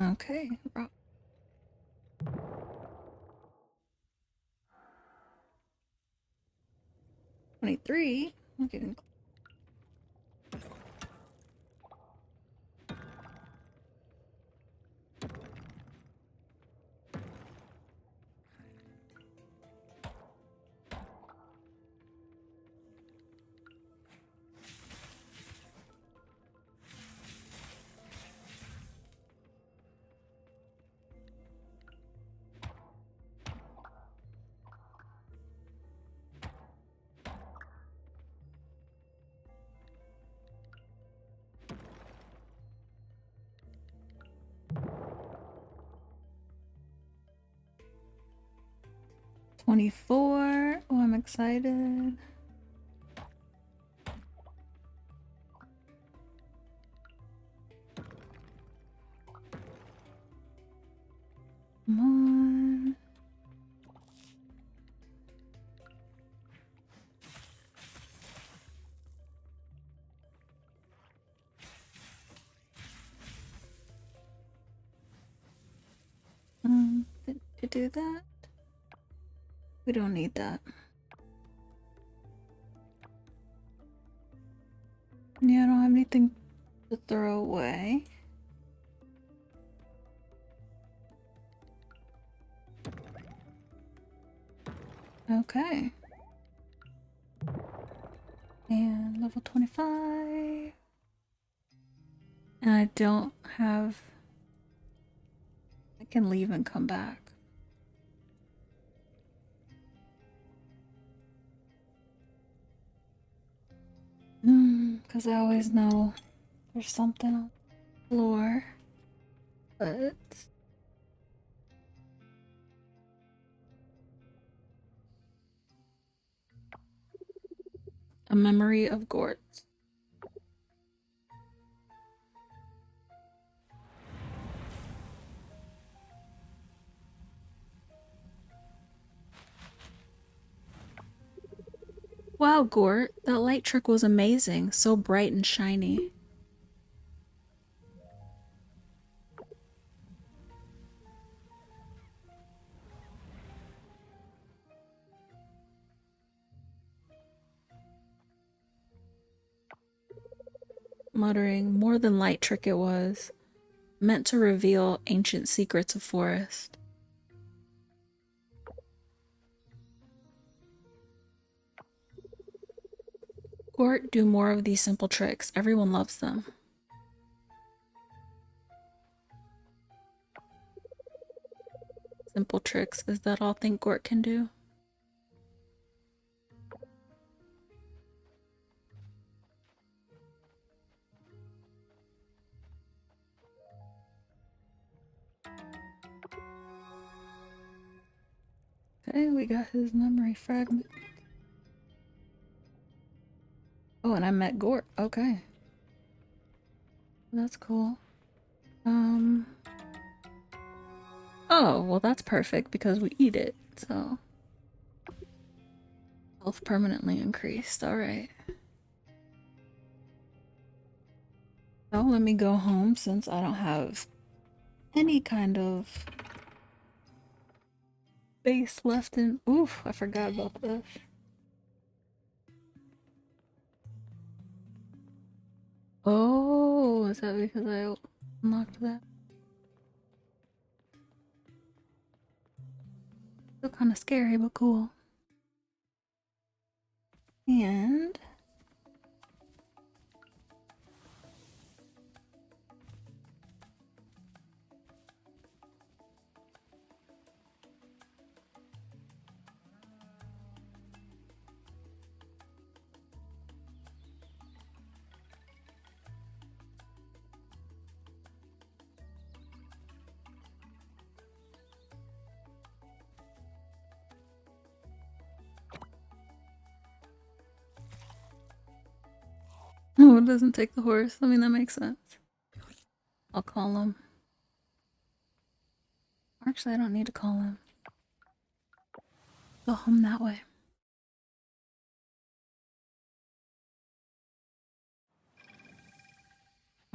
Okay, rock. $23. I'm getting 24. Oh, I'm excited. Come on. To do that? We don't need that. Yeah, I don't have anything to throw away. Okay. And level 25. And I don't have... I can leave and come back. Because I always know there's something on the floor. But... A memory of Gort. Wow, Gort, that light trick was amazing. So bright and shiny. Muttering, more than light trick it was. Meant to reveal ancient secrets of forest. Gort, do more of these simple tricks. Everyone loves them. Simple tricks, is that all think Gort can do? Okay, we got his memory fragment. Oh, and I met Gort. Okay. That's cool. Oh, well that's perfect because we eat it, so... Health permanently increased, alright. So let me go home since I don't have any kind of base left in... Oof, I forgot about this. Oh, is that because I unlocked that? Still kind of scary, but cool. And... No, it doesn't take the horse. I mean, that makes sense. I'll call him. Actually, I don't need to call him. Go home that way.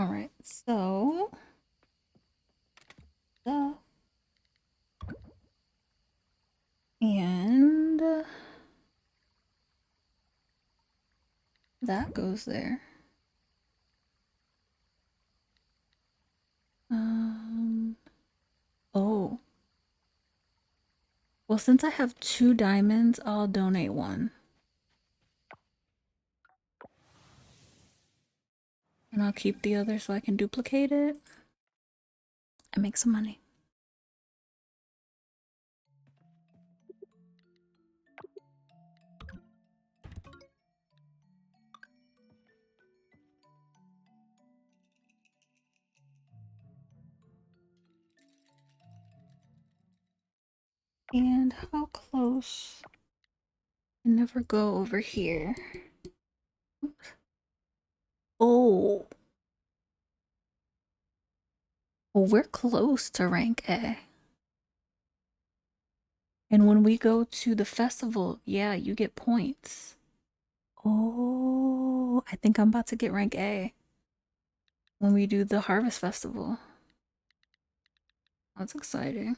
Alright, so... And... that goes there. Oh. Well, since I have 2 diamonds, I'll donate 1. And I'll keep the other so I can duplicate it and make some money. And how close? I never go over here. Oh. Well, we're close to rank A. And when we go to the festival, yeah, you get points. Oh, I think I'm about to get rank A when we do the Harvest Festival. That's exciting.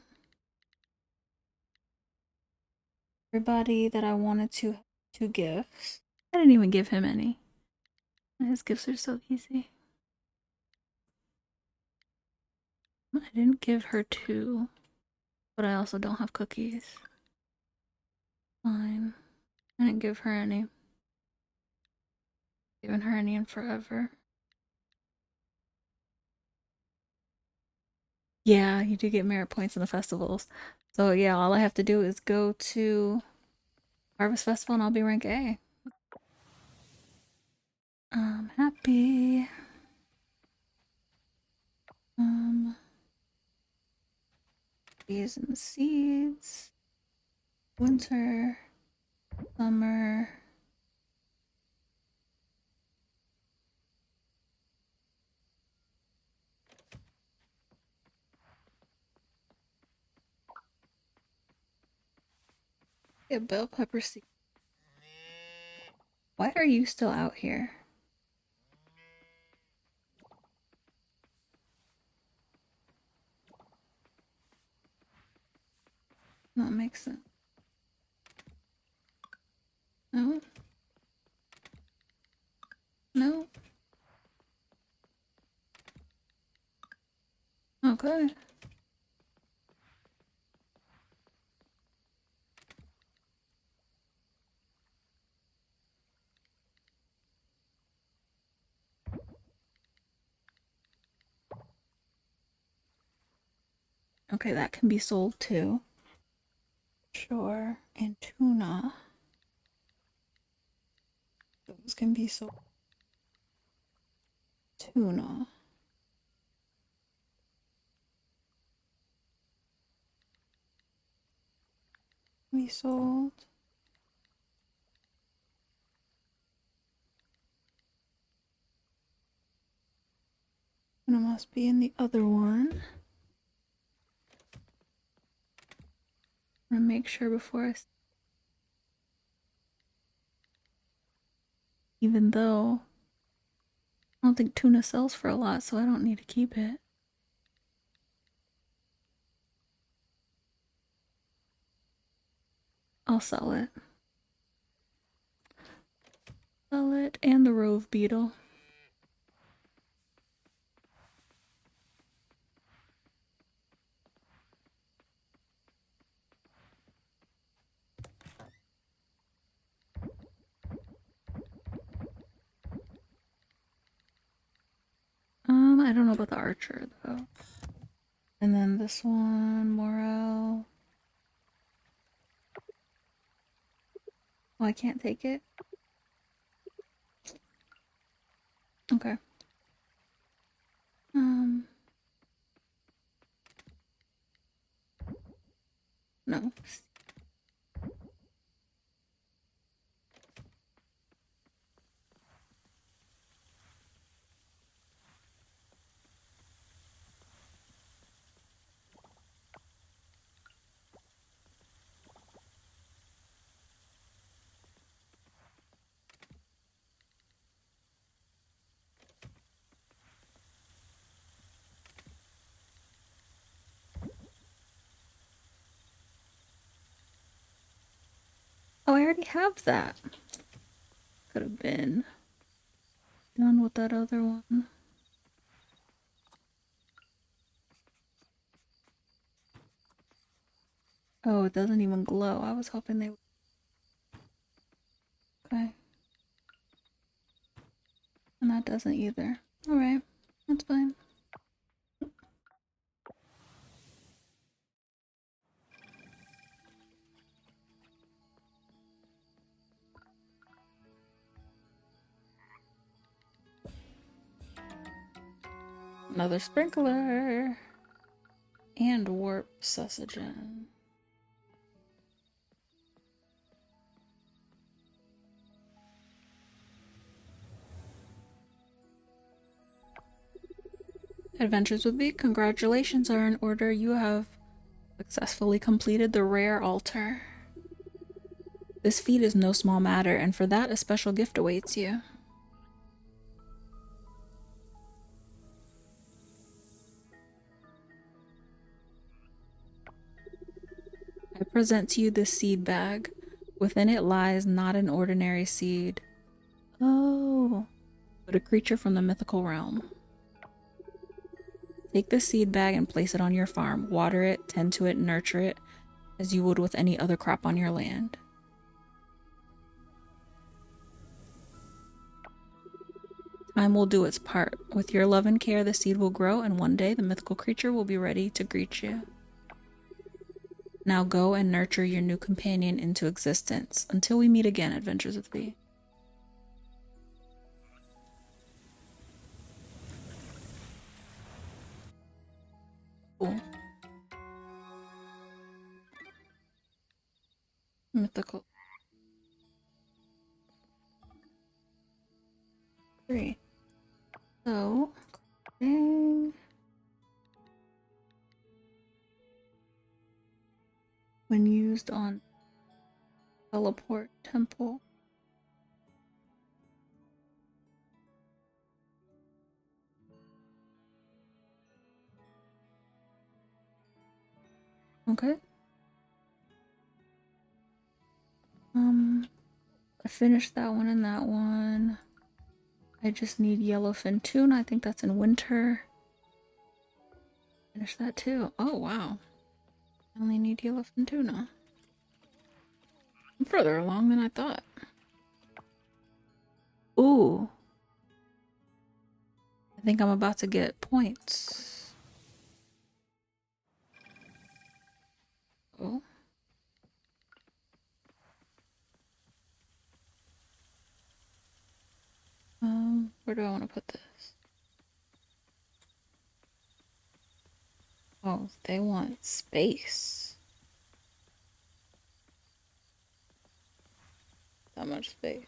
Everybody that I wanted to 2 gifts. I didn't even give him any. His gifts are so easy. I didn't give her 2, but I also don't have cookies. Fine. I didn't give her any. Given her any in forever. Yeah, you do get merit points in the festivals. So yeah, all I have to do is go to Harvest Festival and I'll be rank A. I'm happy. These and the seeds. Winter. Summer. Get bell pepper seed. Why are you still out here? That makes sense. No. No. Okay. Okay, that can be sold too. Sure. And tuna. Those can be sold. Tuna. Be sold. And it must be in the other one. I'm gonna make sure before I. Even though I don't think tuna sells for a lot, so I don't need to keep it. I'll sell it. Sell it and the rove beetle. I don't know about the archer though. And then this one, morale. Oh, I can't take it. Okay. No. Oh, I already have that. Could have been done with that other one. Oh, it doesn't even glow. I was hoping they would. Okay. And that doesn't either. Alright, that's fine. Another sprinkler. And warp sausagen. Adventures with Bee, congratulations are in order. You have successfully completed the rare altar. This feat is no small matter, and for that a special gift awaits you. I present to you this seed bag. Within it lies not an ordinary seed. Oh, but a creature from the mythical realm. Take this seed bag and place it on your farm. Water it, tend to it, nurture it, as you would with any other crop on your land. Time will do its part. With your love and care, the seed will grow, and one day the mythical creature will be ready to greet you. Now go and nurture your new companion into existence. Until we meet again, Adventures with Bee. Cool. Mythical. 3. So, dang. When used on teleport temple. Okay. I finished that one and that one. I just need yellowfin tuna. I think that's in winter. Finish that too. Oh wow. I only need yellowfin tuna. I'm further along than I thought. Ooh. I think I'm about to get points. Oh. Where do I want to put this? Oh, they want space. That much space.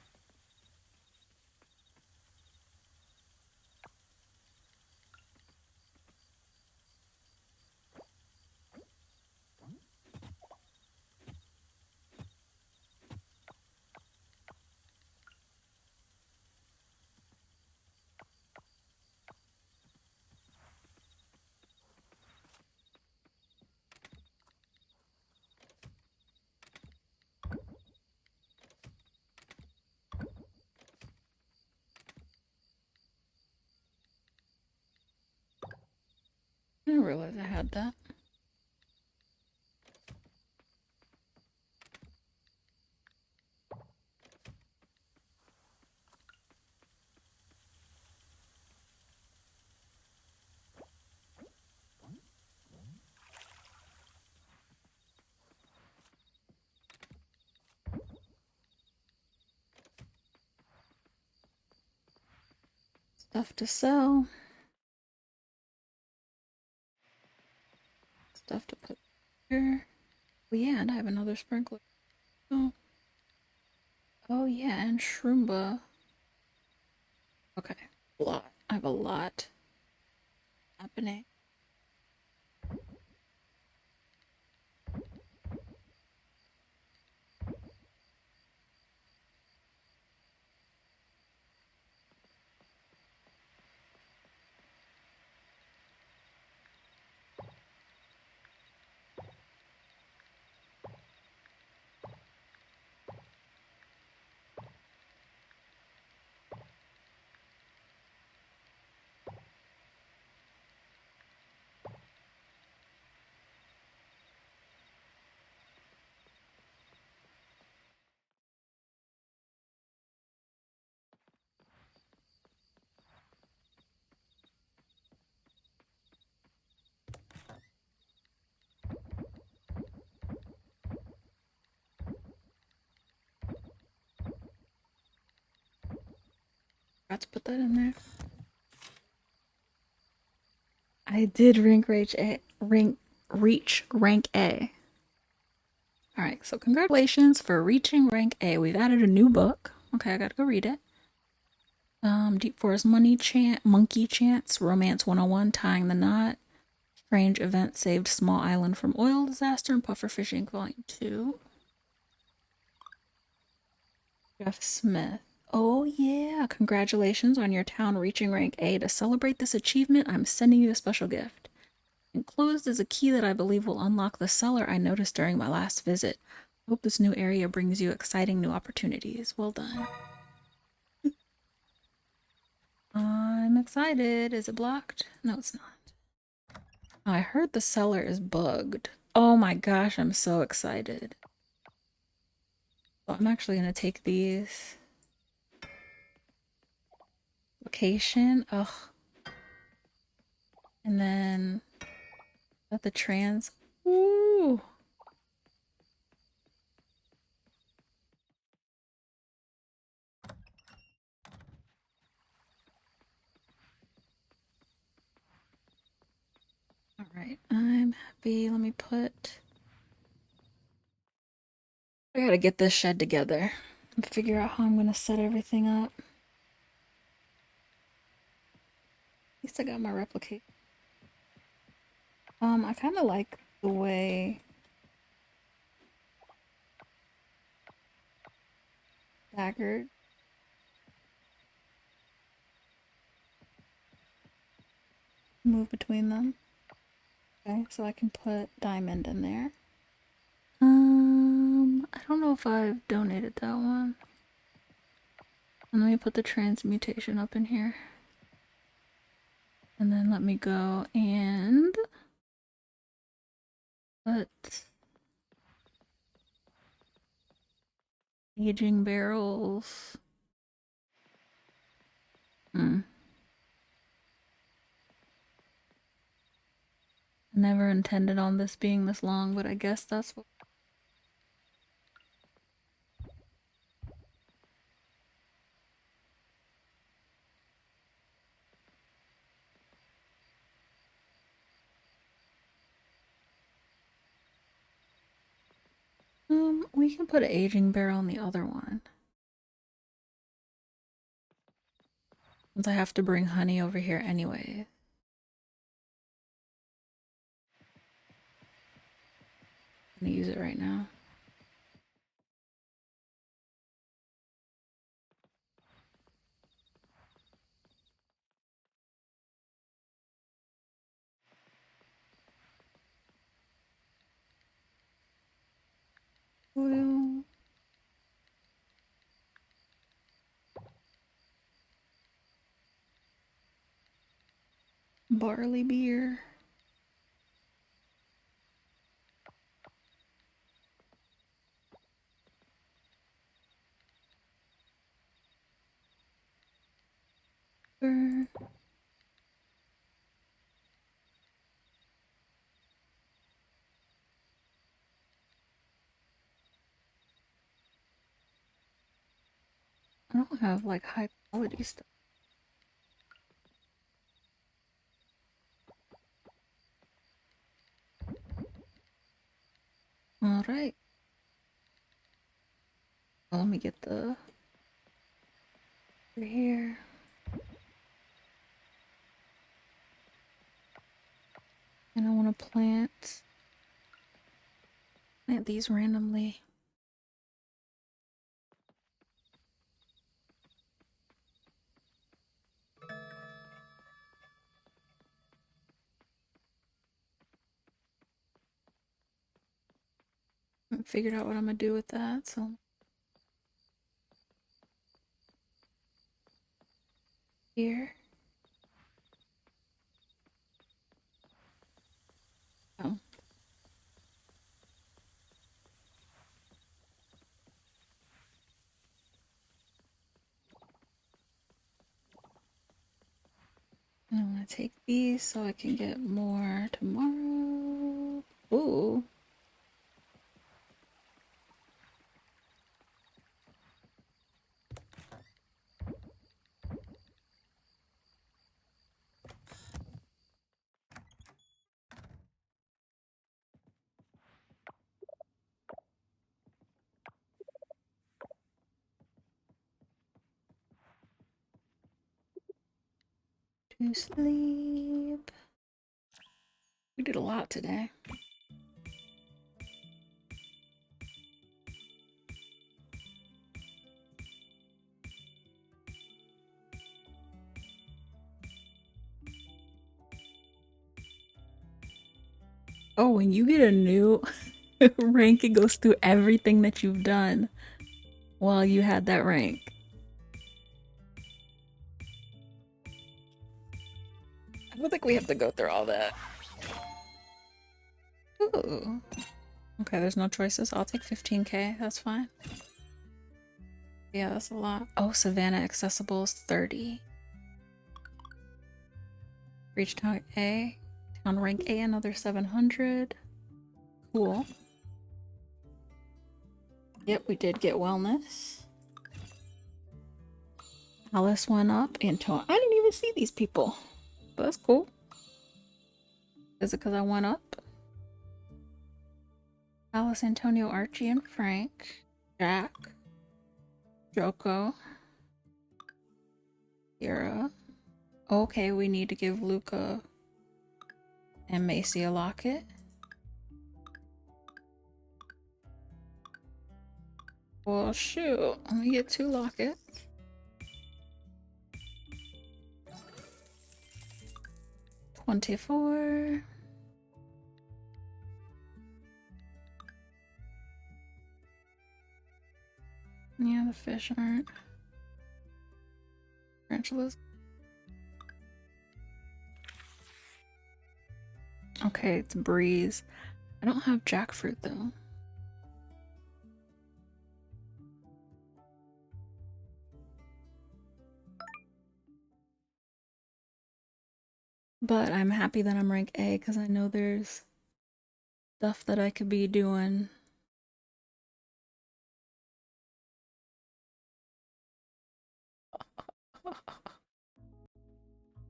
I didn't realize I had that. Stuff to sell. Stuff to put here. Oh yeah, and I have another sprinkler. Oh. Oh yeah, and Shroomba. Okay. A lot. I have a lot happening. Forgot to put that in there. I did reach rank A. Alright, so congratulations for reaching rank A. We've added a new book. Okay, I gotta go read it. Deep Forest Monkey Chants, Romance 101, Tying the Knot, Strange Event Saved Small Island from Oil Disaster, and Puffer Fishing Volume 2. Jeff Smith. Oh yeah, congratulations on your town reaching rank A. To celebrate this achievement, I'm sending you a special gift. Enclosed is a key that I believe will unlock the cellar I noticed during my last visit. Hope this new area brings you exciting new opportunities. Well done. I'm excited. Is it blocked? No, it's not. Oh, I heard the cellar is bugged. Oh my gosh, I'm so excited. So I'm actually gonna take these. Location. Ugh. And then at the trans. Ooh. All right, I'm happy. Let me put. I gotta get this shed together and figure out how I'm gonna set everything up. At least I got my replicate. I kind of like the way staggered. Move between them. Okay, so I can put diamond in there. I don't know if I've donated that one. And let me put the transmutation up in here. And then let me go and put aging barrels. Never intended on this being this long, but I guess that's what. We can put an aging barrel in the other one. Since I have to bring honey over here anyway. I'm gonna use it right now. Oil. Barley beer. I don't have like high quality stuff. Alright. Well, let me get the over here. And I want to plant these randomly. I haven't figured out what I'm gonna do with that, so here. Oh. I want to take these so I can get more tomorrow. Ooh. To sleep. We did a lot today. Oh, when you get a new rank, it goes through everything that you've done while you had that rank. I don't think we have to go through all that. Ooh. Okay, there's no choices. I'll take 15k. That's fine. Yeah, that's a lot. Oh, Savannah accessible is 30. Reach town A. Town rank A, another 700. Cool. Yep, we did get wellness. Alice went up. Antonio. I didn't even see these people. But that's cool. Is it because I went up? Alice, Antonio, Archie, and Frank. Jack. Joko. Kira. Okay, we need to give Luca and Macy a locket. Well, shoot. Let me get 2 lockets. $24. Yeah, the fish aren't. Tarantulas. Okay, it's Breeze. I don't have jackfruit though. But I'm happy that I'm rank A because I know there's stuff that I could be doing.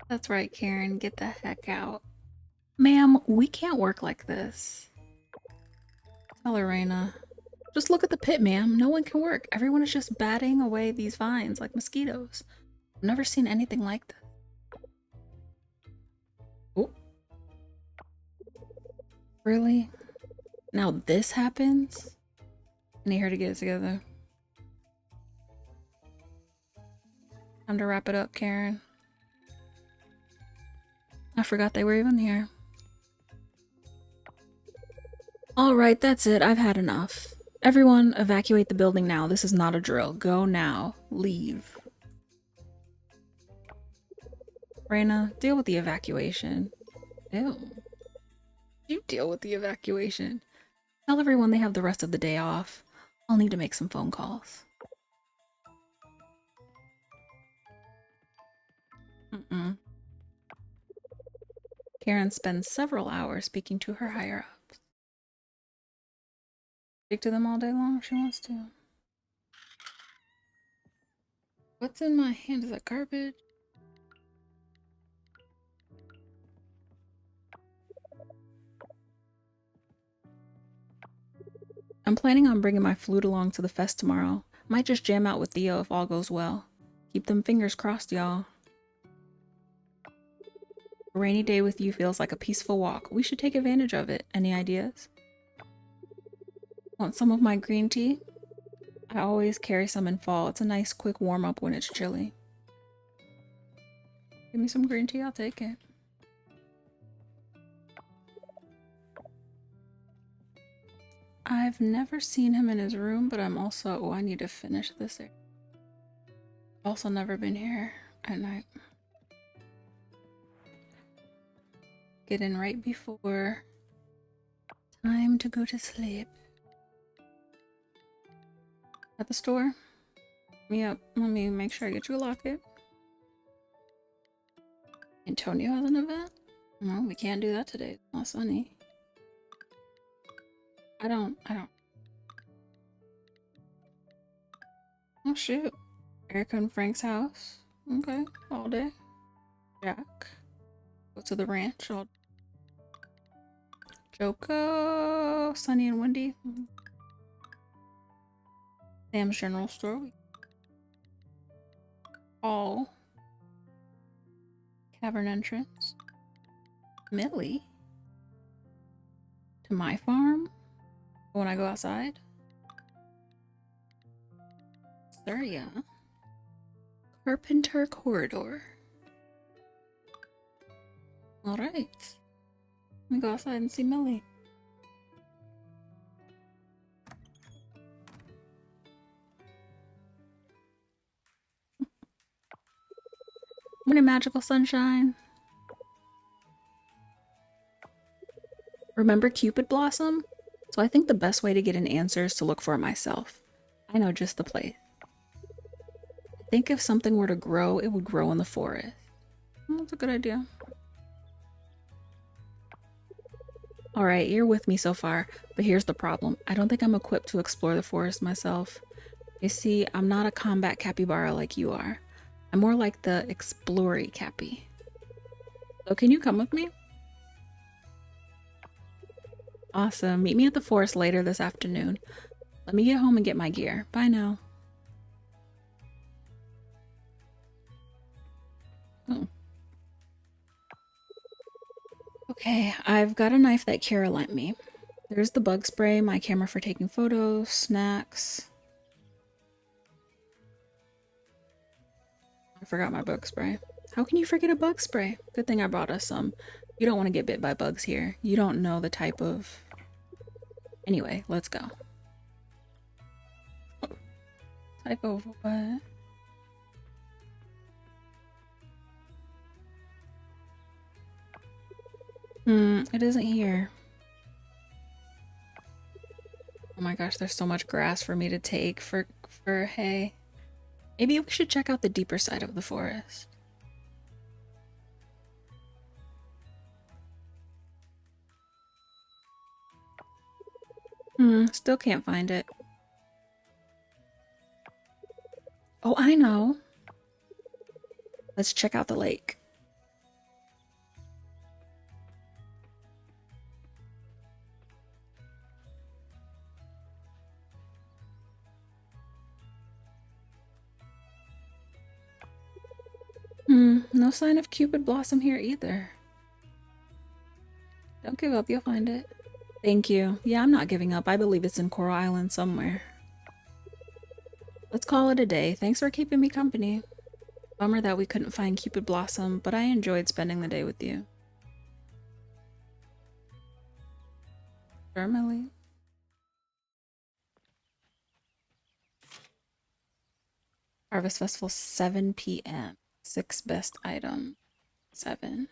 That's right, Karen. Get the heck out. Ma'am, we can't work like this. Tell her, Raina. Just look at the pit, ma'am. No one can work. Everyone is just batting away these vines like mosquitoes. I've never seen anything like this. Oh. Really? Now this happens? I need her to get it together. Time to wrap it up, Karen. I forgot they were even here. Alright, that's it. I've had enough. Everyone, evacuate the building now. This is not a drill. Go now. Leave. Raina, deal with the evacuation. Ew. You deal with the evacuation. Tell everyone they have the rest of the day off. I'll need to make some phone calls. Karen spends several hours speaking to her higher-ups. Speak to them all day long if she wants to. What's in my hand? Is that garbage? I'm planning on bringing my flute along to the fest tomorrow. Might just jam out with Theo if all goes well. Keep them fingers crossed, y'all. A rainy day with you feels like a peaceful walk. We should take advantage of it. Any ideas? Want some of my green tea? I always carry some in fall. It's a nice quick warm-up when it's chilly. Give me some green tea, I'll take it. I've never seen him in his room, but I'm also... Oh, I need to finish this. Also never been here at night. Get in right before time to go to sleep. At the store? Yep, let me make sure I get you a locket. Antonio has an event? No, we can't do that today. It's not sunny. I don't. Oh shoot. Erica and Frank's house. Okay, all day. Jack. Go to the ranch. I'll Joko, Sunny and Wendy. Sam's General Store. All. Cavern entrance. Millie. To my farm? When I go outside? Surya. Carpenter Corridor. Alright. Let me go outside and see Millie. Morning, magical sunshine. Remember Cupid Blossom? So I think the best way to get an answer is to look for it myself. I know just the place. I think if something were to grow, it would grow in the forest. That's a good idea. Alright, you're with me so far, but here's the problem. I don't think I'm equipped to explore the forest myself. You see, I'm not a combat capybara like you are. I'm more like the explory cappy. So can you come with me? Awesome. Meet me at the forest later this afternoon. Let me get home and get my gear. Bye now. Oh. Okay, I've got a knife that Kara lent me. There's the bug spray, my camera for taking photos, snacks. I forgot my bug spray. How can you forget a bug spray? Good thing I brought us some. You don't want to get bit by bugs here. You don't know the type of... Anyway, let's go. Type of what? It isn't here. Oh my gosh, there's so much grass for me to take for hay. Maybe we should check out the deeper side of the forest. Still can't find it. Oh, I know. Let's check out the lake. No sign of Cupid Blossom here either. Don't give up, you'll find it. Thank you. Yeah, I'm not giving up. I believe it's in Coral Island somewhere. Let's call it a day. Thanks for keeping me company. Bummer that we couldn't find Cupid Blossom, but I enjoyed spending the day with you. Sure, Millie. Harvest Festival, 7 p.m. 6 best item. 7.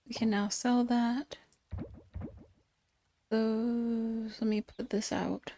We can now sell that. Those, let me put this out.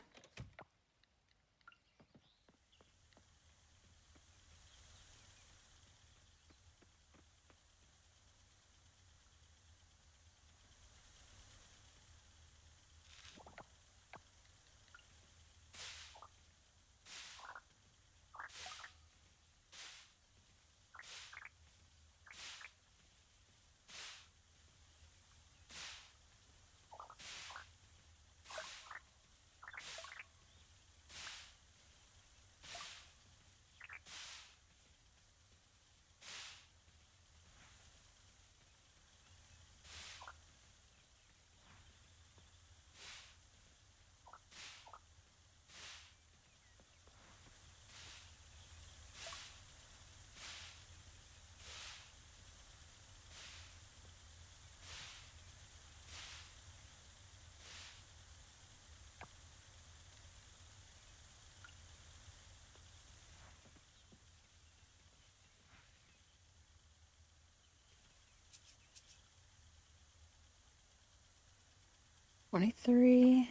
$23.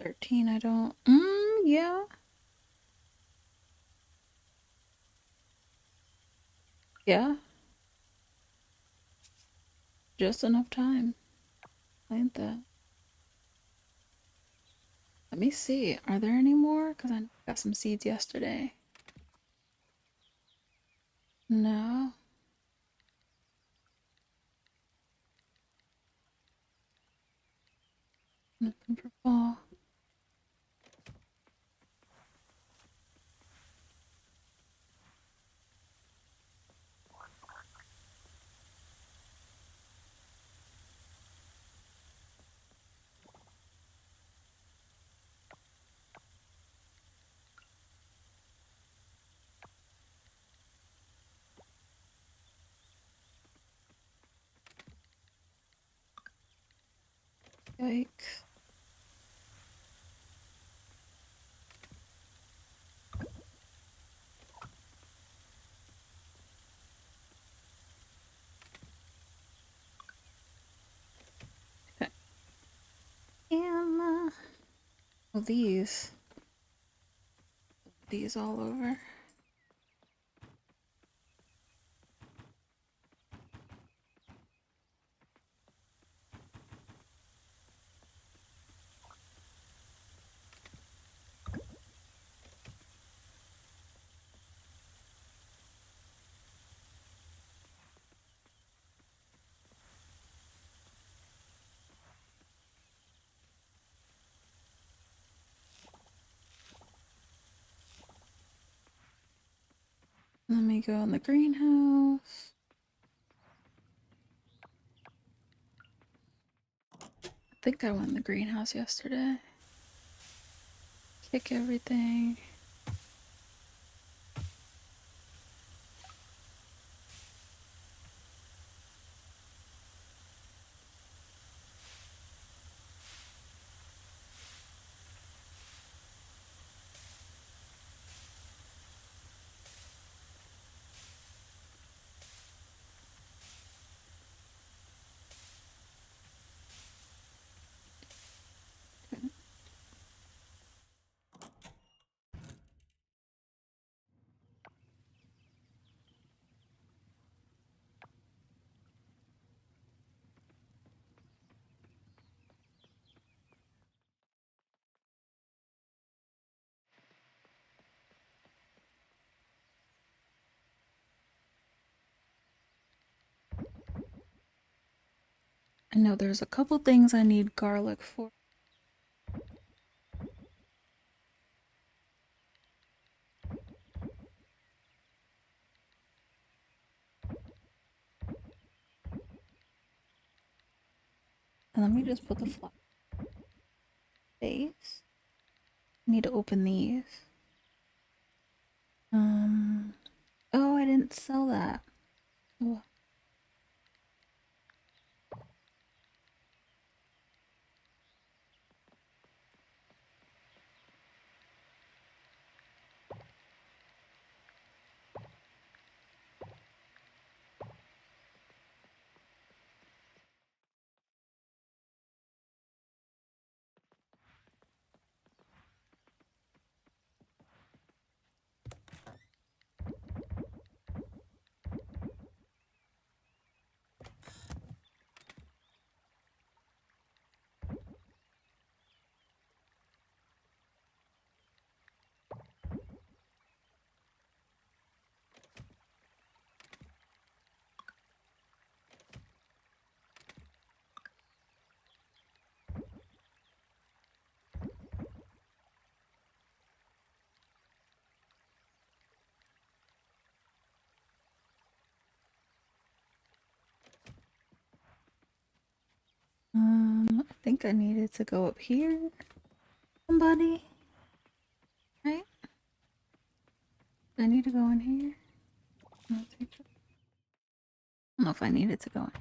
$13, I don't... yeah. Yeah. Just enough time. Ain't that? Let me see. Are there any more? Because I got some seeds yesterday. No. Nothing for fall. Yikes. Okay. And oh, these all over. Let me go in the greenhouse. I think I went in the greenhouse yesterday. Kick everything. I know there's a couple things I need garlic for. And let me just put the flower base. I need to open these. Oh, I didn't sell that. Oh. I think I needed to go up here. Somebody, right? I need to go in here. I don't know if I needed to go in.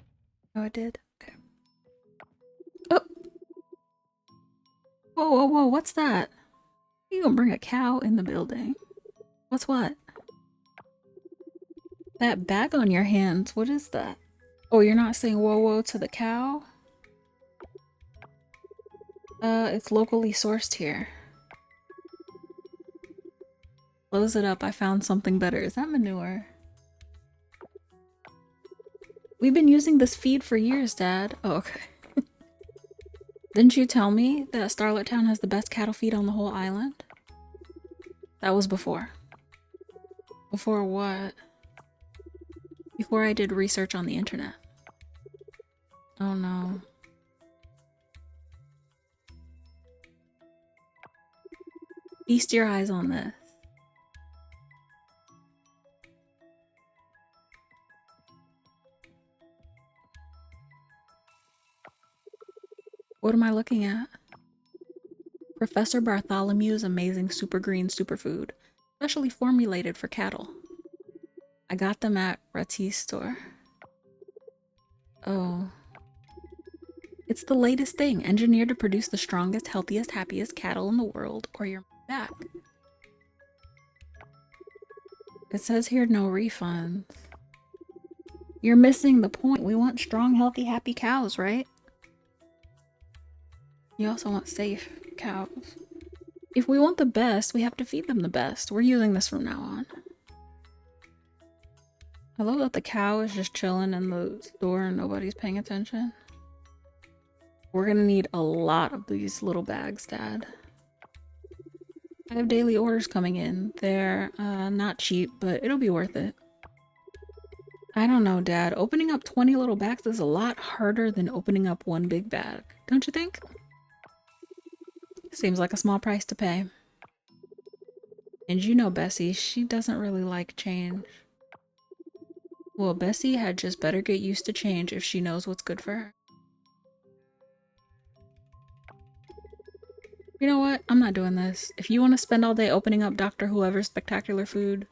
Oh, I did. Okay. Oh! Whoa, whoa, whoa! What's that? You gonna bring a cow in the building? What's what? That bag on your hands. What is that? Oh, you're not saying whoa, whoa to the cow? It's locally sourced here. Close it up. I found something better. Is that manure? We've been using this feed for years, Dad. Oh, okay. Didn't you tell me that Starlet Town has the best cattle feed on the whole island? That was before. Before what? Before I did research on the internet. Oh no. Feast your eyes on this. What am I looking at? Professor Bartholomew's amazing super green superfood, specially formulated for cattle. I got them at Rati's store. Oh. It's the latest thing, engineered to produce the strongest, healthiest, happiest cattle in the world, or you're back. It says here no refunds. You're missing the point. We want strong, healthy, happy cows, right? You also want safe cows. If we want the best, we have to feed them the best. We're using this from now on. I love that the cow is just chilling in the store and nobody's paying attention. We're gonna need a lot of these little bags, Dad. I have daily orders coming in. They're not cheap, but it'll be worth it. I don't know, Dad. Opening up 20 little bags is a lot harder than opening up one big bag, don't you think? Seems like a small price to pay. And you know Bessie, she doesn't really like change. Well, Bessie had just better get used to change if she knows what's good for her. You know what? I'm not doing this. If you want to spend all day opening up Dr. Whoever's spectacular food.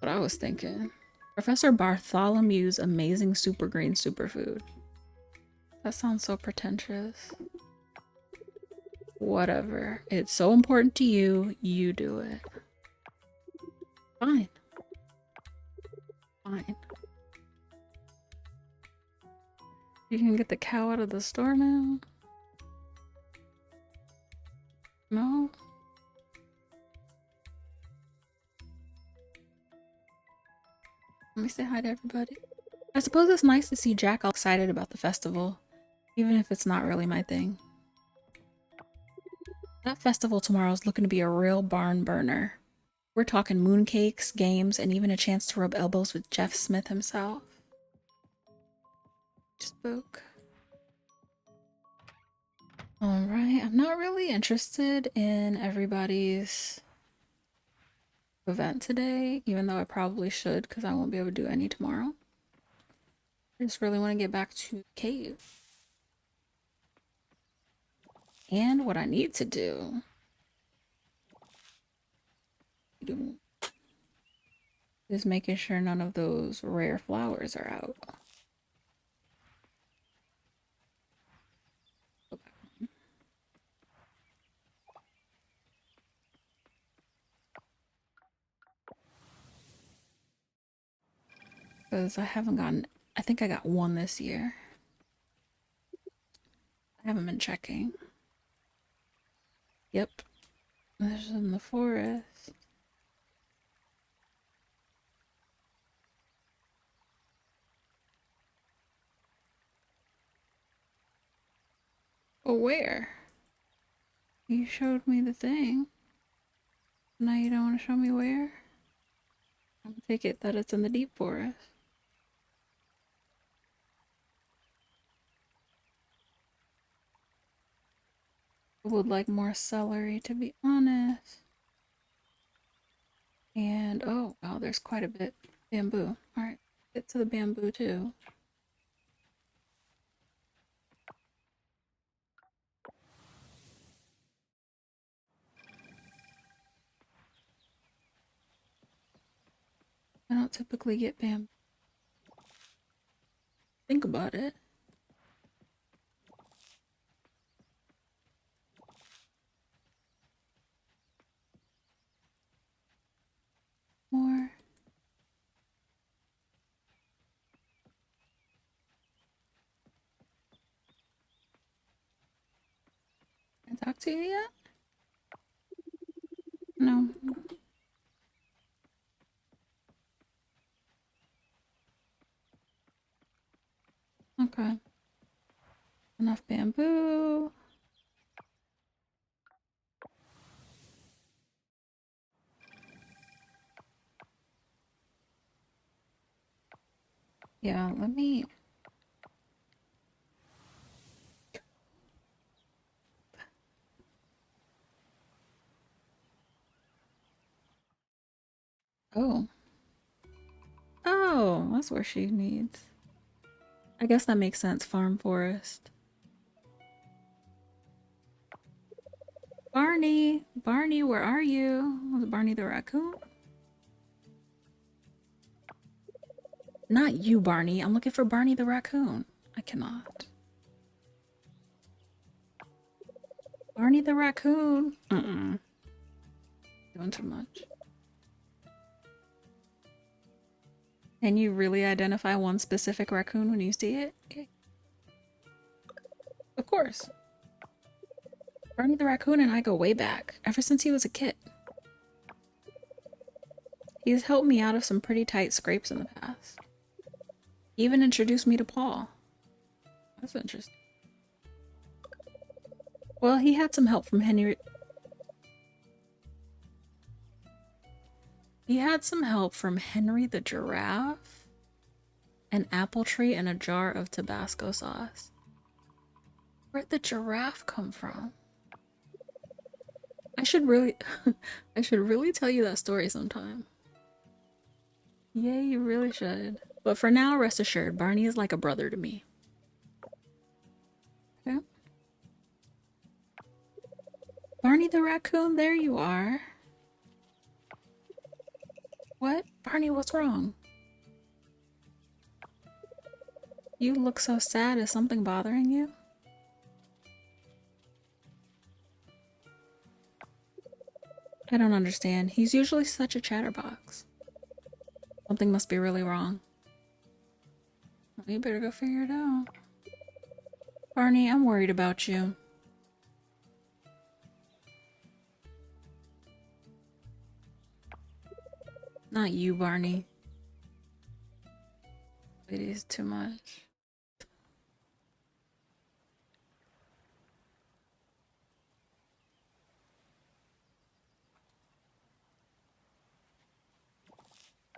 What I was thinking. Professor Bartholomew's amazing super green superfood. That sounds so pretentious. Whatever. It's so important to you, you do it. Fine. Fine. You can get the cow out of the store now? No? Let me say hi to everybody. I suppose it's nice to see Jack all excited about the festival, even if it's not really my thing. That festival tomorrow is looking to be a real barn burner. We're talking mooncakes, games, and even a chance to rub elbows with Jeff Smith himself. Spoke. Alright, I'm not really interested in everybody's event today, even though I probably should because I won't be able to do any tomorrow. I just really want to get back to the cave. And what I need to do is making sure none of those rare flowers are out. Because I haven't gotten, I think I got one this year. I haven't been checking. Yep. There's in the forest. Oh, where? You showed me the thing. Now you don't want to show me where? I'm gonna take it that it's in the deep forest. I would like more celery, to be honest. And, oh, wow, there's quite a bit. Bamboo. Alright, get to the bamboo, too. I don't typically get bamboo. Think about it. More. Can I talk to you yet? No. Okay. Enough bamboo. Yeah, let me. Oh. Oh, that's where she needs. I guess that makes sense. Farm forest. Barney! Barney, where are you? Was Barney the raccoon? Not you, Barney. I'm looking for Barney the raccoon. I cannot. Barney the raccoon. Mm-mm. Doing too much. Can you really identify one specific raccoon when you see it? Okay. Of course. Barney the raccoon and I go way back, ever since he was a kid. He's helped me out of some pretty tight scrapes in the past. He even introduced me to Paul. That's interesting. Well, he had some help from Henry. He had some help from Henry the giraffe, an apple tree, and a jar of Tabasco sauce. Where'd the giraffe come from? I should really I should really tell you that story sometime. Yeah, you really should. But for now, rest assured, Barney is like a brother to me. Okay? Barney the raccoon, there you are. What? Barney, what's wrong? You look so sad. Is something bothering you? I don't understand. He's usually such a chatterbox. Something must be really wrong. Well, you better go figure it out. Barney, I'm worried about you. Not you, Barney. It is too much.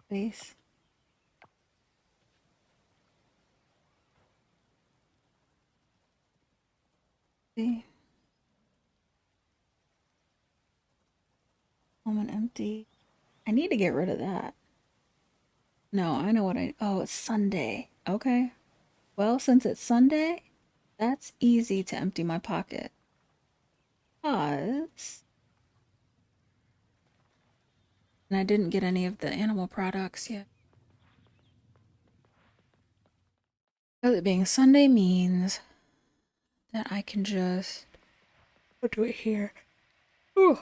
Please. See? Home and empty. I need to get rid of that. No, I know what I. Oh, it's Sunday. Okay. Well, since it's Sunday, that's easy to empty my pocket. Pause. And I didn't get any of the animal products yet. Because it being Sunday means that I can just. What do it here? Ooh.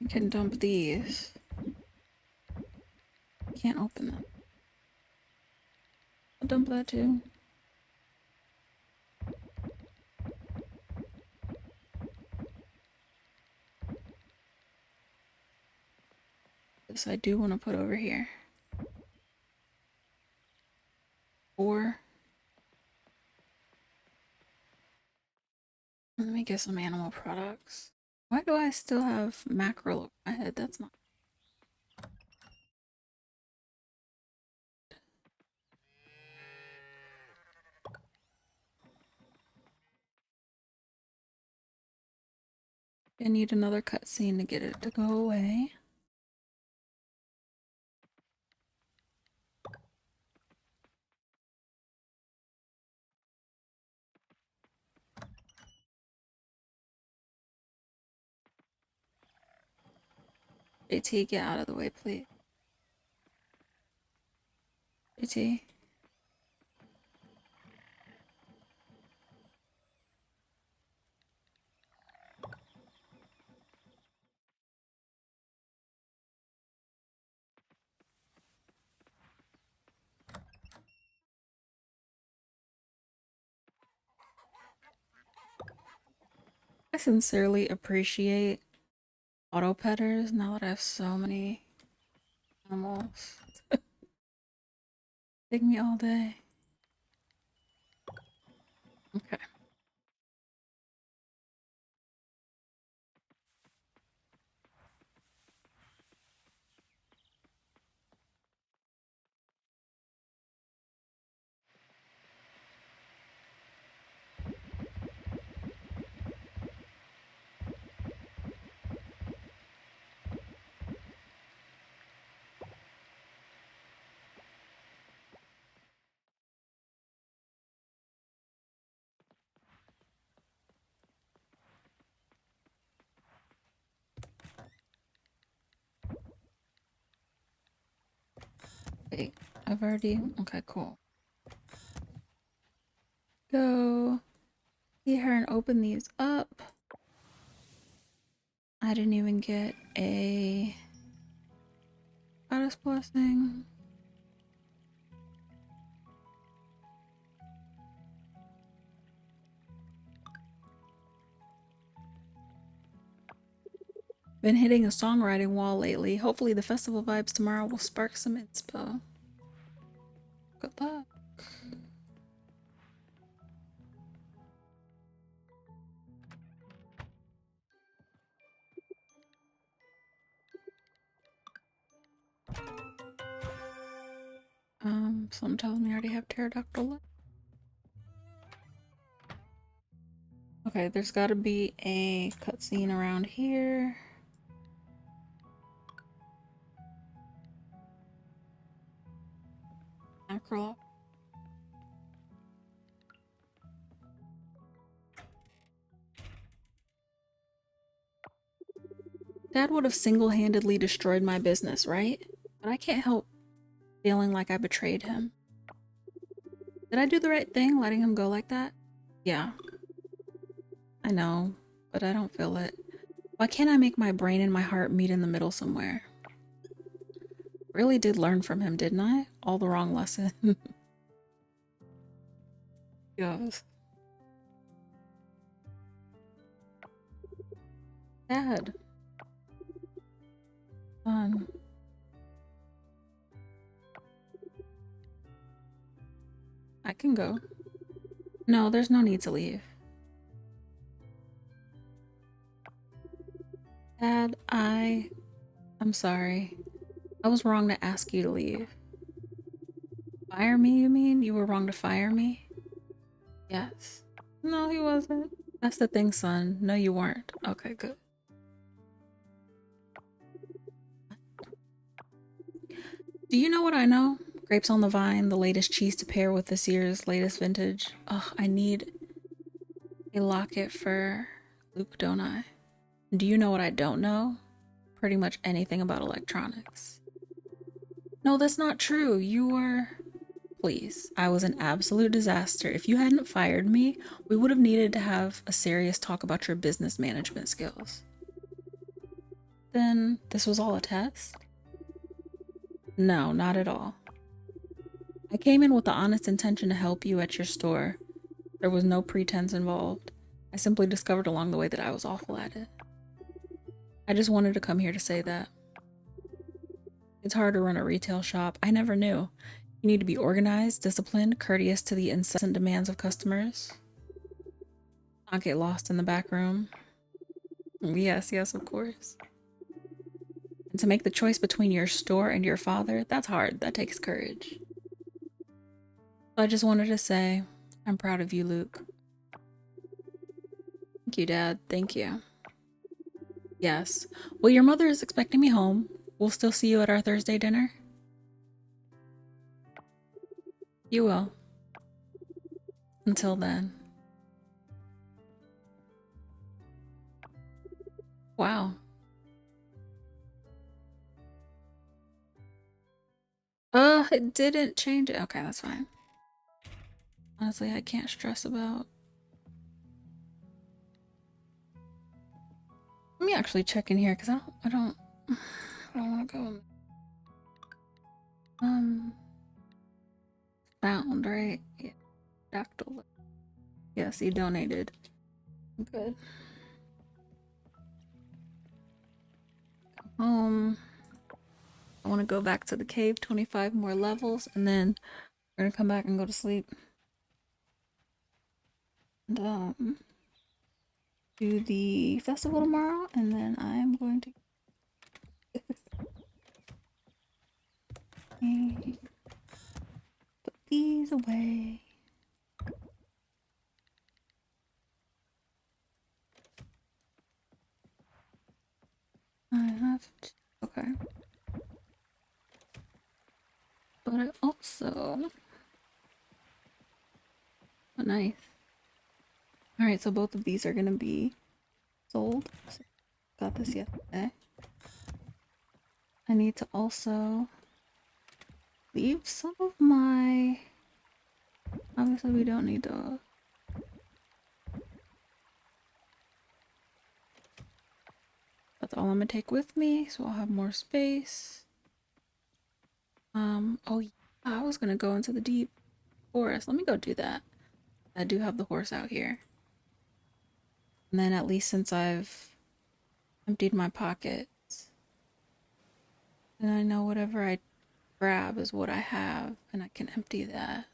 I can dump these. Can't open them. I'll dump that too. This I do want to put over here. Or let me get some animal products. Why do I still have mackerel over my head? That's not. I need another cutscene to get it to go away. JT, get out of the way, please. JT. I sincerely appreciate auto petters now that I have so many animals. Take me all day. Okay. Wait, I've already... Okay, cool. Go see her and open these up. I didn't even get a goddess blessing. Been hitting a songwriting wall lately. Hopefully the festival vibes tomorrow will spark some inspo. Good luck. Someone tells me I already have pterodactyl. Okay, there's gotta be a cutscene around here. Macro. Dad would have single-handedly destroyed my business, right? But I can't help feeling like I betrayed him. Did I do the right thing letting him go like that? Yeah. I know, but I don't feel it. Why can't I make my brain and my heart meet in the middle somewhere? Really did learn from him, didn't I? All the wrong lesson. Yes. Dad. I can go. No, there's no need to leave. Dad, I'm sorry. I was wrong to ask you to leave. Fire me, you mean? You were wrong to fire me? Yes. No, he wasn't. That's the thing, son. No, you weren't. Okay, good. Do you know what I know? Grapes on the Vine, the latest cheese to pair with this year's latest vintage. Ugh, I need a locket for Luke, don't I? Do you know what I don't know? Pretty much anything about electronics. No, that's not true. You were... Please, I was an absolute disaster. If you hadn't fired me, we would have needed to have a serious talk about your business management skills. Then this was all a test? No, not at all. I came in with the honest intention to help you at your store. There was no pretense involved. I simply discovered along the way that I was awful at it. I just wanted to come here to say that. It's hard to run a retail shop. I never knew. You need to be organized, disciplined, courteous to the incessant demands of customers. Not get lost in the back room. Yes, of course. And to make the choice between your store and your father, that's hard. That takes courage. So I just wanted to say, I'm proud of you, Luke. Thank you, Dad. Thank you. Yes. Well, your mother is expecting me home. We'll still see you at our Thursday dinner. You will. Until then. Wow. It didn't change it. Okay, that's fine. Honestly, I can't stress about... Let me actually check in here because I don't want to go. Found, right? Yeah. Dactyl. Yes, he donated. Good. I want to go back to the cave, 25 more levels, and then we're gonna come back and go to sleep. And do the festival tomorrow, and then I'm going to put these away. I have to, okay. But I also, oh, nice. All right, so both of these are gonna be sold. So got this yesterday. I need to also leave some of my... Obviously we don't need those. That's all I'm gonna take with me, so I'll have more space. Oh yeah, I was gonna go into the deep forest. Let me go do that. I do have the horse out here. And then at least since I've emptied my pockets, then I know whatever I grab is what I have, and I can empty that.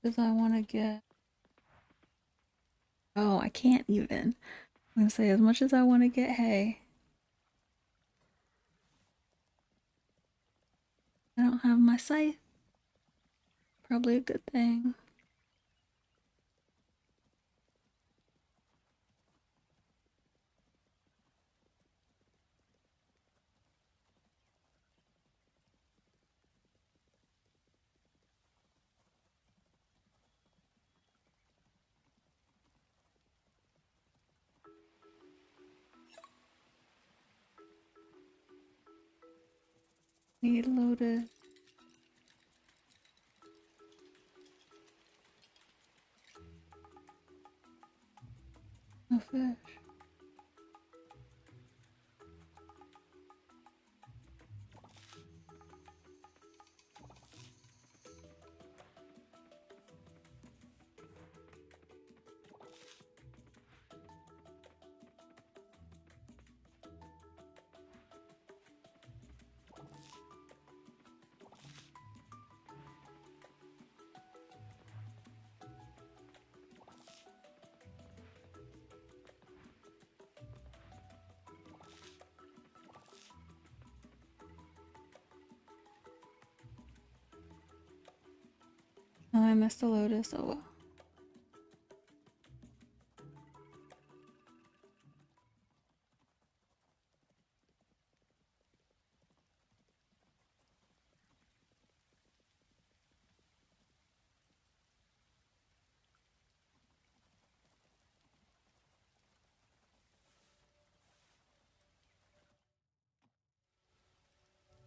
Because I want to get... Oh, I can't even. I'm gonna say as much as I want to get hay, I don't have my scythe. Probably a good thing. Need loaded. No fish. Oh, I missed the lotus. Oh well.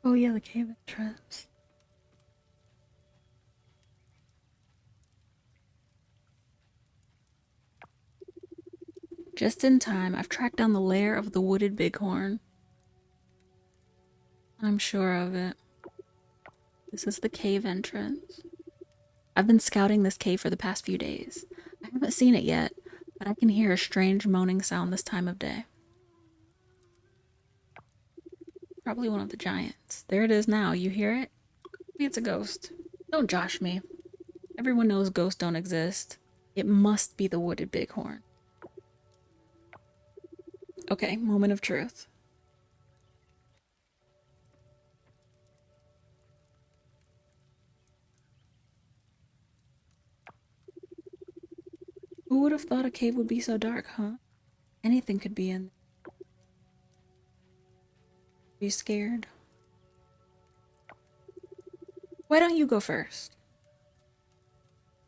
Oh yeah, the cave entrance. Just in time, I've tracked down the lair of the wooded bighorn. I'm sure of it. This is the cave entrance. I've been scouting this cave for the past few days. I haven't seen it yet, but I can hear a strange moaning sound this time of day. Probably one of the giants. There it is now. You hear it? Maybe it's a ghost. Don't josh me. Everyone knows ghosts don't exist. It must be the wooded bighorn. Okay, moment of truth. Who would have thought a cave would be so dark, huh? Anything could be in there. Are you scared? Why don't you go first?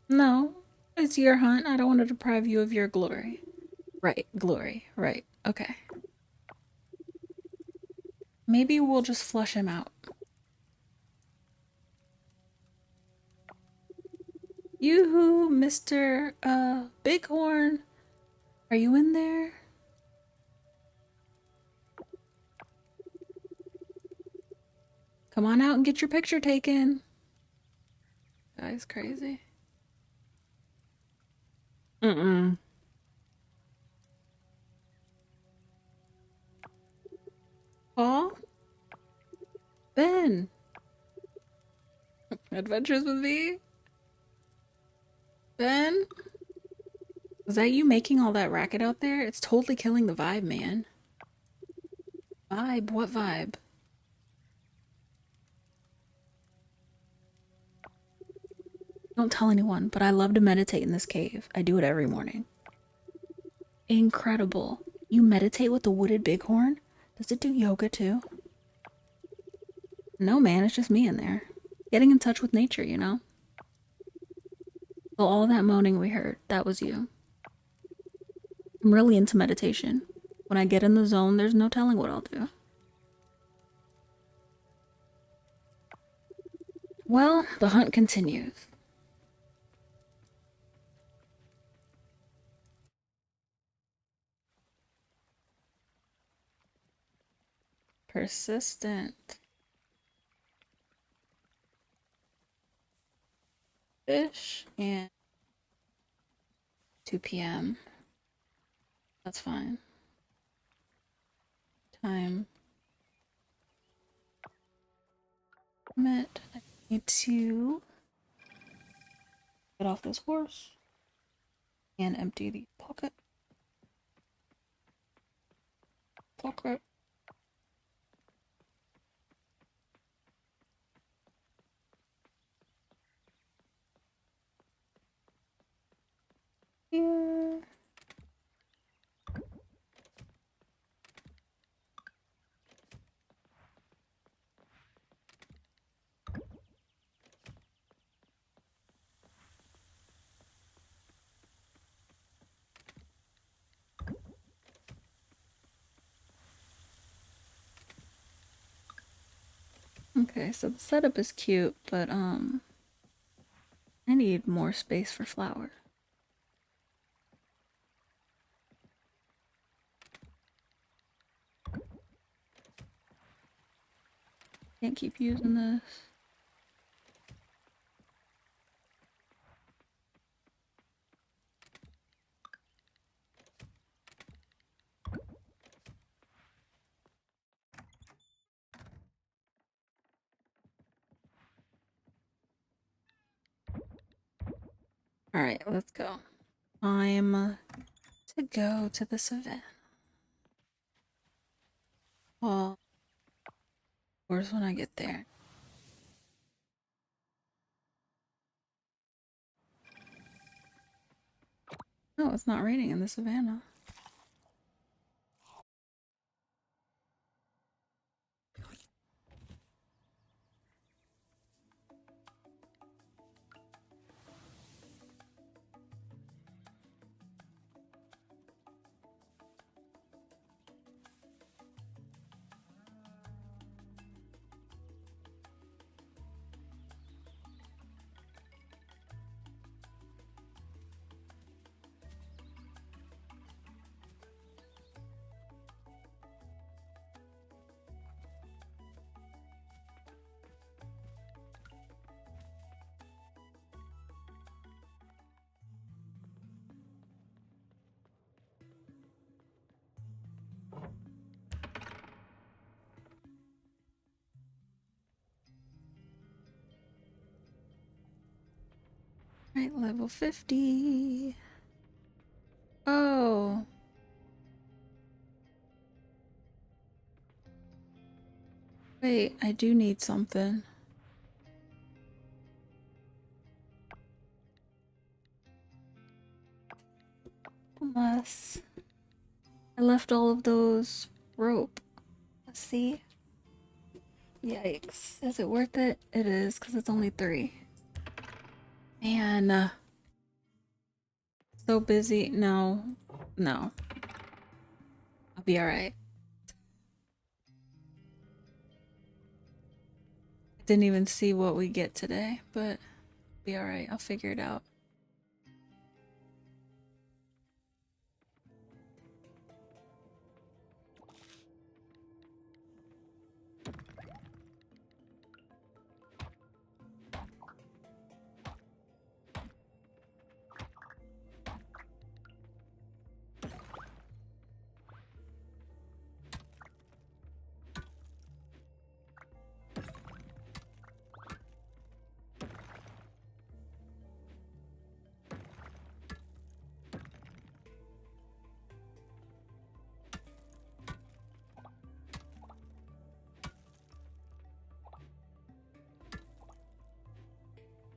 No, it's your hunt. I don't want to deprive you of your glory. Right, glory. Right, okay. Maybe we'll just flush him out. Yoo-hoo, Mr. Bighorn. Are you in there? Come on out and get your picture taken. Guy's crazy. Mm-mm. Paul? Ben? Adventures with me? Ben? Was that you making all that racket out there? It's totally killing the vibe, man. Vibe? What vibe? Don't tell anyone, but I love to meditate in this cave. I do it every morning. Incredible. You meditate with the wooded bighorn? Does it do yoga too? No, man, it's just me in there. Getting in touch with nature, you know? Well, all that moaning we heard, that was you. I'm really into meditation. When I get in the zone, there's no telling what I'll do. Well, the hunt continues. Persistent. Fish and 2 p.m. That's fine. Time. Limit. I need to get off this horse and empty the pocket. Pocket. Here. Okay, so the setup is cute, but I need more space for flowers. Can't keep using this. Alright, let's go. Time to go to this event. Well, where's when I get there? No, it's not raining in the savannah. Right, level 50. Oh. Wait, I do need something. Unless I left all of those rope. Let's see. Yikes. Is it worth it? It is, because it's only 3. Man. So busy. No. No. I'll be alright. I didn't even see what we get today, but I'll be alright. I'll figure it out.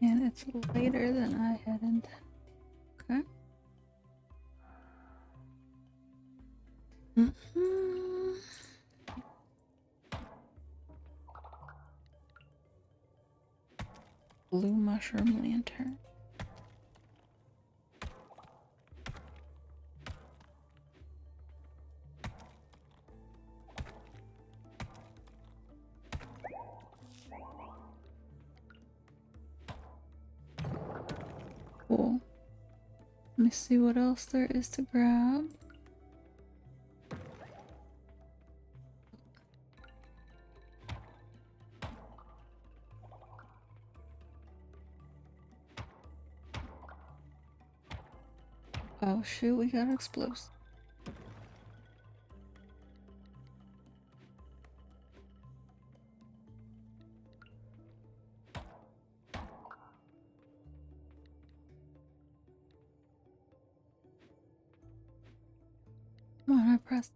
And it's later than I had intended. Okay. Blue mushroom lantern. Cool. Let me see what else there is to grab. Oh shoot, we got explosives. Come on, I pressed.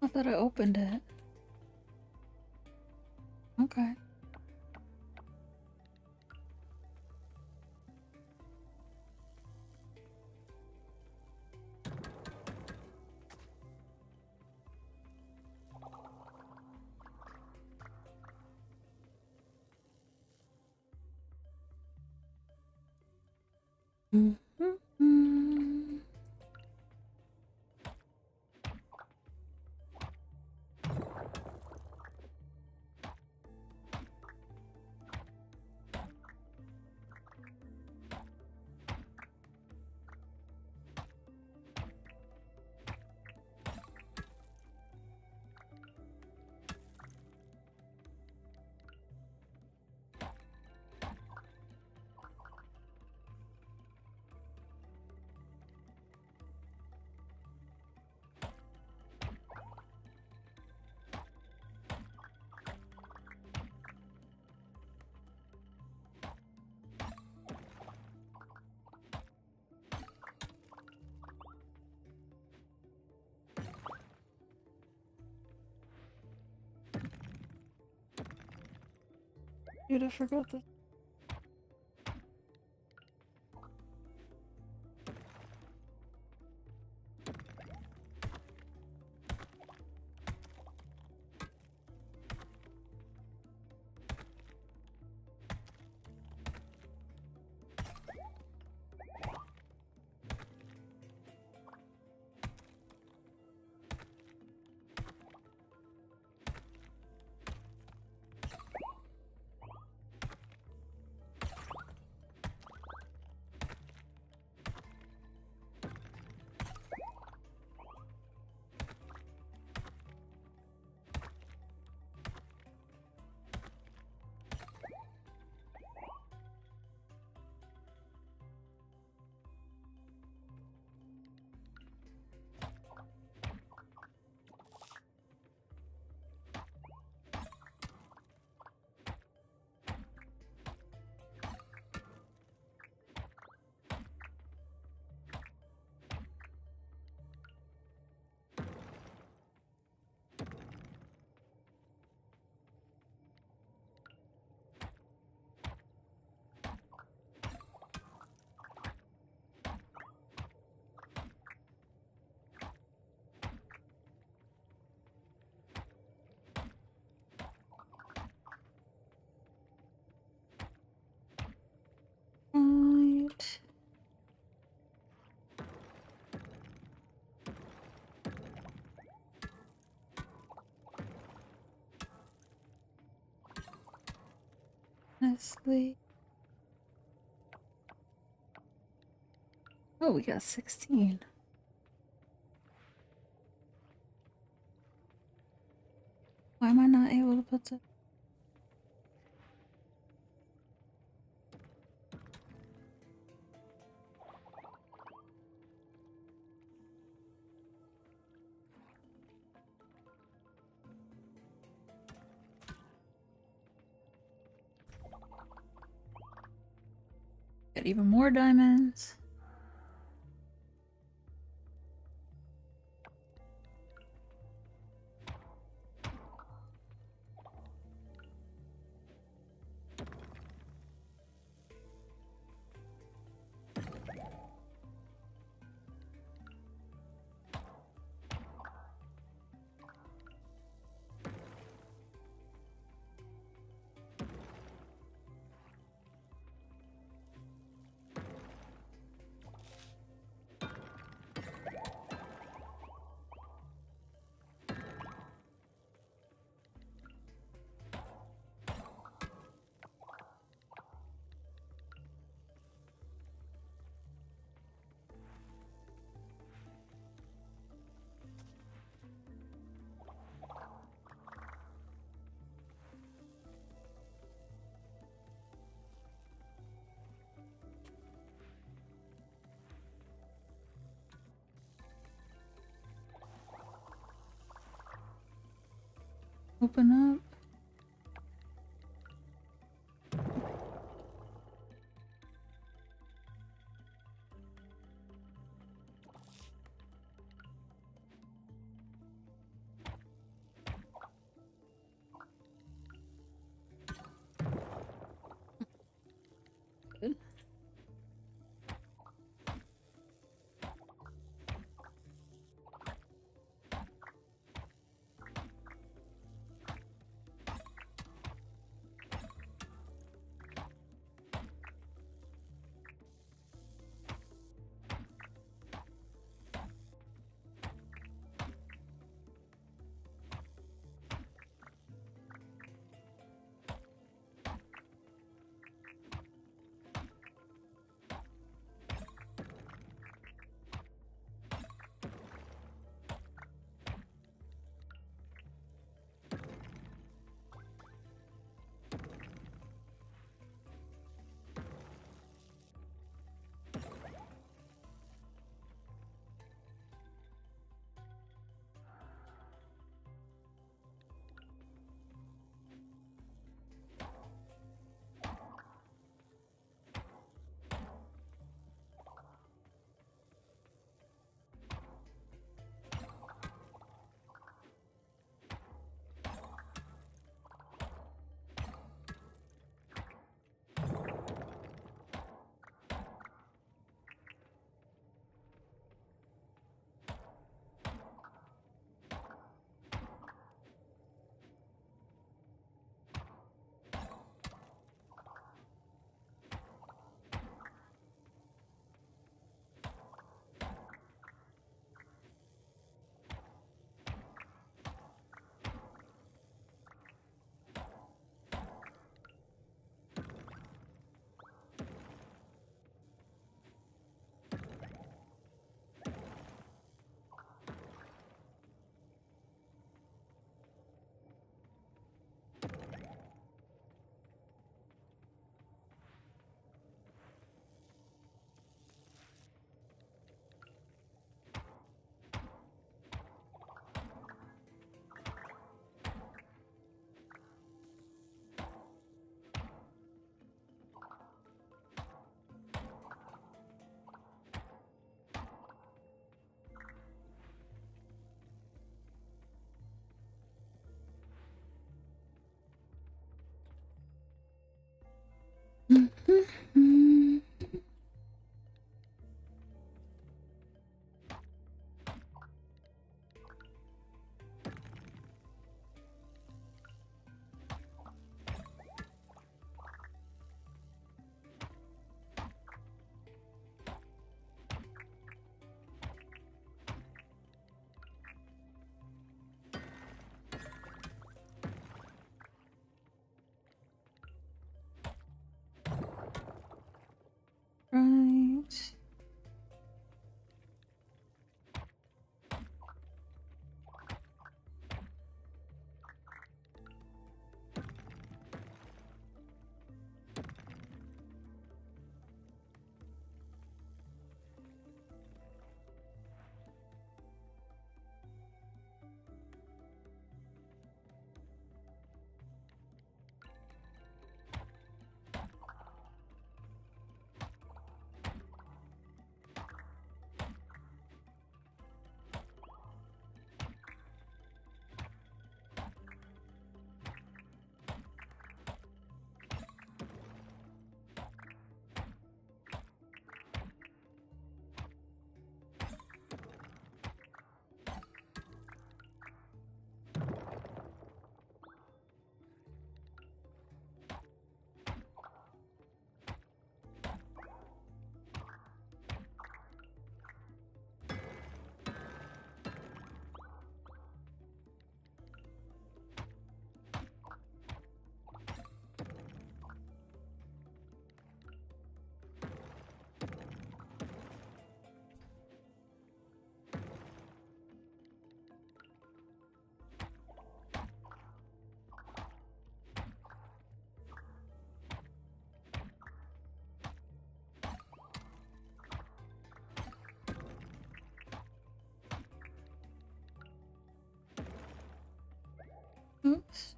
I thought I opened it. Okay. Dude, I forgot this. Right. Honestly. Oh, we got 16. Why am I not able to put the... Get even more diamonds. Open up. Good. Oops.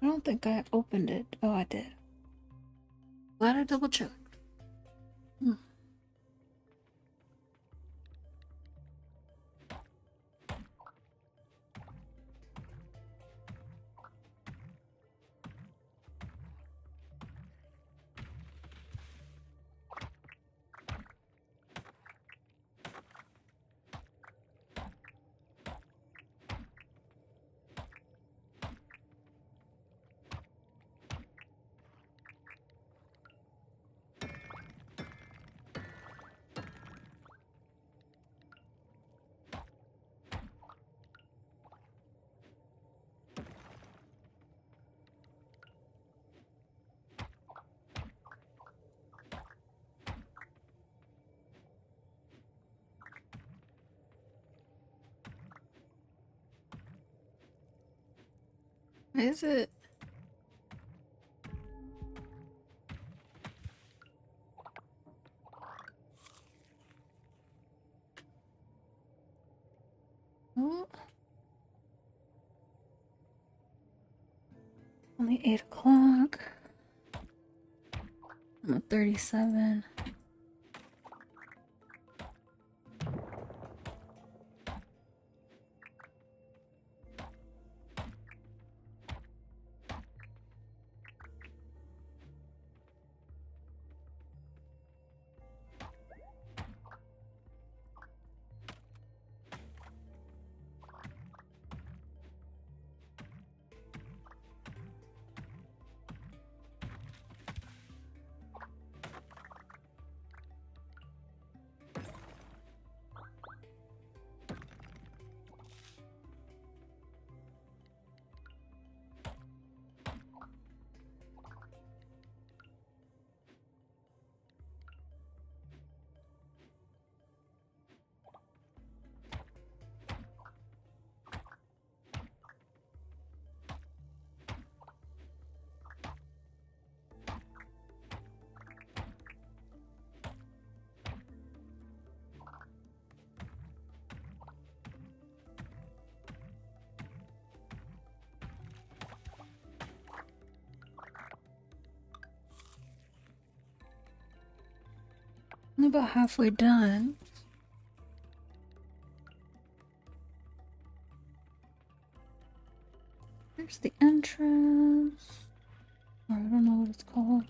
I don't think I opened it. Oh, I did. Glad I double checked. Is it? Oh. Only 8 o'clock. I'm at 37. I'm about halfway done. There's the entrance. I don't know what it's called.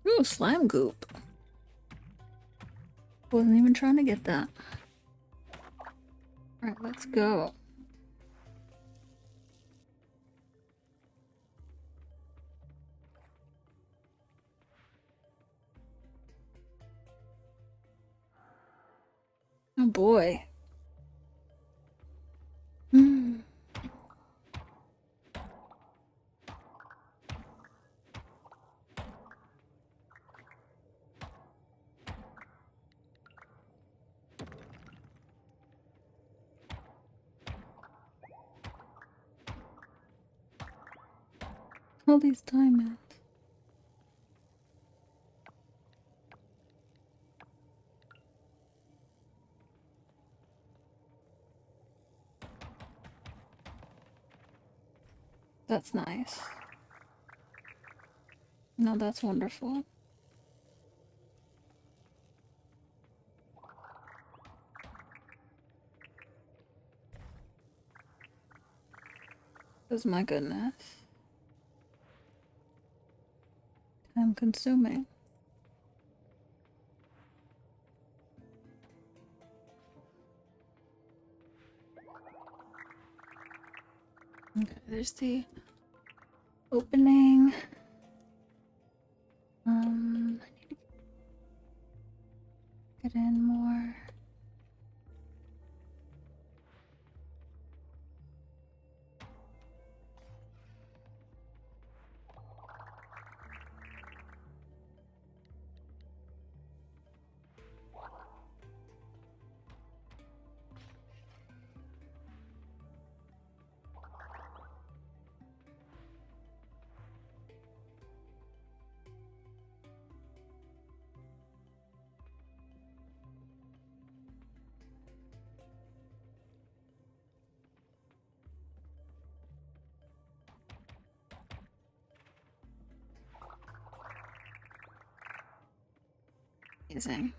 Ooh, slime goop. Wasn't even trying to get that. Alright, let's go. Oh boy. All these diamonds. That's nice. No, that's wonderful. Because my goodness. Time consuming. Okay, there's the opening. I need to get in more. Amazing.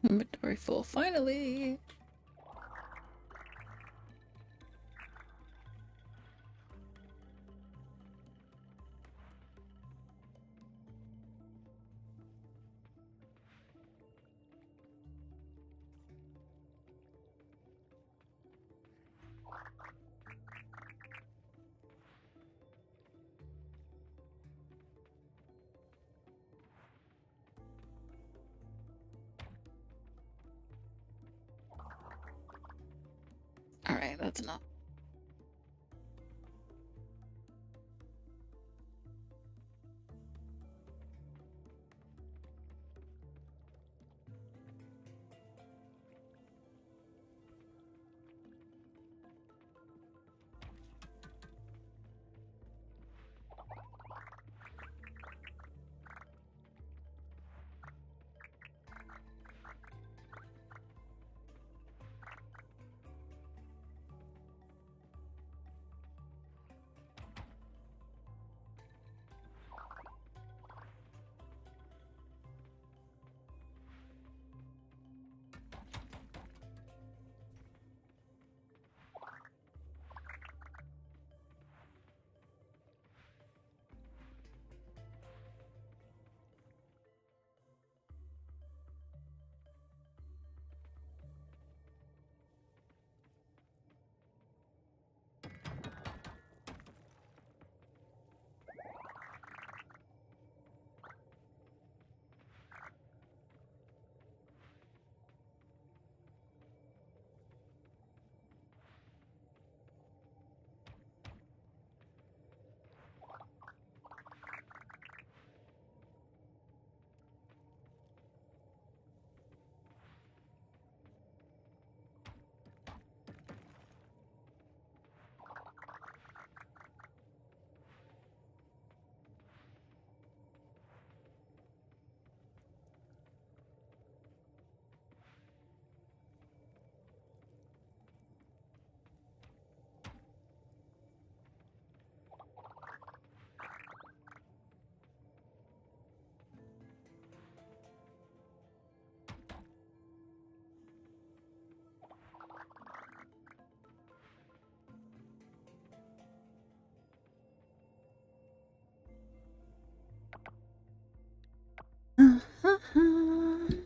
Inventory full, finally! Alright, that's enough.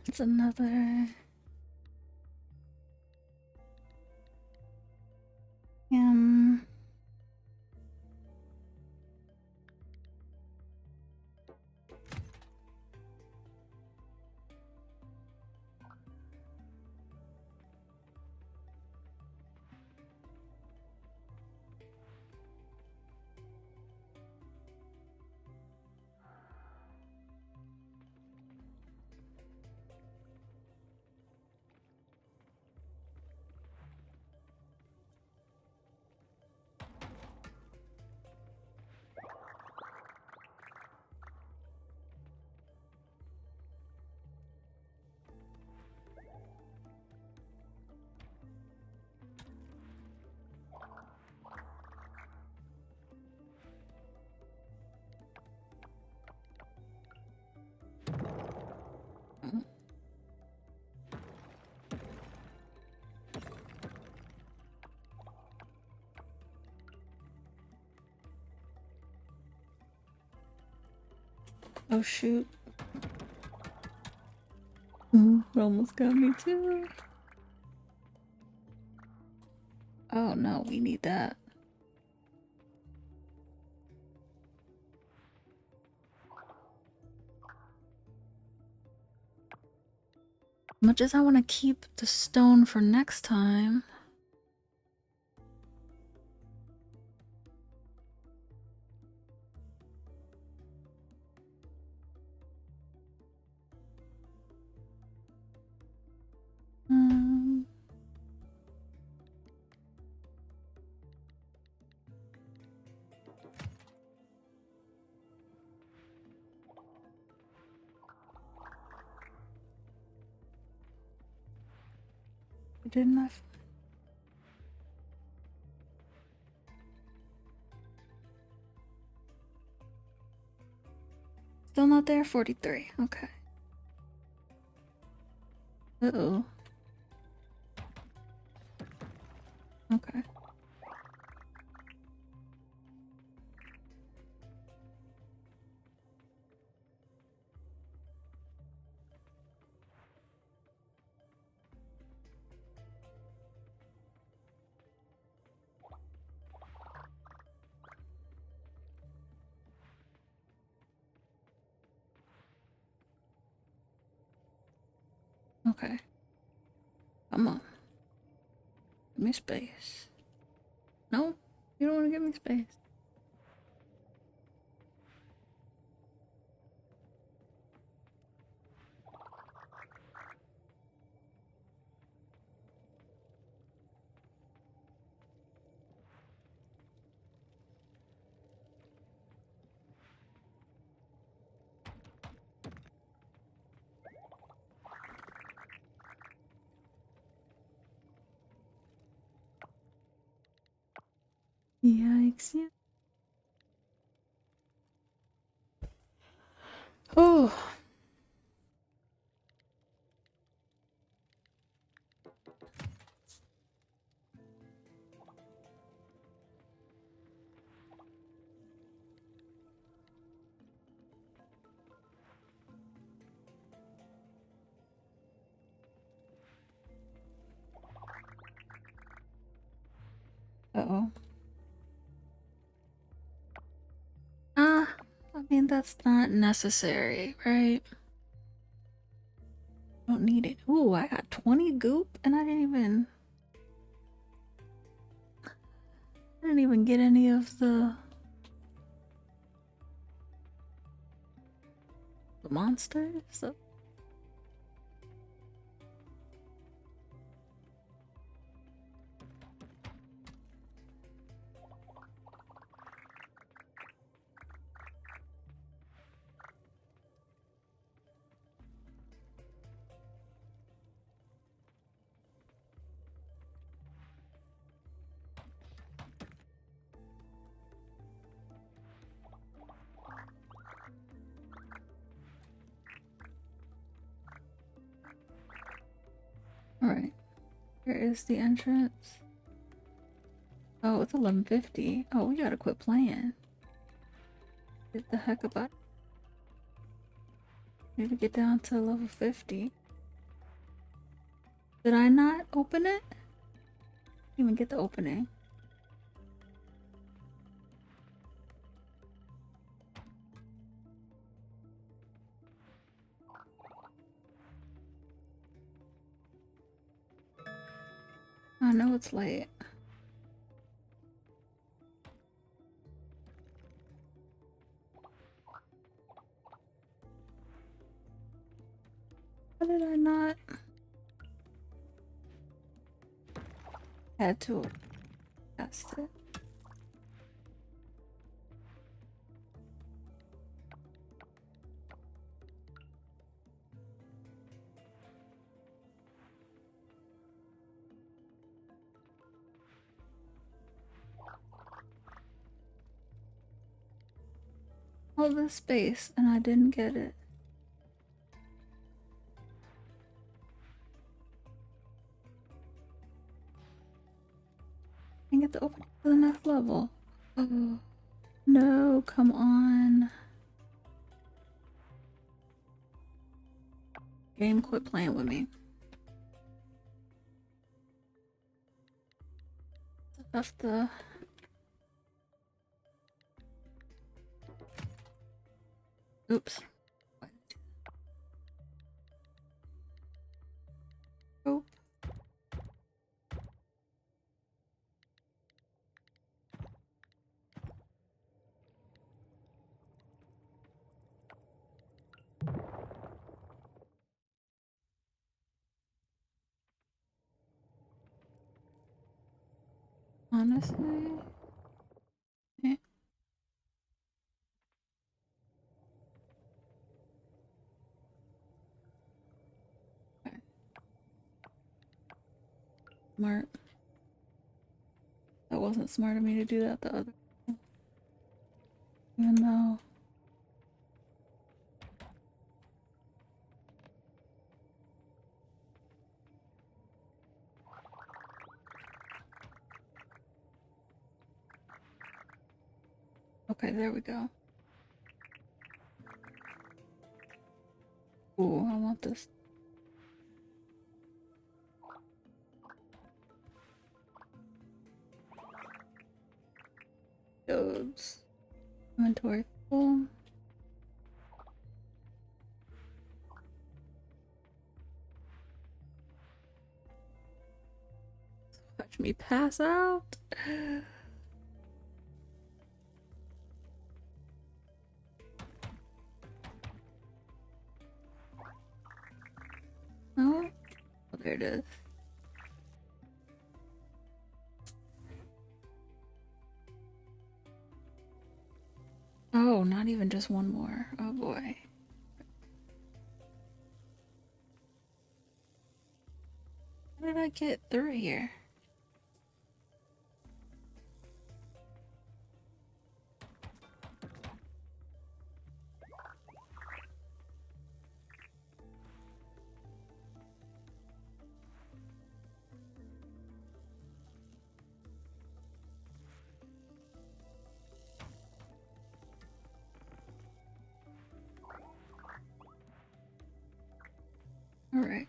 It's another. Um. Oh shoot. It almost got me too. Oh no, we need that. Much as I want to keep the stone for next time. Didn't I? Still not there? 43. Okay. Uh-oh. Okay. Okay. Come on. Give me space. No, you don't want to give me space. Yikes. Yeah. Oh. Uh-oh. I mean, that's not necessary, right? Don't need it. Ooh, I got 20 goop and I didn't even get any of the monsters. So. Alright. Here is the entrance. Oh, it's 11:50. Oh, we gotta quit playing. Get the heck about it. Need to get down to level 50. Did I not open it? Didn't even get the opening. I know it's late. Why did I not? Had to test it. All this space and I didn't get it. And get the opening to the next level. Oh no, come on. Game, quit playing with me. That's the... Oops. Oh. Honestly... Eh. Okay. Smart. That wasn't smart of me to do that the other way. Even though... Okay, there we go. Ooh, I want this. Oops. Inventory full. Watch me pass out. Oh, there it is. Oh, not even just one more. Oh boy. How did I get through here? All right.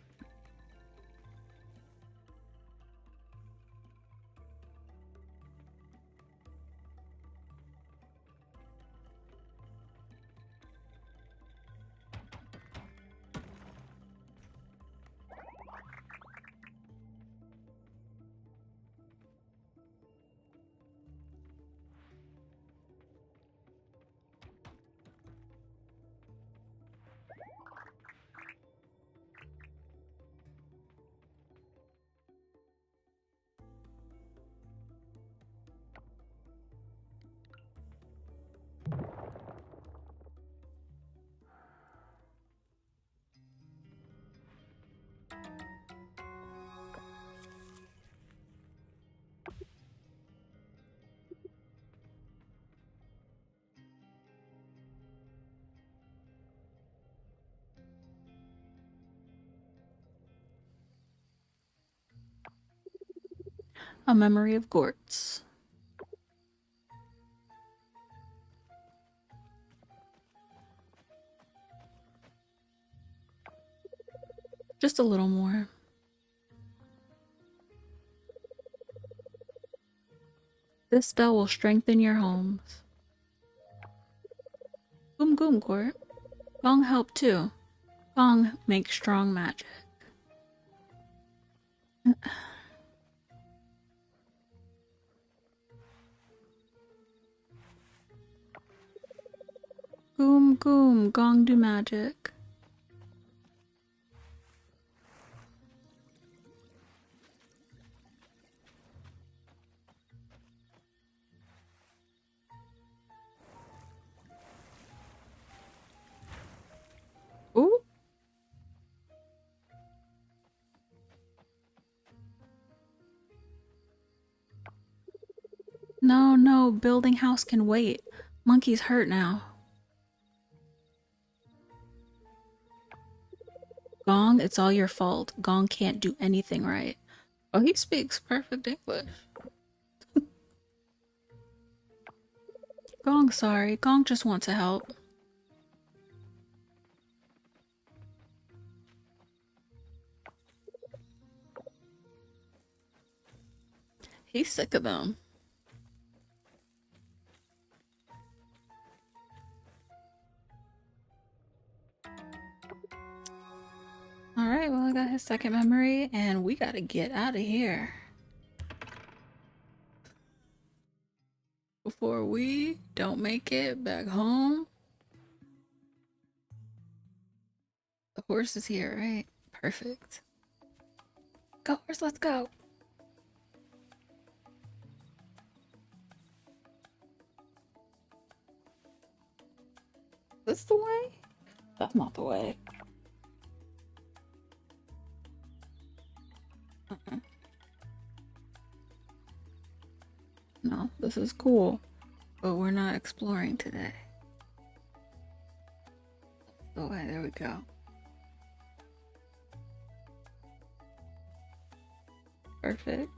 A memory of Gortz. Just a little more. This spell will strengthen your homes. Goom goom, Court. Gong help too. Gong makes strong magic. Goom goom, Gong do magic. Ooh. No, no, building house can wait. Monkey's hurt now. Gong, it's all your fault. Gong can't do anything right. Oh, he speaks perfect English. Gong, sorry. Gong just wants to help. He's sick of them. Alright, well, I got his second memory, and we gotta get out of here before we don't make it back home. The horse is here, right? Perfect. Go, horse, let's go. This the way? That's not the way. No, this is cool, but we're not exploring today. Oh, way, there we go. Perfect.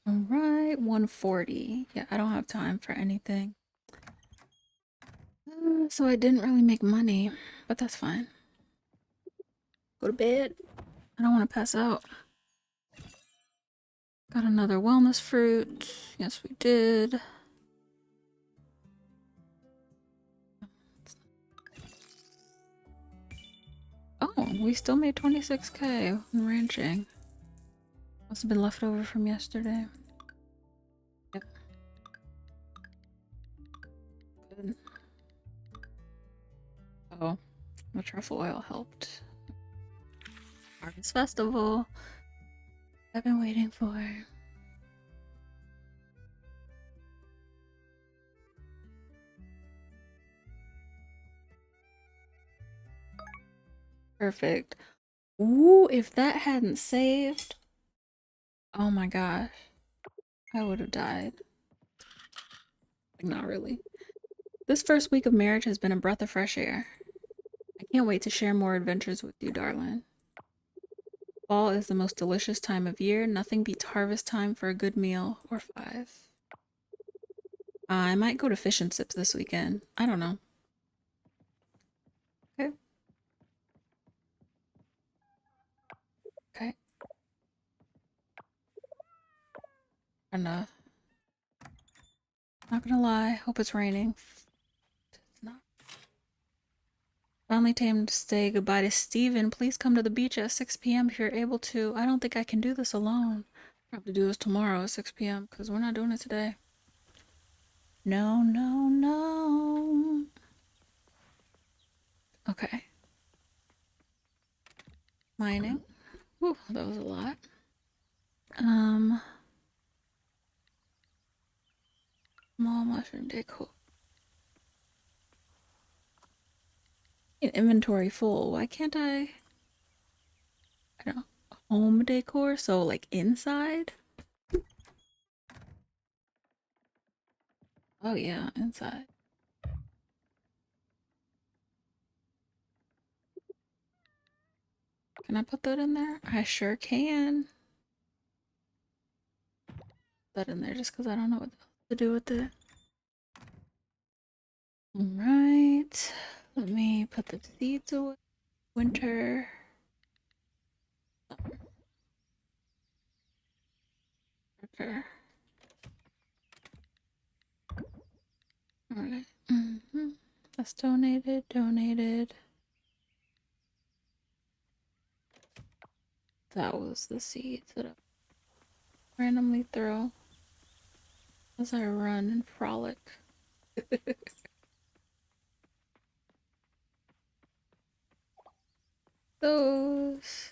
All right, 140. Yeah, I don't have time for anything. So I didn't really make money, but that's fine. Go to bed. I don't want to pass out. Got another wellness fruit. Yes, we did. Oh, we still made 26K in ranching. Must have been left over from yesterday. Yep. Good. Oh, the truffle oil helped. Harvest Festival. I've been waiting for. Perfect. Ooh, if that hadn't saved, oh my gosh, I would have died. Like, not really. This first week of marriage has been a breath of fresh air. I can't wait to share more adventures with you, darling. Fall is the most delicious time of year. Nothing beats harvest time for a good meal or 5. I might go to Fish and Sips this weekend. I don't know. Okay. Okay. And not gonna lie, hope it's raining. It's not. Finally time to say goodbye to Steven. Please come to the beach at 6 p.m. if you're able to. I don't think I can do this alone. I have to do this tomorrow at 6 p.m. because we're not doing it today. No, no, no. Okay. Mining. Whew, that was a lot. Small mushroom decor. Inventory full. Why can't I don't know. Home decor? So like inside? Oh yeah, inside. Can I put that in there? I sure can. Put that in there just because I don't know what to do with it. Alright. Let me put the seeds away. Winter. Okay. Alright. That's donated, donated. That was the seeds that I randomly throw as I run and frolic. Those.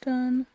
Done.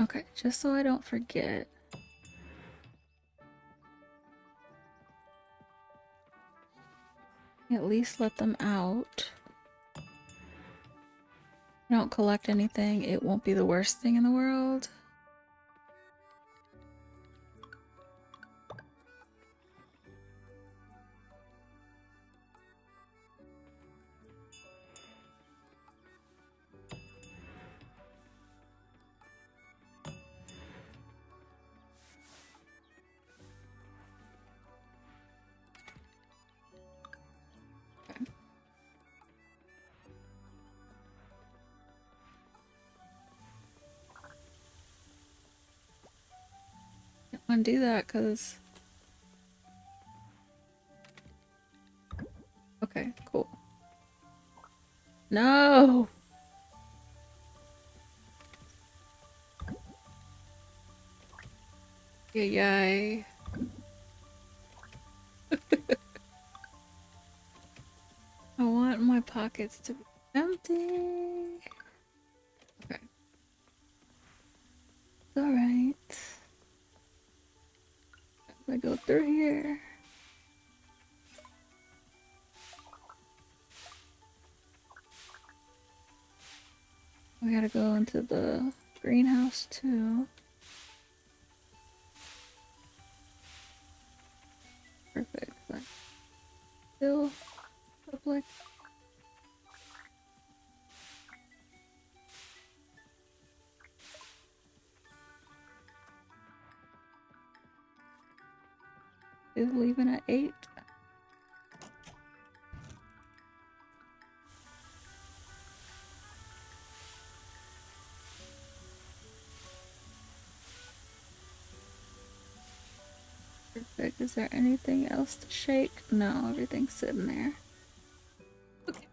Okay, just so I don't forget. At least let them out. If I don't collect anything, it won't be the worst thing in the world. Undo that because okay, cool. No. Yay. I want my pockets to be empty. Okay. Alright. I go through here. We gotta go into the greenhouse too. Perfect. Still public. Is leaving at 8. Perfect. Is there anything else to shake? No, everything's sitting there. Okay.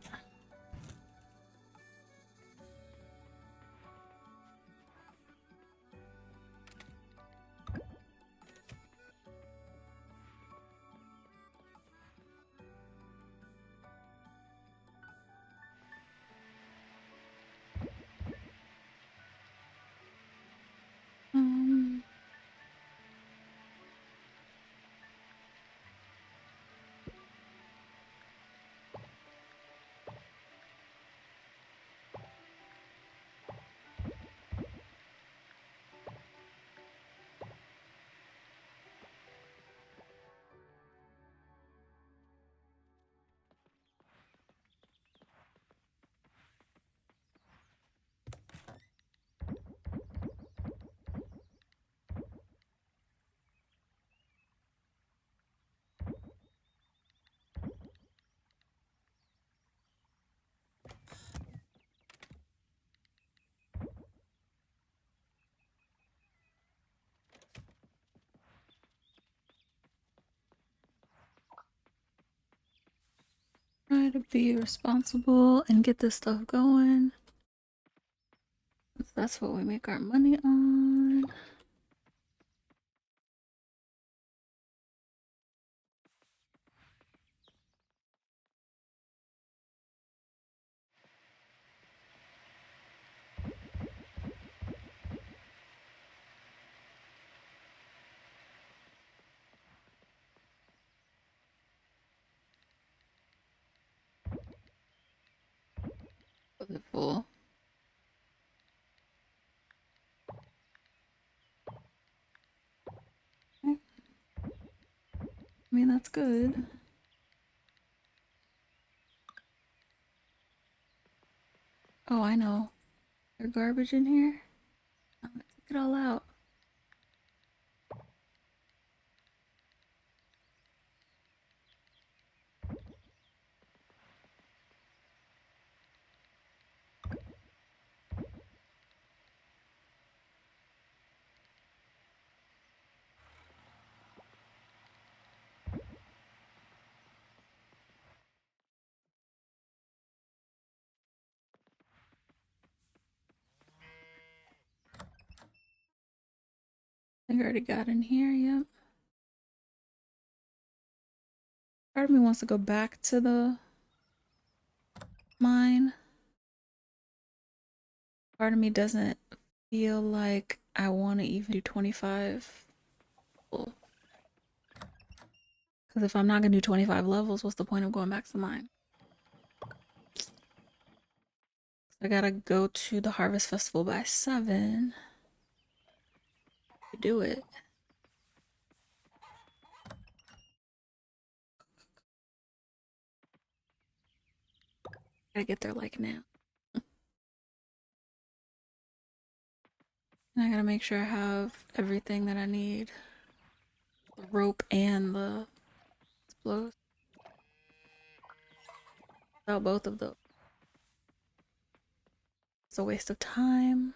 Try to be responsible and get this stuff going. That's what we make our money on. Was it full? Okay. I mean, that's good. Oh, I know. There's garbage in here. I'm gonna take it all out. I think I already got in here, yep. Part of me wants to go back to the mine. Part of me doesn't feel like I want to even do 25. Because if I'm not going to do 25 levels, what's the point of going back to mine? I gotta go to the Harvest Festival by 7 to do it. Gotta get there like now. And I gotta make sure I have everything that I need. The rope and the explosives. Without both of those, it's a waste of time.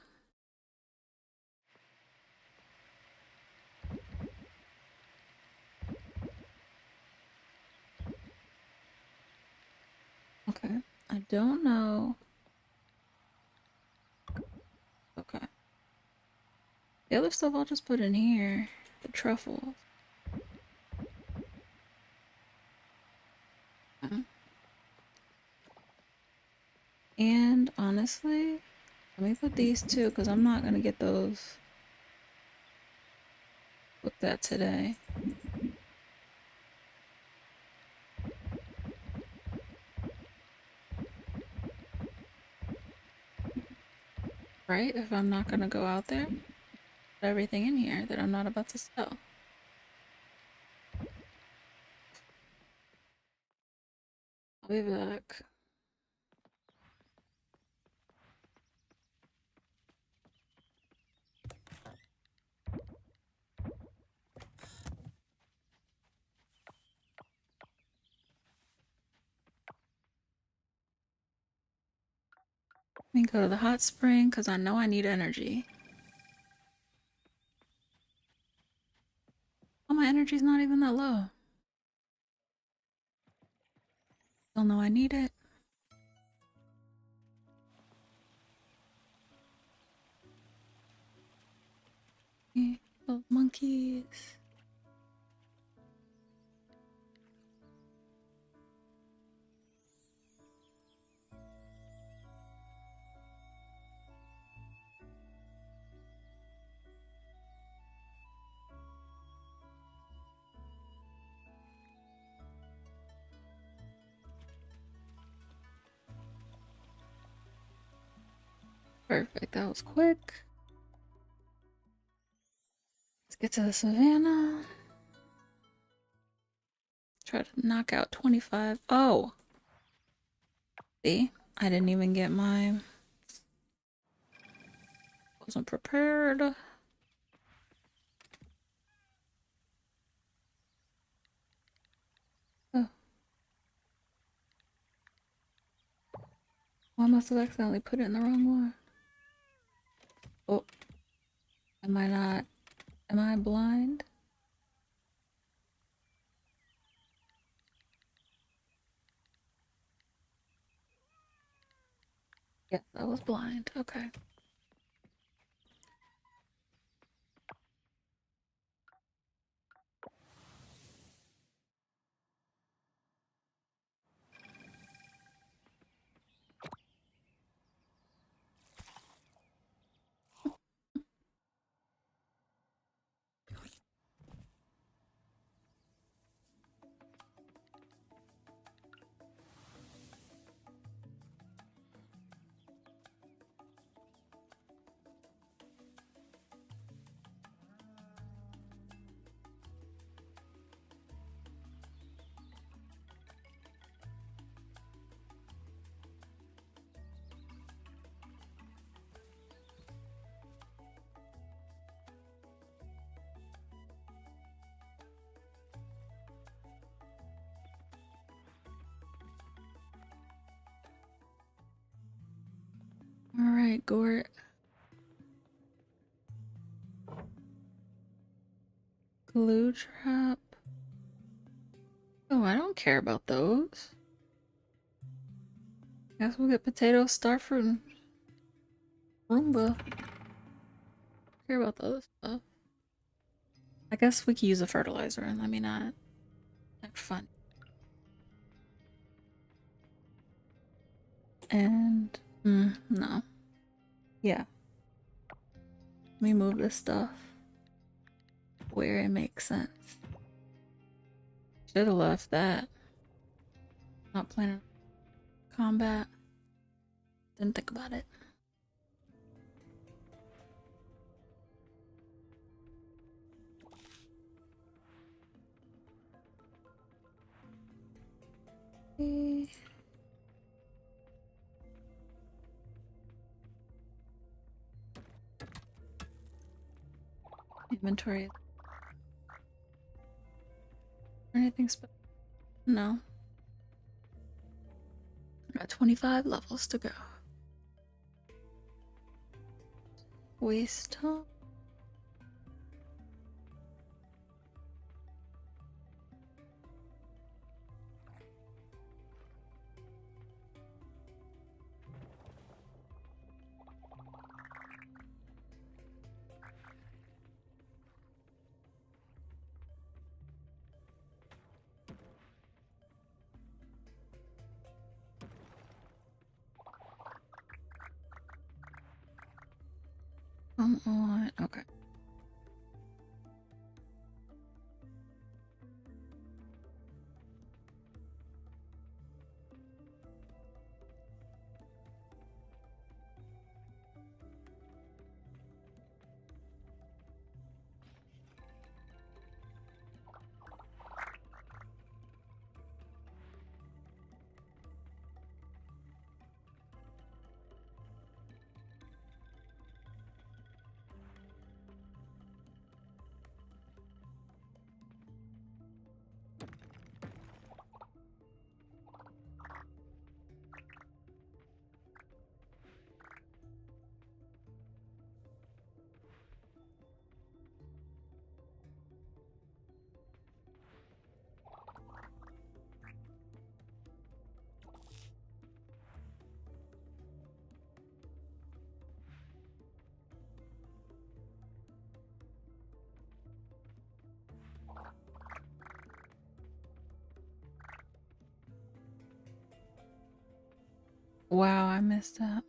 Okay, I don't know. Okay. The other stuff I'll just put in here. The truffles. And honestly, let me put these too, because I'm not gonna get those looked at today. Right? If I'm not gonna go out there, put everything in here that I'm not about to sell. I'll be back. Let me go to the hot spring because I know I need energy. Oh, my energy's not even that low. Still know I need it. Those monkeys. Perfect, that was quick. Let's get to the savannah. Try to knock out 25. Oh! See? I didn't even get my... Wasn't prepared. Oh. Well, I must have accidentally put it in the wrong one. Oh. Am I not... Am I blind? Yes, I was blind. Okay. Alright, Gort. Glue trap. Oh, I don't care about those. Guess we'll get potato, starfruit, and Roomba. Care about the other stuff. I guess we could use a fertilizer and let me not act fun. And no. Yeah. Let me move this stuff where it makes sense. Should have left that. Not planning combat. Didn't think about it. Okay. Inventory. Anything special? No. Got 25 levels to go. Waste time. Come on. Okay. Wow, I messed up.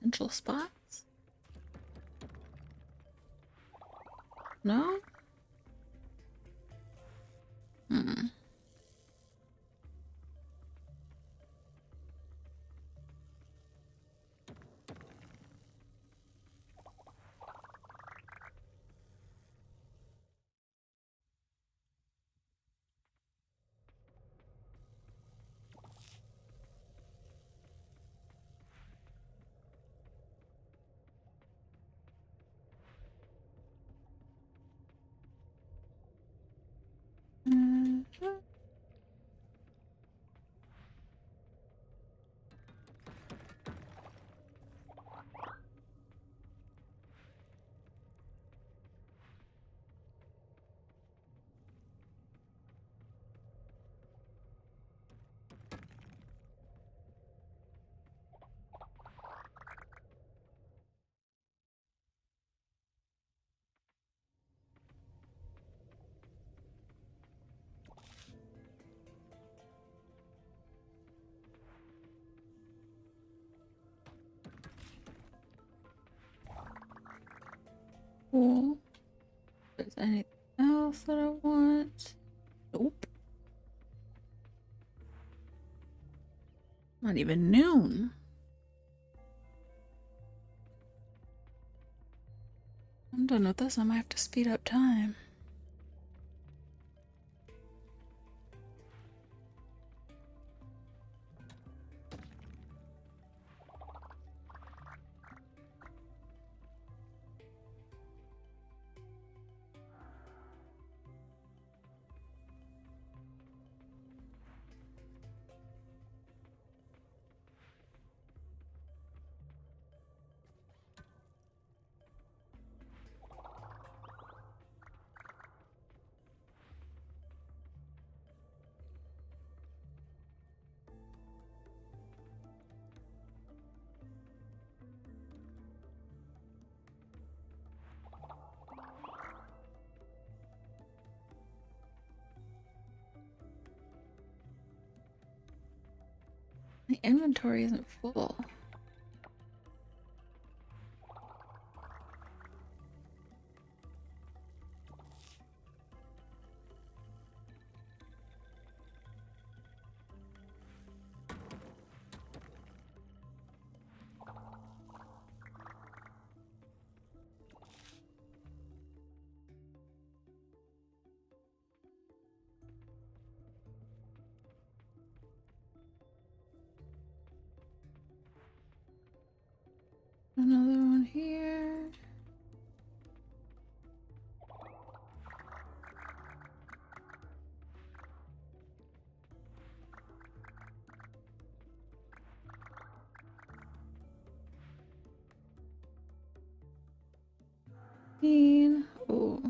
Potential spots? No? Hmm. Mhm. Cool. Is there anything else that I want? Nope. Not even noon. I'm done with this. I might have to speed up time. My inventory isn't full. Another one here. Oh.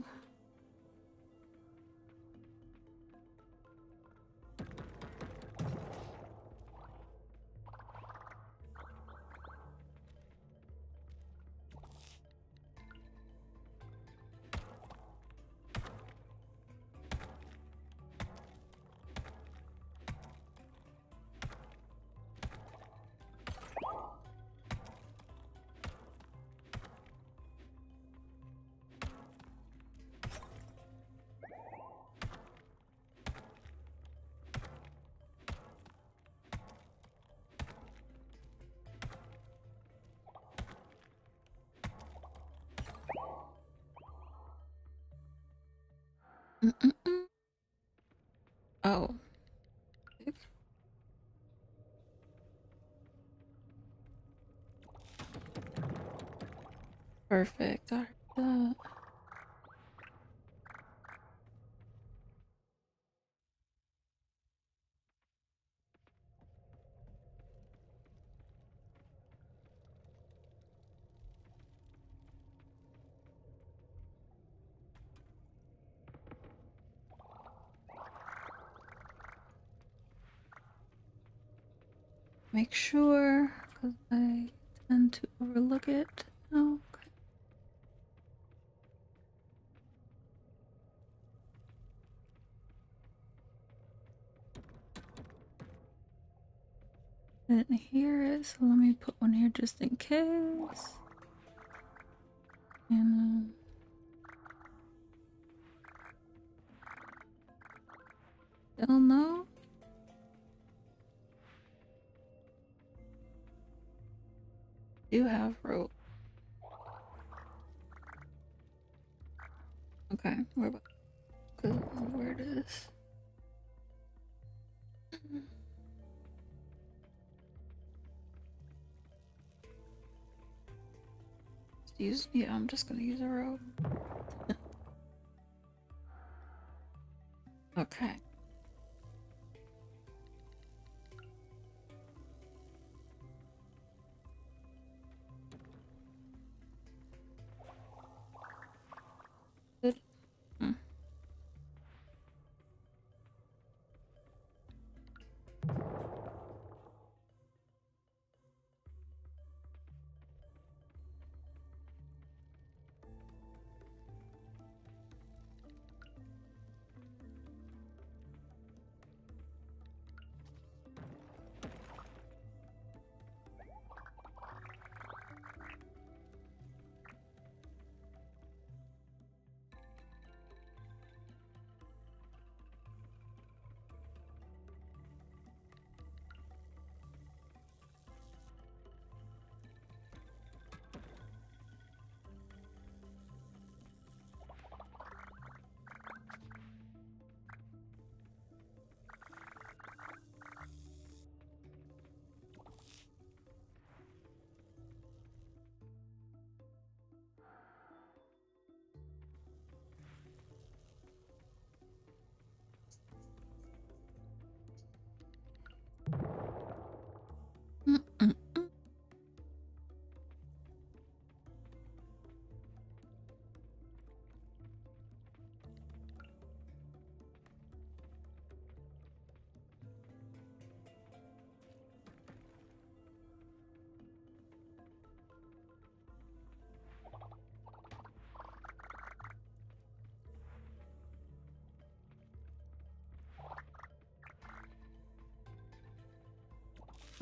Mm-mm-mm. Oh. Perfect. I heard that. Make sure, because I tend to overlook it. Oh, okay. Didn't hear it, so let me put one here just in case. And still no. Do have rope. Okay, where it is. Yeah, I'm just gonna use a rope. Okay. Good. Hmm.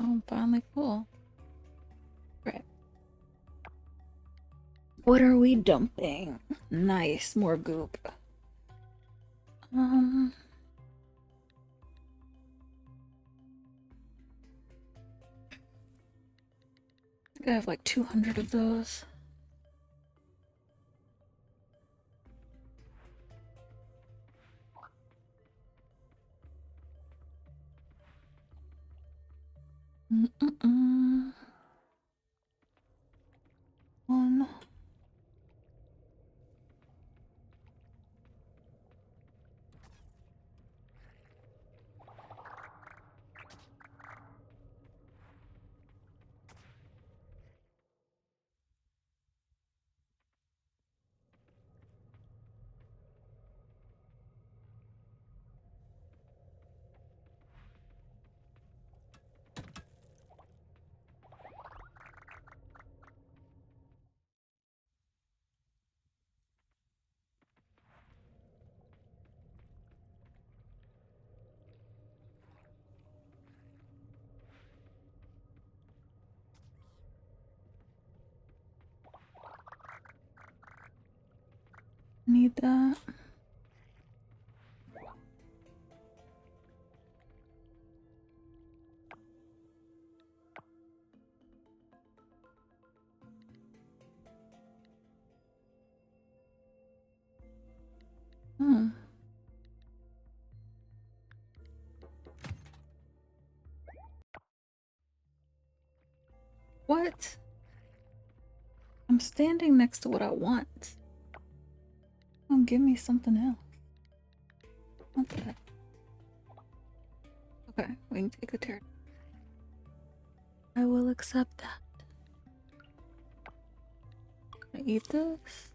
Oh, I'm finally full. Right. What are we dumping? Nice, more goop. I think I have like 200 of those. One. Need that. Hmm. What? I'm standing next to what I want. Oh, give me something else. Not that. Okay, we can take the turn. I will accept that. Can I eat this?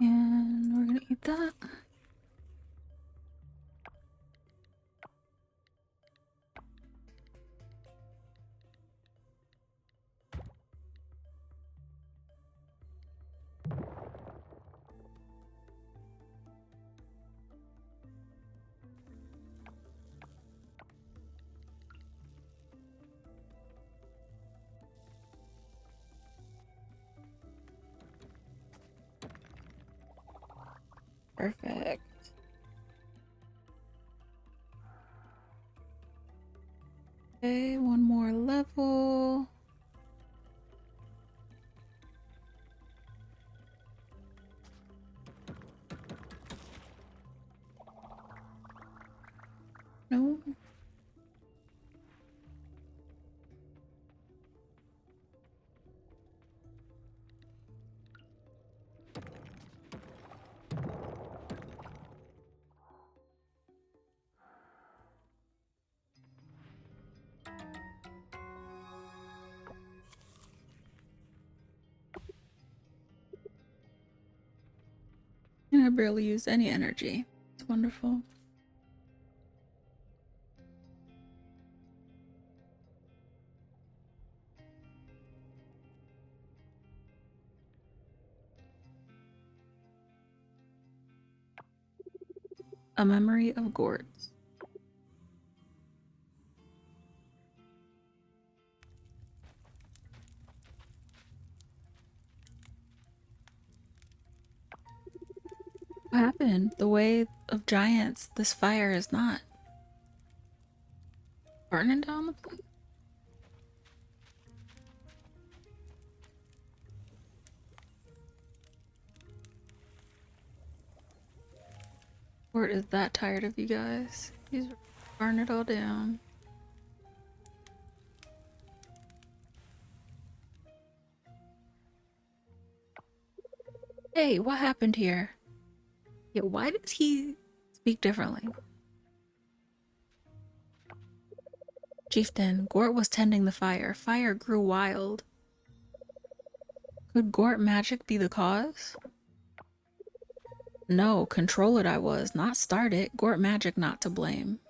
And we're gonna eat that. Perfect. Okay, one more level. No. And I barely use any energy. It's wonderful. A memory of Gort's. What happened? The way of giants, this fire is not burning down the place. Gort is that tired of you guys. He's burning it all down. Hey, what happened here? Yeah, why does he speak differently? Chieftain, Gort was tending the fire. Fire grew wild. Could Gort magic be the cause? No, control it I was, not start it. Gort magic not to blame.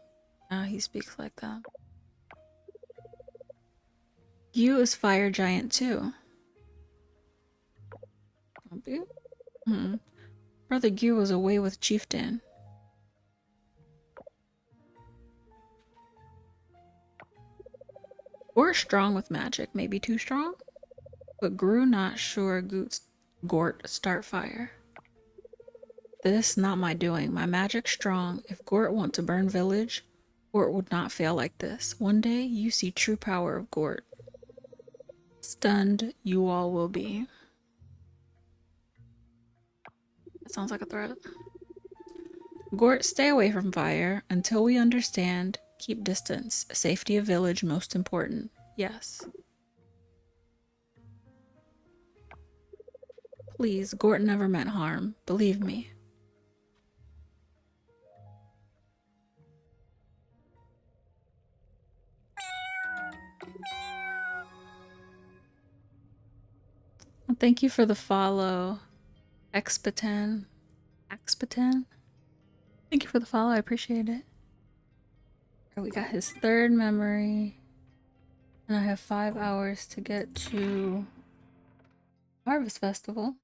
Ah, he speaks like that. You is fire giant too. Hmm. Brother Gear was away with Chieftain. Or strong with magic, maybe too strong? But Gru not sure Gort start fire. This not my doing. My magic strong. If Gort want to burn village, Gort would not fail like this. One day you see true power of Gort. Stunned you all will be. That sounds like a threat. Gort, stay away from fire until we understand. Keep distance. Safety of village most important. Yes. Please, Gort never meant harm. Believe me. Well, thank you for the follow, Expitan. Expitan? Thank you for the follow. I appreciate it. We got his third memory. And I have 5 hours to get to Harvest Festival.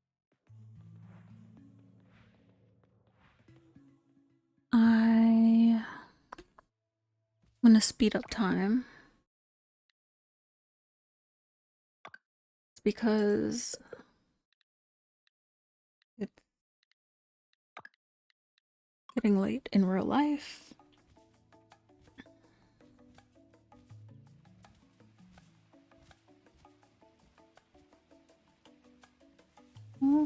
I'm gonna speed up time. It's because it's getting late in real life. Hmm.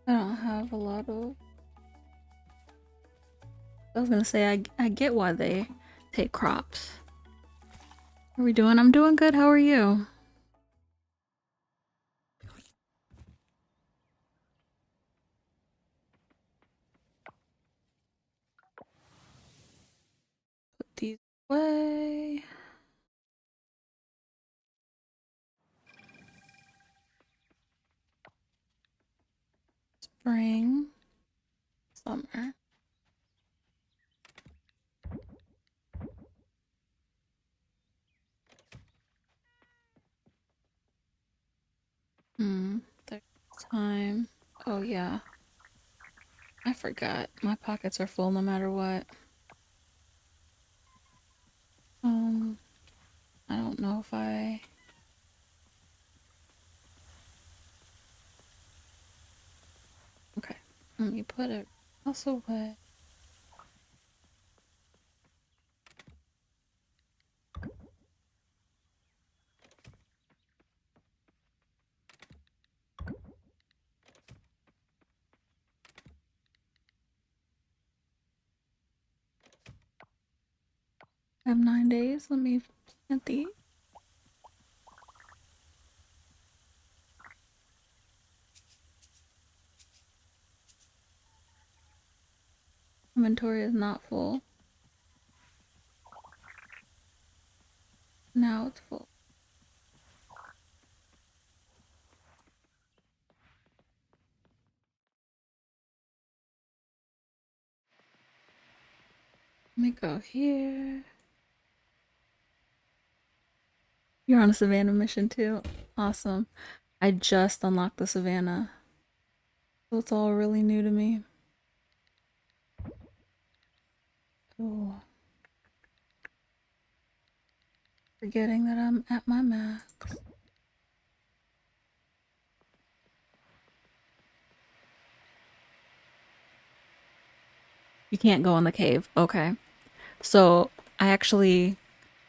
I don't have a lot of. I was gonna say I get why they take crops. How are we doing? I'm doing good. How are you? Put these away. Spring, summer. There's time. Oh yeah. I forgot. My pockets are full no matter what. I don't know if I. Okay. Let me put it else away. I have 9 days. Let me plant these. Inventory is not full. Now it's full. Let me go here. You're on a Savannah mission too? Awesome. I just unlocked the Savannah. So it's all really new to me. Oh. Forgetting that I'm at my max. You can't go in the cave. Okay. So I actually,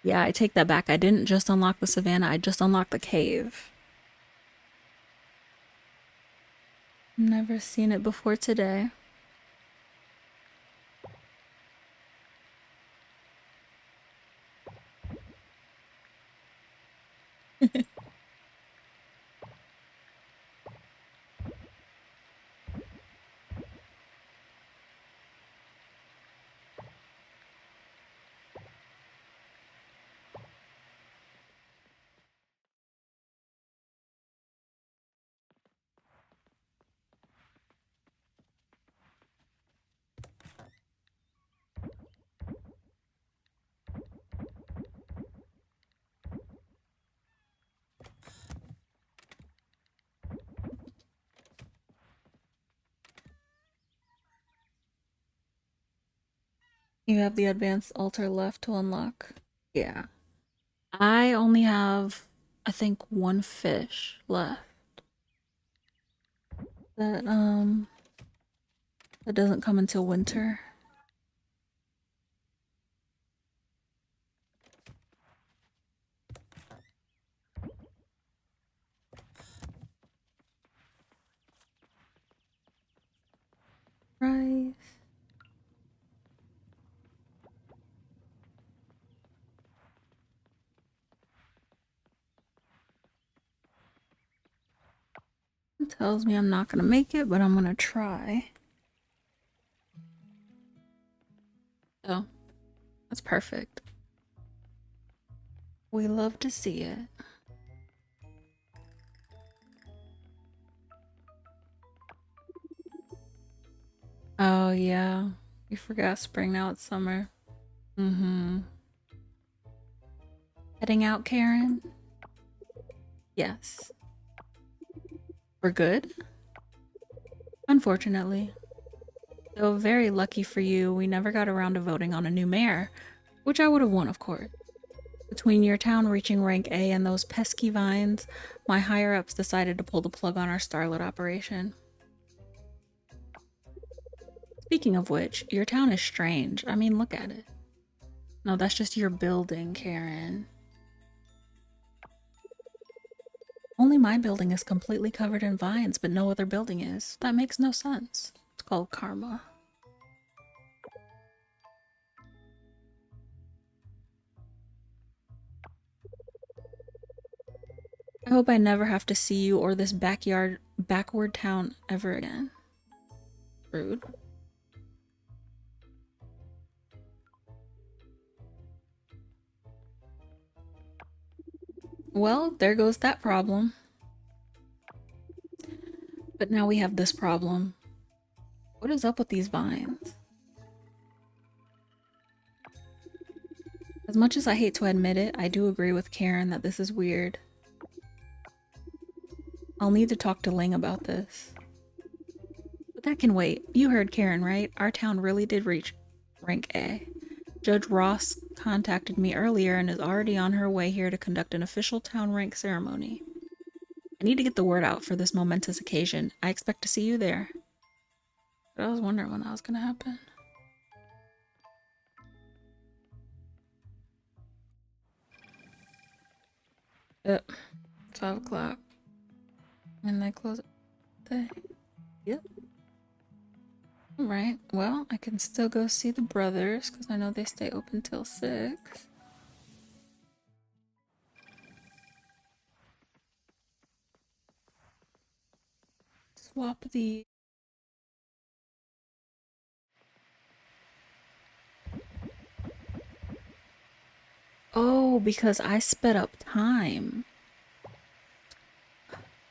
yeah, I take that back. I didn't just unlock the Savannah, I just unlocked the cave. Never seen it before today. You have the advanced altar left to unlock. Yeah. I only have, I think, one fish left. That that doesn't come until winter. Right. It tells me I'm not gonna make it, but I'm gonna try. Oh, that's perfect. We love to see it. Oh yeah, we forgot spring, now it's summer. Mm-hmm. Heading out, Karen? Yes. We're good? Unfortunately. Though very lucky for you, we never got around to voting on a new mayor, which I would have won, of course. Between your town reaching rank A and those pesky vines, my higher-ups decided to pull the plug on our starlit operation. Speaking of which, your town is strange. I mean, look at it. No, that's just your building, Karen. Only my building is completely covered in vines, but no other building is. That makes no sense. It's called karma. I hope I never have to see you or this backward town ever again. Rude. Well, there goes that problem. But now we have this problem. What is up with these vines? As much as I hate to admit it, I do agree with Karen that this is weird. I'll need to talk to Ling about this. But that can wait. You heard Karen, right? Our town really did reach rank A. Judge Ross contacted me earlier and is already on her way here to conduct an official town rank ceremony. I need to get the word out for this momentous occasion. I expect to see you there. But I was wondering when that was gonna happen. Yep. 5 o'clock. And they close it. Yep. Alright, well, I can still go see the brothers because I know they stay open till 6. Swap the... Oh, because I sped up time.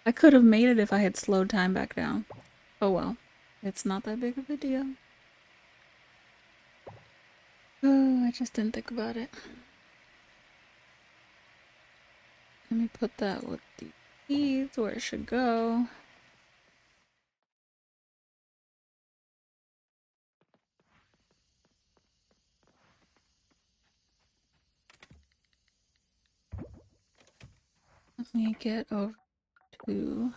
I could have made it if I had slowed time back down. Oh well. It's not that big of a deal. Oh, I just didn't think about it. Let me put that with the keys where it should go. Let me get over to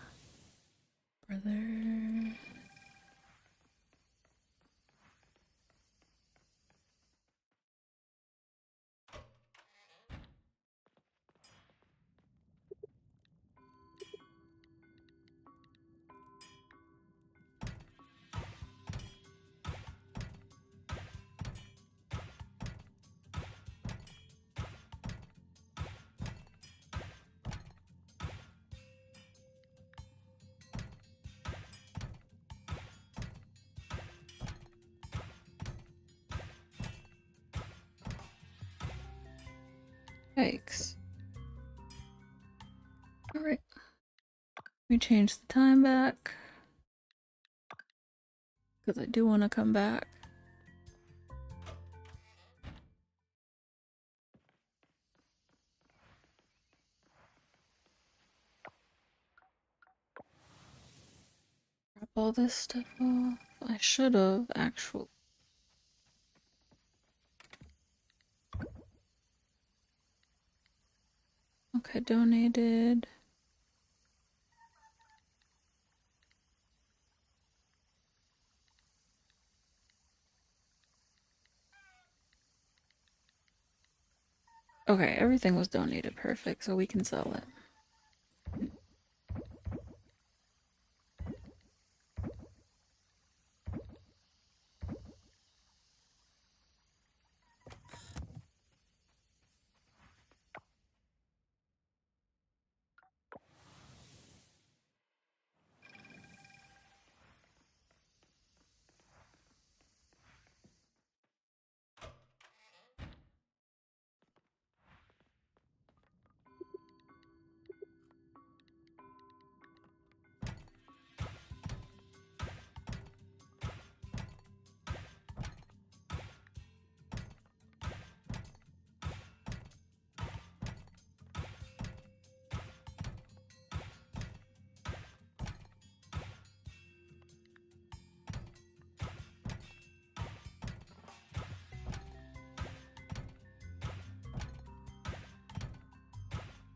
brother. Yikes. Alright. Let me change the time back. Because I do want to come back. Drop all this stuff off. I should have actually. Okay, donated. Okay, everything was donated. Perfect, so we can sell it.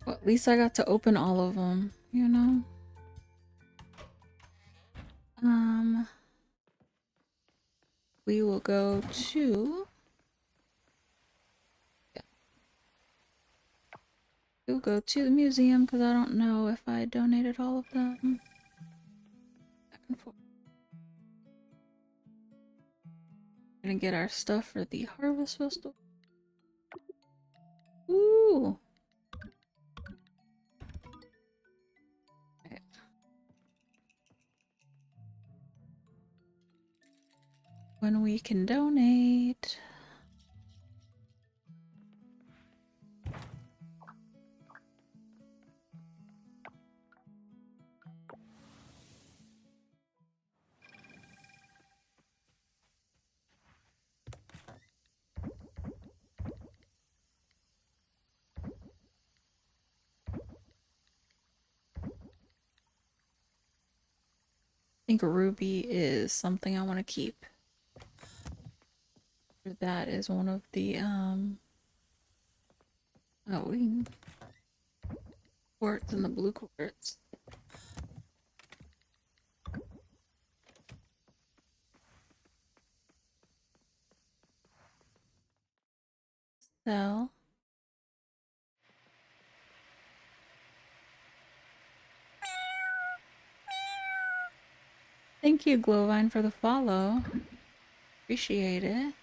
Well, at least I got to open all of them, you know? We will go to... Yeah. We'll go to the museum because I don't know if I donated all of them. Back and forth. Gonna get our stuff for the Harvest Festival. Ooh! Okay. When we can donate. I think Ruby is something I want to keep. That is one of the quartz and the blue quartz. So thank you, Glowvine, for the follow. Appreciate it.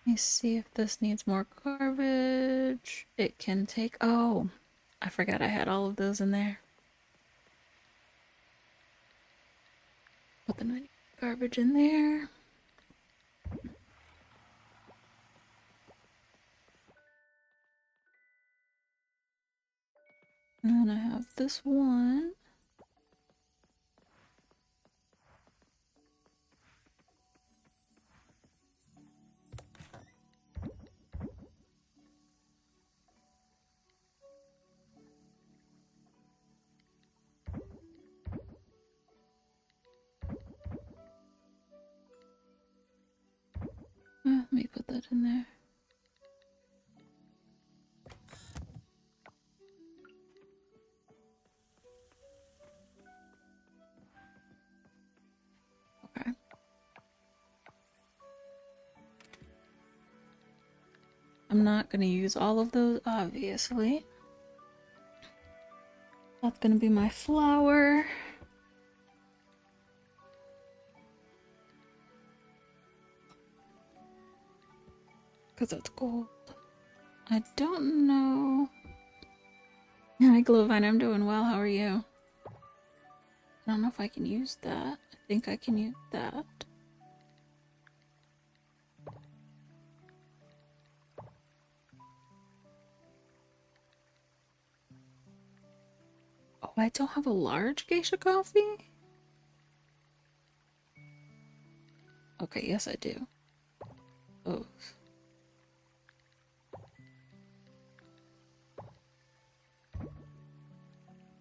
Let me see if this needs more garbage. It can take... Oh, I forgot I had all of those in there. Put the garbage in there. And then I have this one. Let me put that in there. Okay. I'm not gonna use all of those, obviously. That's gonna be my flower. Because that's gold. I don't know. Hi, Glowvine, I'm doing well. How are you? I don't know if I can use that. I think I can use that. Oh, I don't have a large geisha coffee? Okay, yes I do. Oh.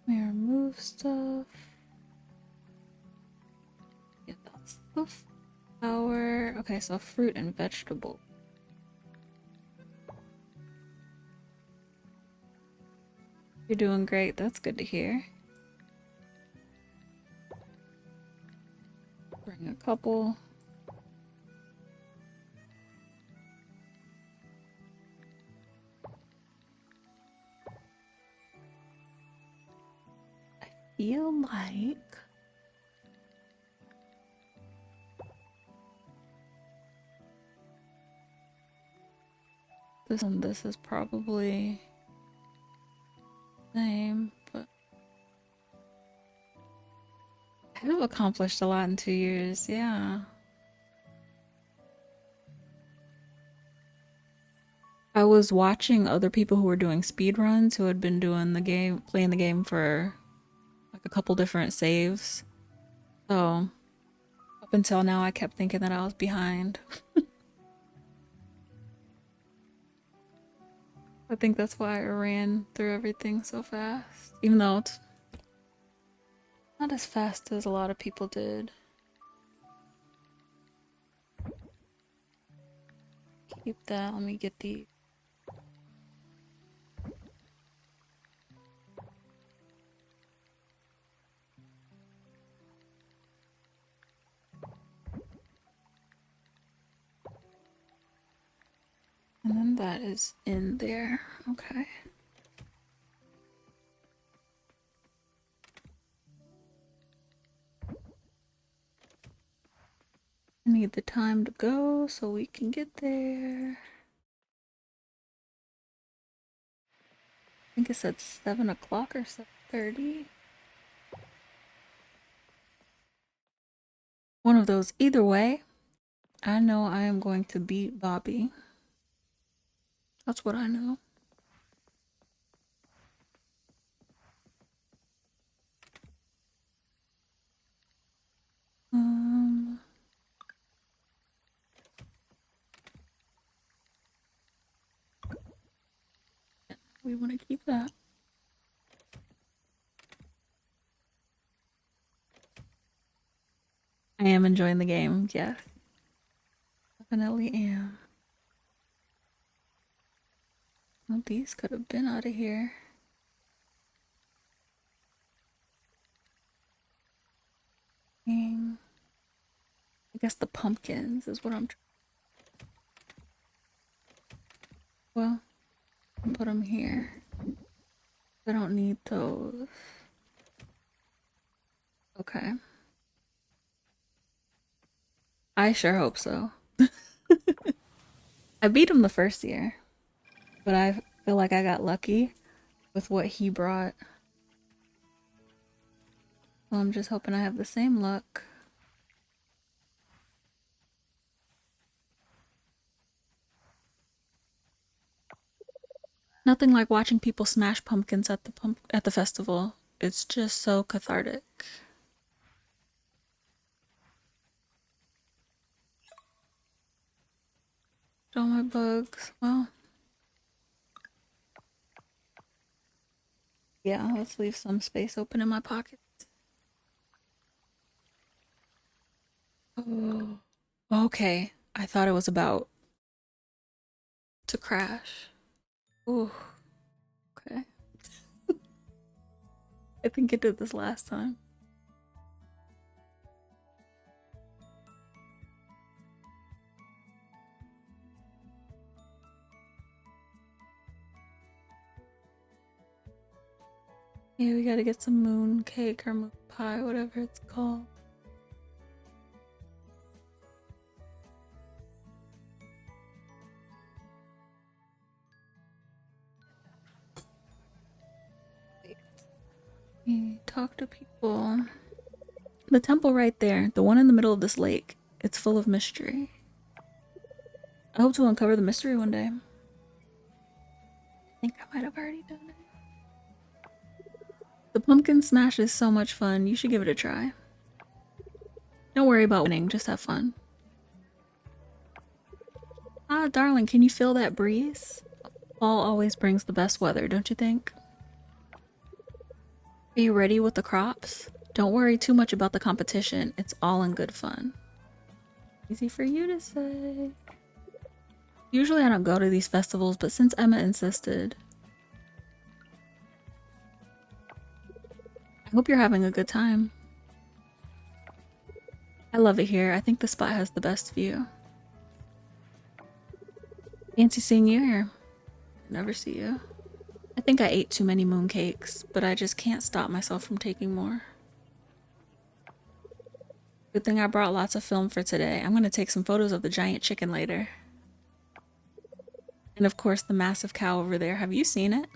Let me remove stuff. Okay, so fruit and vegetable. You're doing great. That's good to hear. Bring a couple. I feel like this is probably the same, but I've accomplished a lot in 2 years, yeah. I was watching other people who were doing speed runs who had been doing the game, playing the game for like a couple different saves. So up until now, I kept thinking that I was behind. I think that's why I ran through everything so fast, even though it's not as fast as a lot of people did. Keep that. Let me get the. And then that is in there. Okay. I need the time to go so we can get there. I think it said 7 o'clock or 7:30. One of those. Either way, I know I am going to beat Bobby. That's what I know. We want to keep that. I am enjoying the game, yes. Definitely am. Well, these could have been out of here. I guess the pumpkins is what I'm trying. Well, I'll put them here. I don't need those. Okay. I sure hope so. I beat him the first year, but I feel like I got lucky with what he brought. So I'm just hoping I have the same luck. Nothing like watching people smash pumpkins at the festival. It's just so cathartic. All my bugs. Well, yeah, let's leave some space open in my pocket. Oh, okay. I thought it was about to crash. Oh, okay. I think it did this last time. Yeah, we gotta get some moon cake or moon pie, whatever it's called. Talk to people. The temple right there, the one in the middle of this lake, it's full of mystery. I hope to uncover the mystery one day. I think I might have already done it. The pumpkin smash is so much fun. You should give it a try. Don't worry about winning, just have fun. Ah, darling, can you feel that breeze? Fall always brings the best weather, don't you think? Are you ready with the crops? Don't worry too much about the competition. It's all in good fun. Easy for you to say. Usually I don't go to these festivals, but since Emma insisted. I hope you're having a good time. I love it here. I think the spot has the best view. Fancy seeing you here. Never see you. I think I ate too many mooncakes, but I just can't stop myself from taking more. Good thing I brought lots of film for today. I'm gonna take some photos of the giant chicken later. And of course the massive cow over there. Have you seen it?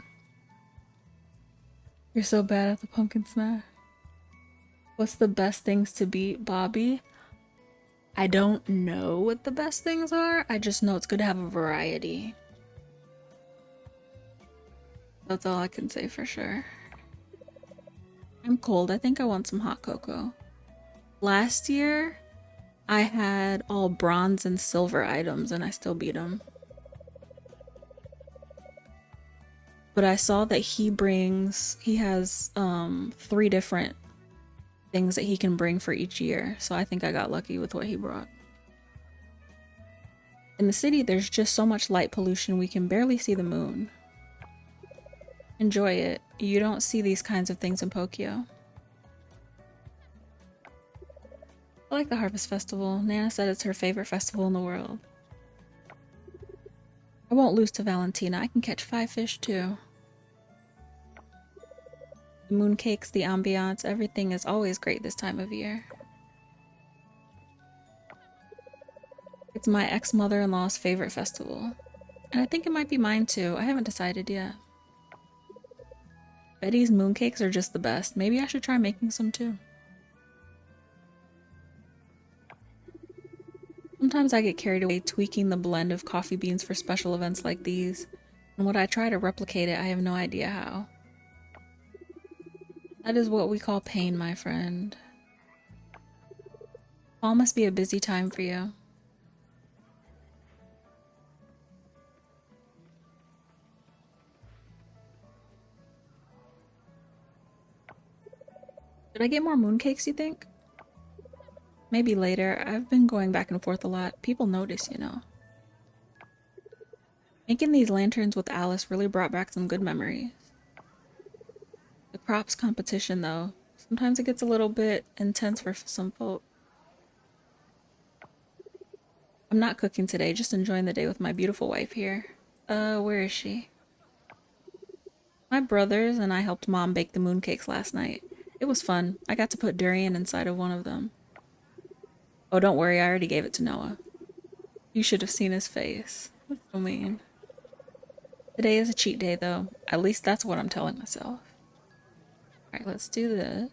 You're so bad at the pumpkin smash. What's the best things to beat Bobby? I don't know what the best things are. I just know it's good to have a variety. That's all I can say for sure. I'm cold. I think I want some hot cocoa. Last year, I had all bronze and silver items and I still beat him. But I saw that he has 3 different things that he can bring for each year. So I think I got lucky with what he brought. In the city, there's just so much light pollution we can barely see the moon. Enjoy it. You don't see these kinds of things in Pokio. I like the Harvest Festival. Nana said it's her favorite festival in the world. I won't lose to Valentina. I can catch 5 fish too. The mooncakes, the ambiance, everything is always great this time of year. It's my ex-mother-in-law's favorite festival. And I think it might be mine too. I haven't decided yet. Betty's mooncakes are just the best. Maybe I should try making some too. Sometimes I get carried away tweaking the blend of coffee beans for special events like these. And when I try to replicate it, I have no idea how. That is what we call pain, my friend. Fall must be a busy time for you. Should I get more mooncakes, you think? Maybe later. I've been going back and forth a lot. People notice, you know. Making these lanterns with Alice really brought back some good memories. The crops competition, though. Sometimes it gets a little bit intense for some folk. I'm not cooking today, just enjoying the day with my beautiful wife here. Where is she? My brothers and I helped Mom bake the mooncakes last night. It was fun. I got to put durian inside of one of them. Oh, don't worry, I already gave it to Noah. You should have seen his face. That's so mean. Today is a cheat day, though. At least that's what I'm telling myself. Alright, let's do this.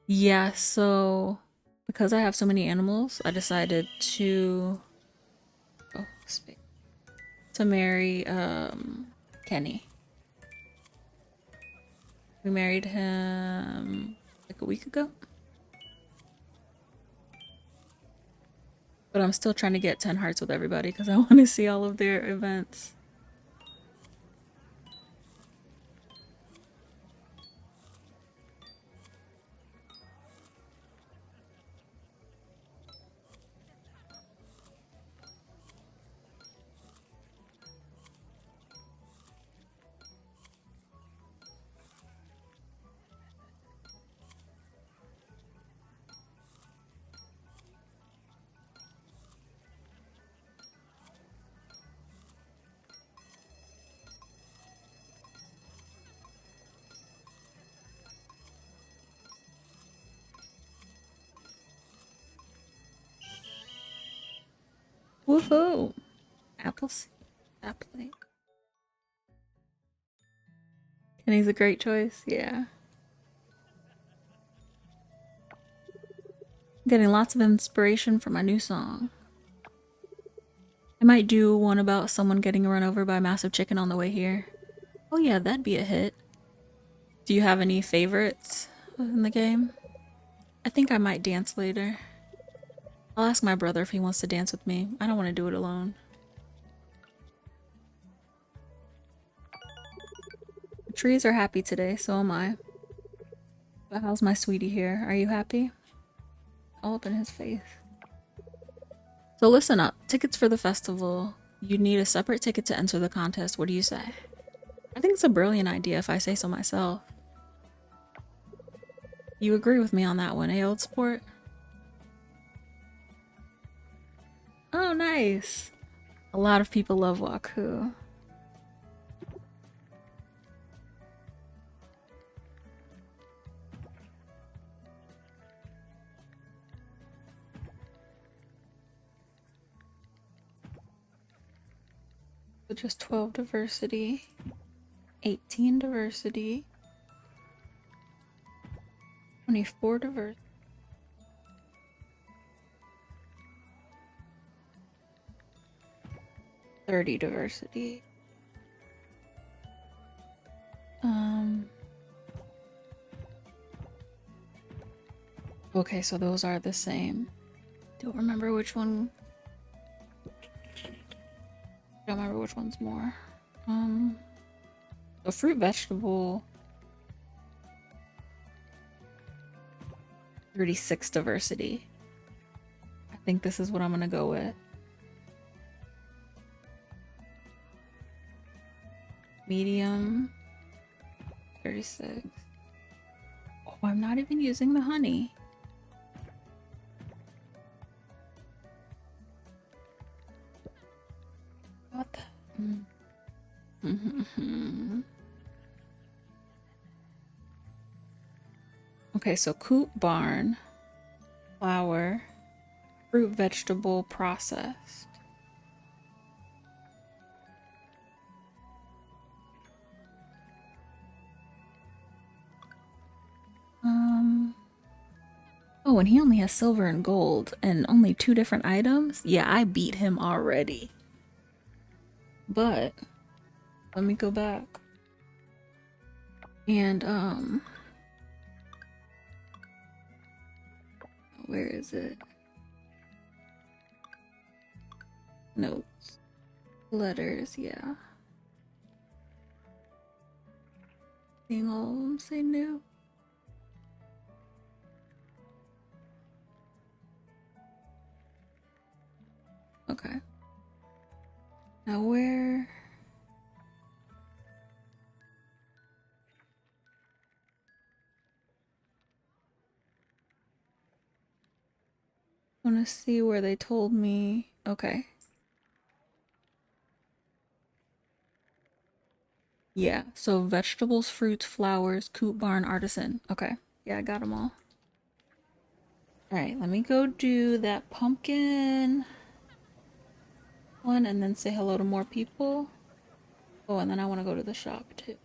Yeah, so because I have so many animals, I decided to marry Kenny. We married him like a week ago. But I'm still trying to get 10 hearts with everybody because I want to see all of their events. Woohoo! Apple plate. Kenny's a great choice, yeah. Getting lots of inspiration for my new song. I might do one about someone getting run over by a massive chicken on the way here. Oh yeah, that'd be a hit. Do you have any favorites in the game? I think I might dance later. I'll ask my brother if he wants to dance with me. I don't want to do it alone. The trees are happy today, so am I. But how's my sweetie here? Are you happy? All up in his face. So listen up. Tickets for the festival. You need a separate ticket to enter the contest. What do you say? I think it's a brilliant idea if I say so myself. You agree with me on that one, eh, old sport? Oh, nice. A lot of people love Waku. So just 12 diversity, 18 diversity, 24 diversity. 30 diversity. Okay, so those are the same. Don't remember which one. Don't remember which one's more. The fruit vegetable. 36 diversity. I think this is what I'm gonna go with. Medium. 36. Oh, I'm not even using the honey. What the? Okay, so Coop Barn, flour, fruit vegetable processed. Oh, and he only has silver and gold and only 2 different items? Yeah, I beat him already. But let me go back. And where is it? Notes. Letters, yeah. Seeing all of them say new. Okay. Now where? I want to see where they told me. Okay. Yeah, so vegetables, fruits, flowers, Coop Barn, artisan. Okay. Yeah, I got them all. Alright, let me go do that pumpkin one and then say hello to more people. Oh, and then I want to go to the shop too.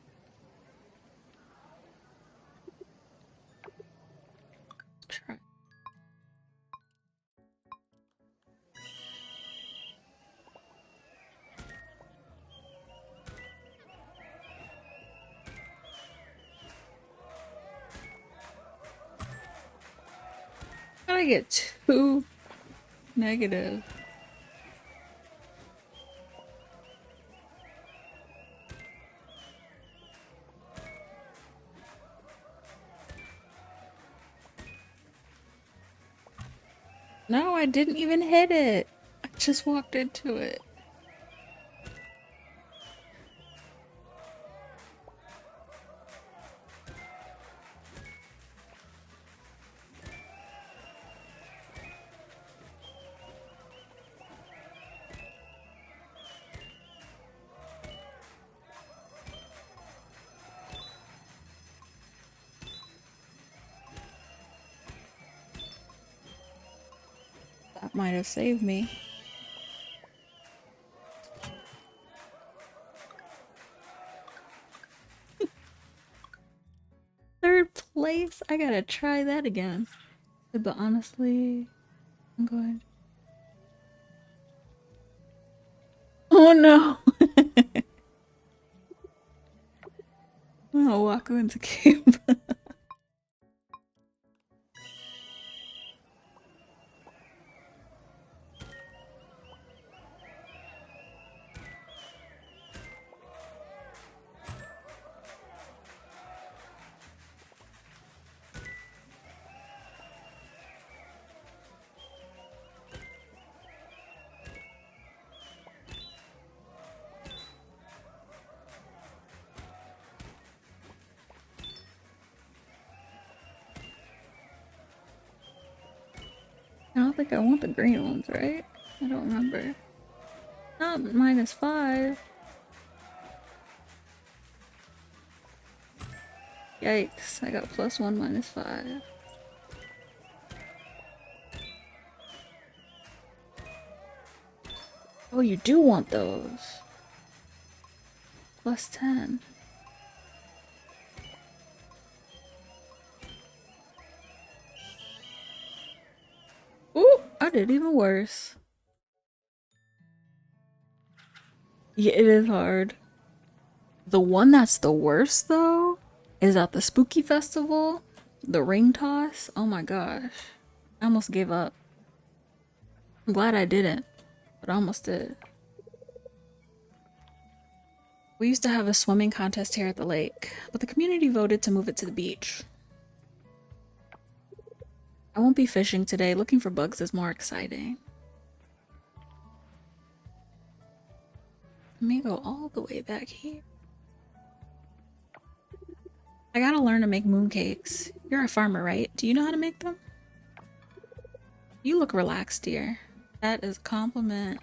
Try. How did I get 2 negative? No, I didn't even hit it. I just walked into it. That might have saved me. Third place? I gotta try that again. But honestly, I'm going. Oh no! I'll walk into cave. I don't think I want the green ones, right? I don't remember. Not -5. Yikes, I got +1, -5. Oh, you do want those. +10. Ooh, I did even worse. Yeah, it is hard. The one that's the worst, though, is at the Spooky Festival. The ring toss. Oh my gosh. I almost gave up. I'm glad I didn't, but I almost did. We used to have a swimming contest here at the lake, but the community voted to move it to the beach. I won't be fishing today. Looking for bugs is more exciting. Let me go all the way back here. I gotta learn to make mooncakes. You're a farmer, right? Do you know how to make them? You look relaxed, dear. That is a compliment.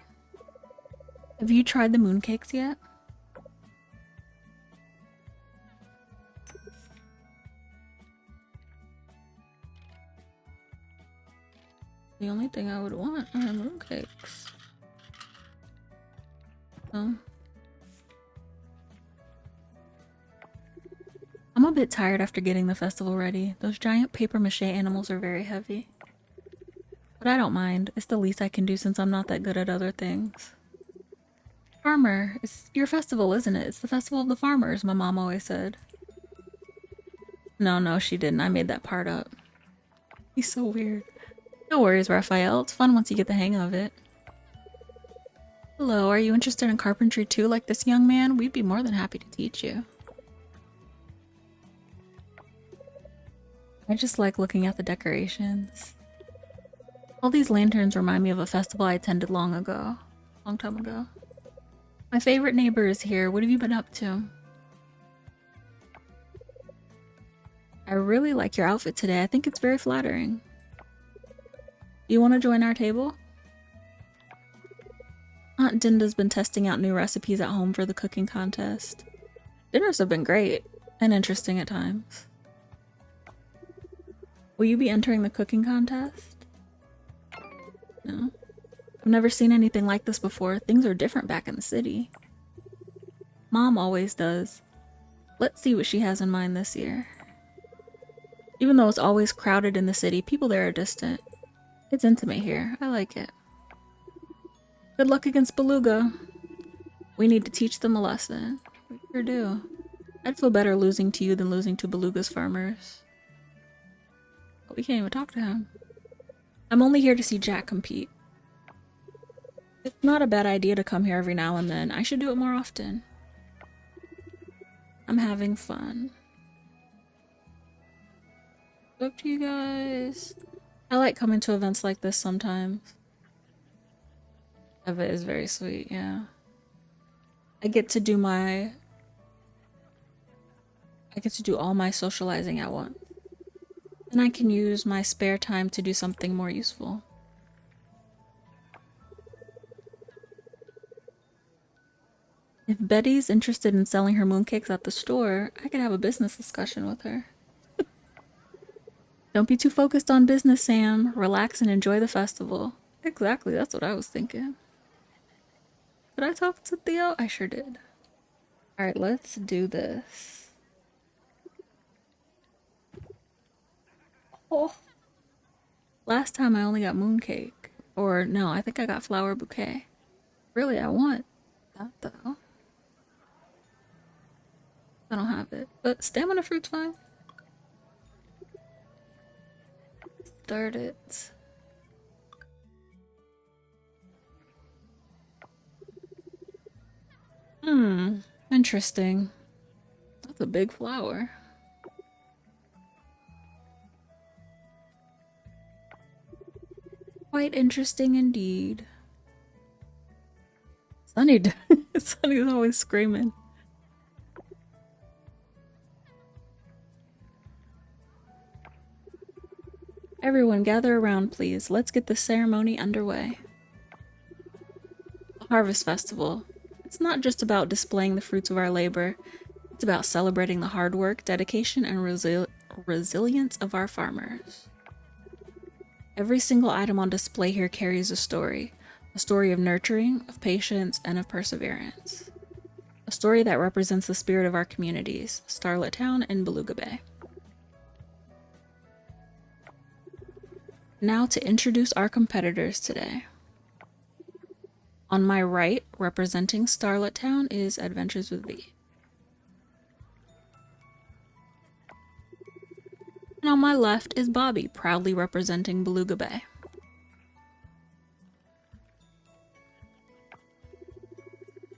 Have you tried the mooncakes yet? The only thing I would want are mooncakes. Oh. I'm a bit tired after getting the festival ready. Those giant paper mache animals are very heavy. But I don't mind. It's the least I can do since I'm not that good at other things. Farmer, it's your festival, isn't it? It's the festival of the farmers, my mom always said. No, she didn't. I made that part up. He's so weird. No worries, Raphael. It's fun once you get the hang of it. Hello, are you interested in carpentry too, like this young man? We'd be more than happy to teach you. I just like looking at the decorations. All these lanterns remind me of a festival I attended long time ago. My favorite neighbor is here. What have you been up to? I really like your outfit today. I think it's very flattering. Do you want to join our table? Aunt Dinda's been testing out new recipes at home for the cooking contest. Dinners have been great and interesting at times. Will you be entering the cooking contest? No. I've never seen anything like this before. Things are different back in the city. Mom always does. Let's see what she has in mind this year. Even though it's always crowded in the city, people there are distant. It's intimate here. I like it. Good luck against Beluga. We need to teach them a lesson. We sure do. I'd feel better losing to you than losing to Beluga's farmers. But we can't even talk to him. I'm only here to see Jack compete. It's not a bad idea to come here every now and then. I should do it more often. I'm having fun. Up to you guys. I like coming to events like this sometimes. Eva is very sweet, yeah. I get to do all my socializing at once. And I can use my spare time to do something more useful. If Betty's interested in selling her mooncakes at the store, I could have a business discussion with her. Don't be too focused on business, Sam. Relax and enjoy the festival. Exactly, that's what I was thinking. Did I talk to Theo? I sure did. Alright, let's do this. Oh. Last time I only got mooncake. Or no, I think I got flower bouquet. Really, I want that though. I don't have it. But stamina fruit's fine. Start it. Interesting. That's a big flower. Quite interesting indeed. Sunny's always screaming. Everyone gather around, please. Let's get the ceremony underway. The Harvest Festival. It's not just about displaying the fruits of our labor. It's about celebrating the hard work, dedication, and resilience of our farmers. Every single item on display here carries a story of nurturing, of patience, and of perseverance. A story that represents the spirit of our communities, Starlet Town and Beluga Bay. Now to introduce our competitors today. On my right, representing Starlet Town, is Adventures with V. And on my left is Bobby, proudly representing Beluga Bay.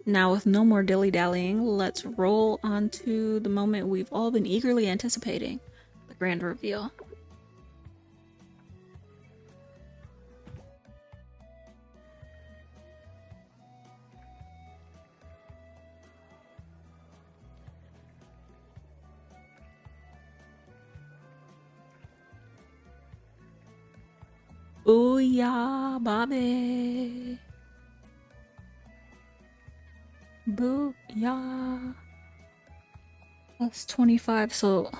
Now, with no more dilly-dallying, let's roll on to the moment we've all been eagerly anticipating, the grand reveal. Booyah, Bobby! Booyah! Plus 25, so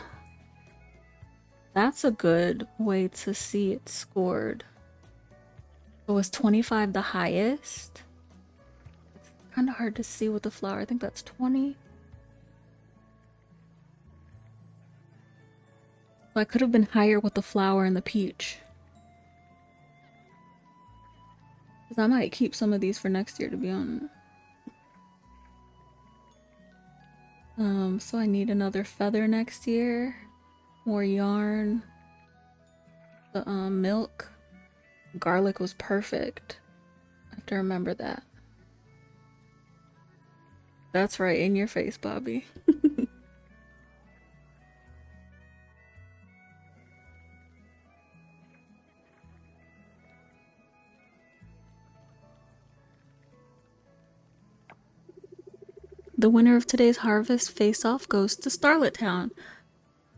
that's a good way to see it scored. So was 25 the highest? It's kind of hard to see with the flower. I think that's 20. So I could have been higher with the flower and the peach. Because I might keep some of these for next year, to be honest. So I need another feather next year. More yarn. The milk. Garlic was perfect. I have to remember that. That's right, in your face, Bobby. The winner of today's Harvest Face-Off goes to Starlet Town.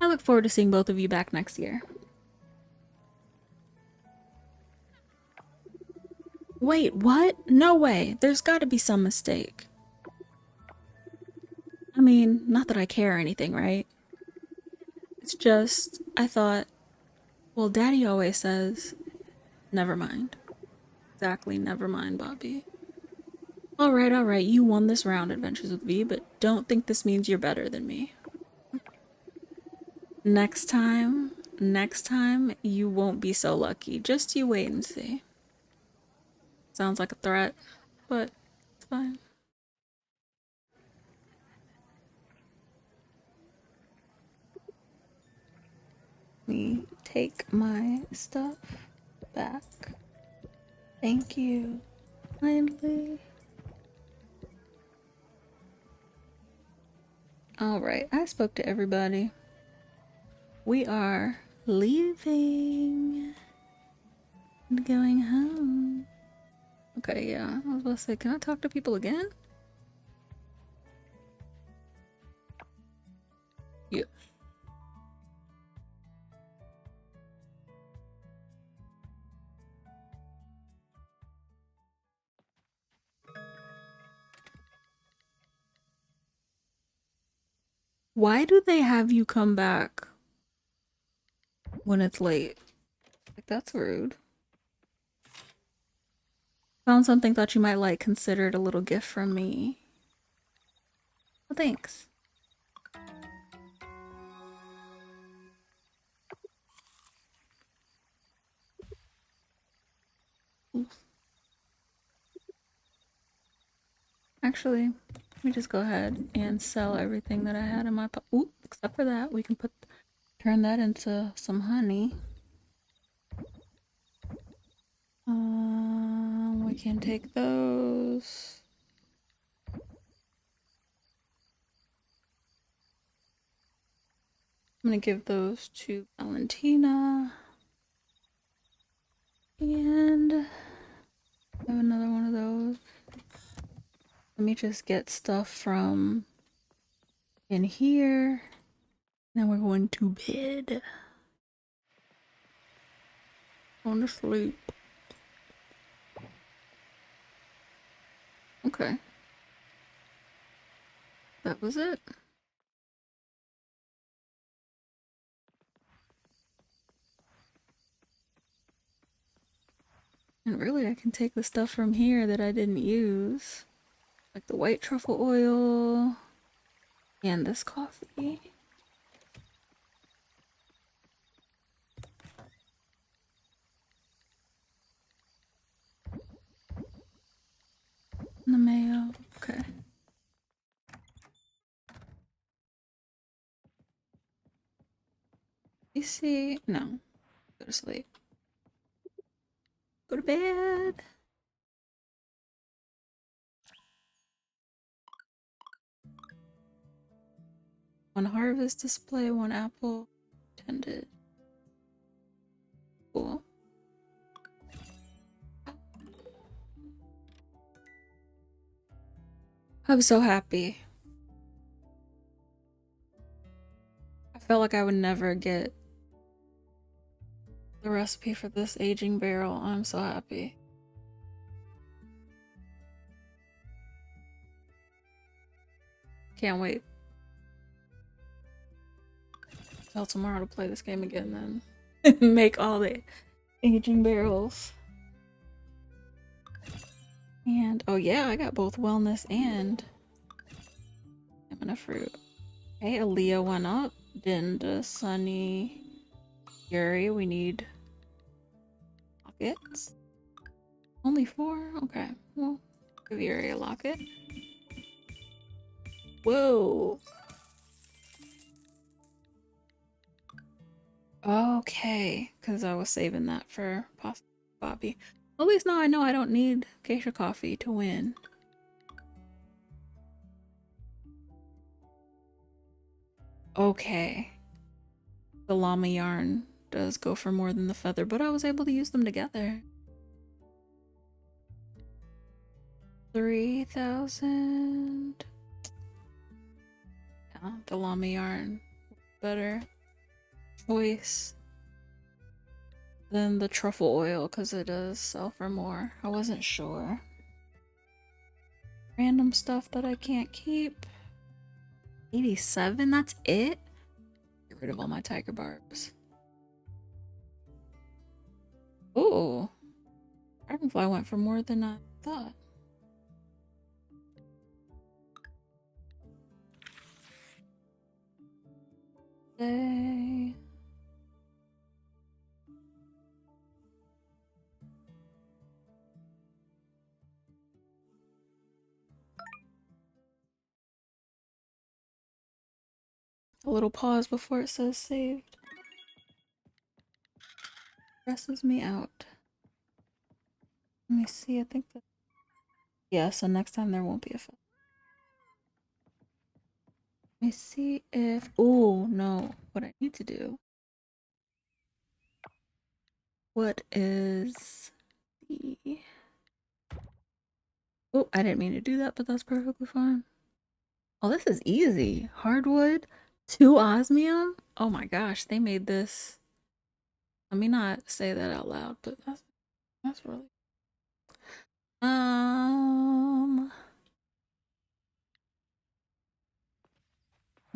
I look forward to seeing both of you back next year. Wait, what? No way. There's gotta be some mistake. I mean, not that I care or anything, right? It's just, I thought, well, Daddy always says, never mind. Exactly, never mind, Bobby. Alright, you won this round, Adventures with V, but don't think this means you're better than me. Next time, you won't be so lucky. Just you wait and see. Sounds like a threat, but it's fine. Let me take my stuff back. Thank you. Kindly. Alright, I spoke to everybody. We are leaving and going home. Okay, yeah, I was about to say, can I talk to people again? Yeah. Why do they have you come back when it's late? Like, that's rude. Found something thought you might like. Considered a little gift from me. Well, thanks. Oof. Actually, let me just go ahead and sell everything that I had in my Ooh, except for that, we can turn that into some honey. We can take those. I'm gonna give those to Valentina. And I have another one of those. Let me just get stuff from in here. Now we're going to bed. Going to sleep. Okay. That was it. And really, I can take the stuff from here that I didn't use. Like the white truffle oil. And this coffee. And the mayo. Okay. You see? No. Go to sleep. Go to bed. One harvest display, one apple tended. Cool. I'm so happy. I felt like I would never get the recipe for this aging barrel. I'm so happy. Can't wait till tomorrow to play this game again then. Make all the aging barrels. And oh yeah, I got both wellness and stamina fruit. Okay, Aaliyah went up. Dinda, Sunny, Yuri, we need lockets. Only 4? Okay, well, give Yuri a locket. Whoa. Okay, because I was saving that for possibly Bobby. At least now I know I don't need geisha coffee to win. Okay. The llama yarn does go for more than the feather, but I was able to use them together. 3,000. Yeah, the llama yarn better choice than the truffle oil because it does sell for more. I wasn't sure. Random stuff that I can't keep. 87, that's it? Get rid of all my tiger barbs. Ooh. Dragonfly went for more than I thought. Day. A little pause before it says saved. Stresses me out. Let me see, I think that... Yeah, so next time there won't be a film. Let me see if... Oh, no. What I need to do... What is the... Oh, I didn't mean to do that, but that's perfectly fine. Oh, this is easy. Hardwood, 2 osmium. Oh my gosh, they made this. Let me not say that out loud, but that's really.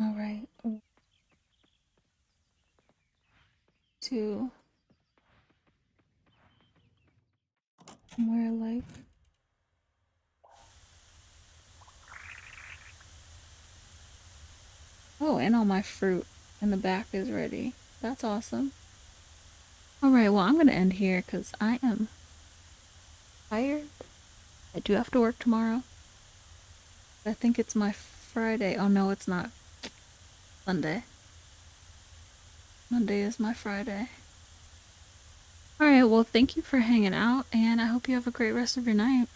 All right. 2. Somewhere like. Oh, and all my fruit in the back is ready. That's awesome. All right, well, I'm gonna end here because I am tired. I do have to work tomorrow. I think it's my Friday. Oh no, it's not. Sunday. Monday is my Friday. Alright, well, thank you for hanging out, and I hope you have a great rest of your night.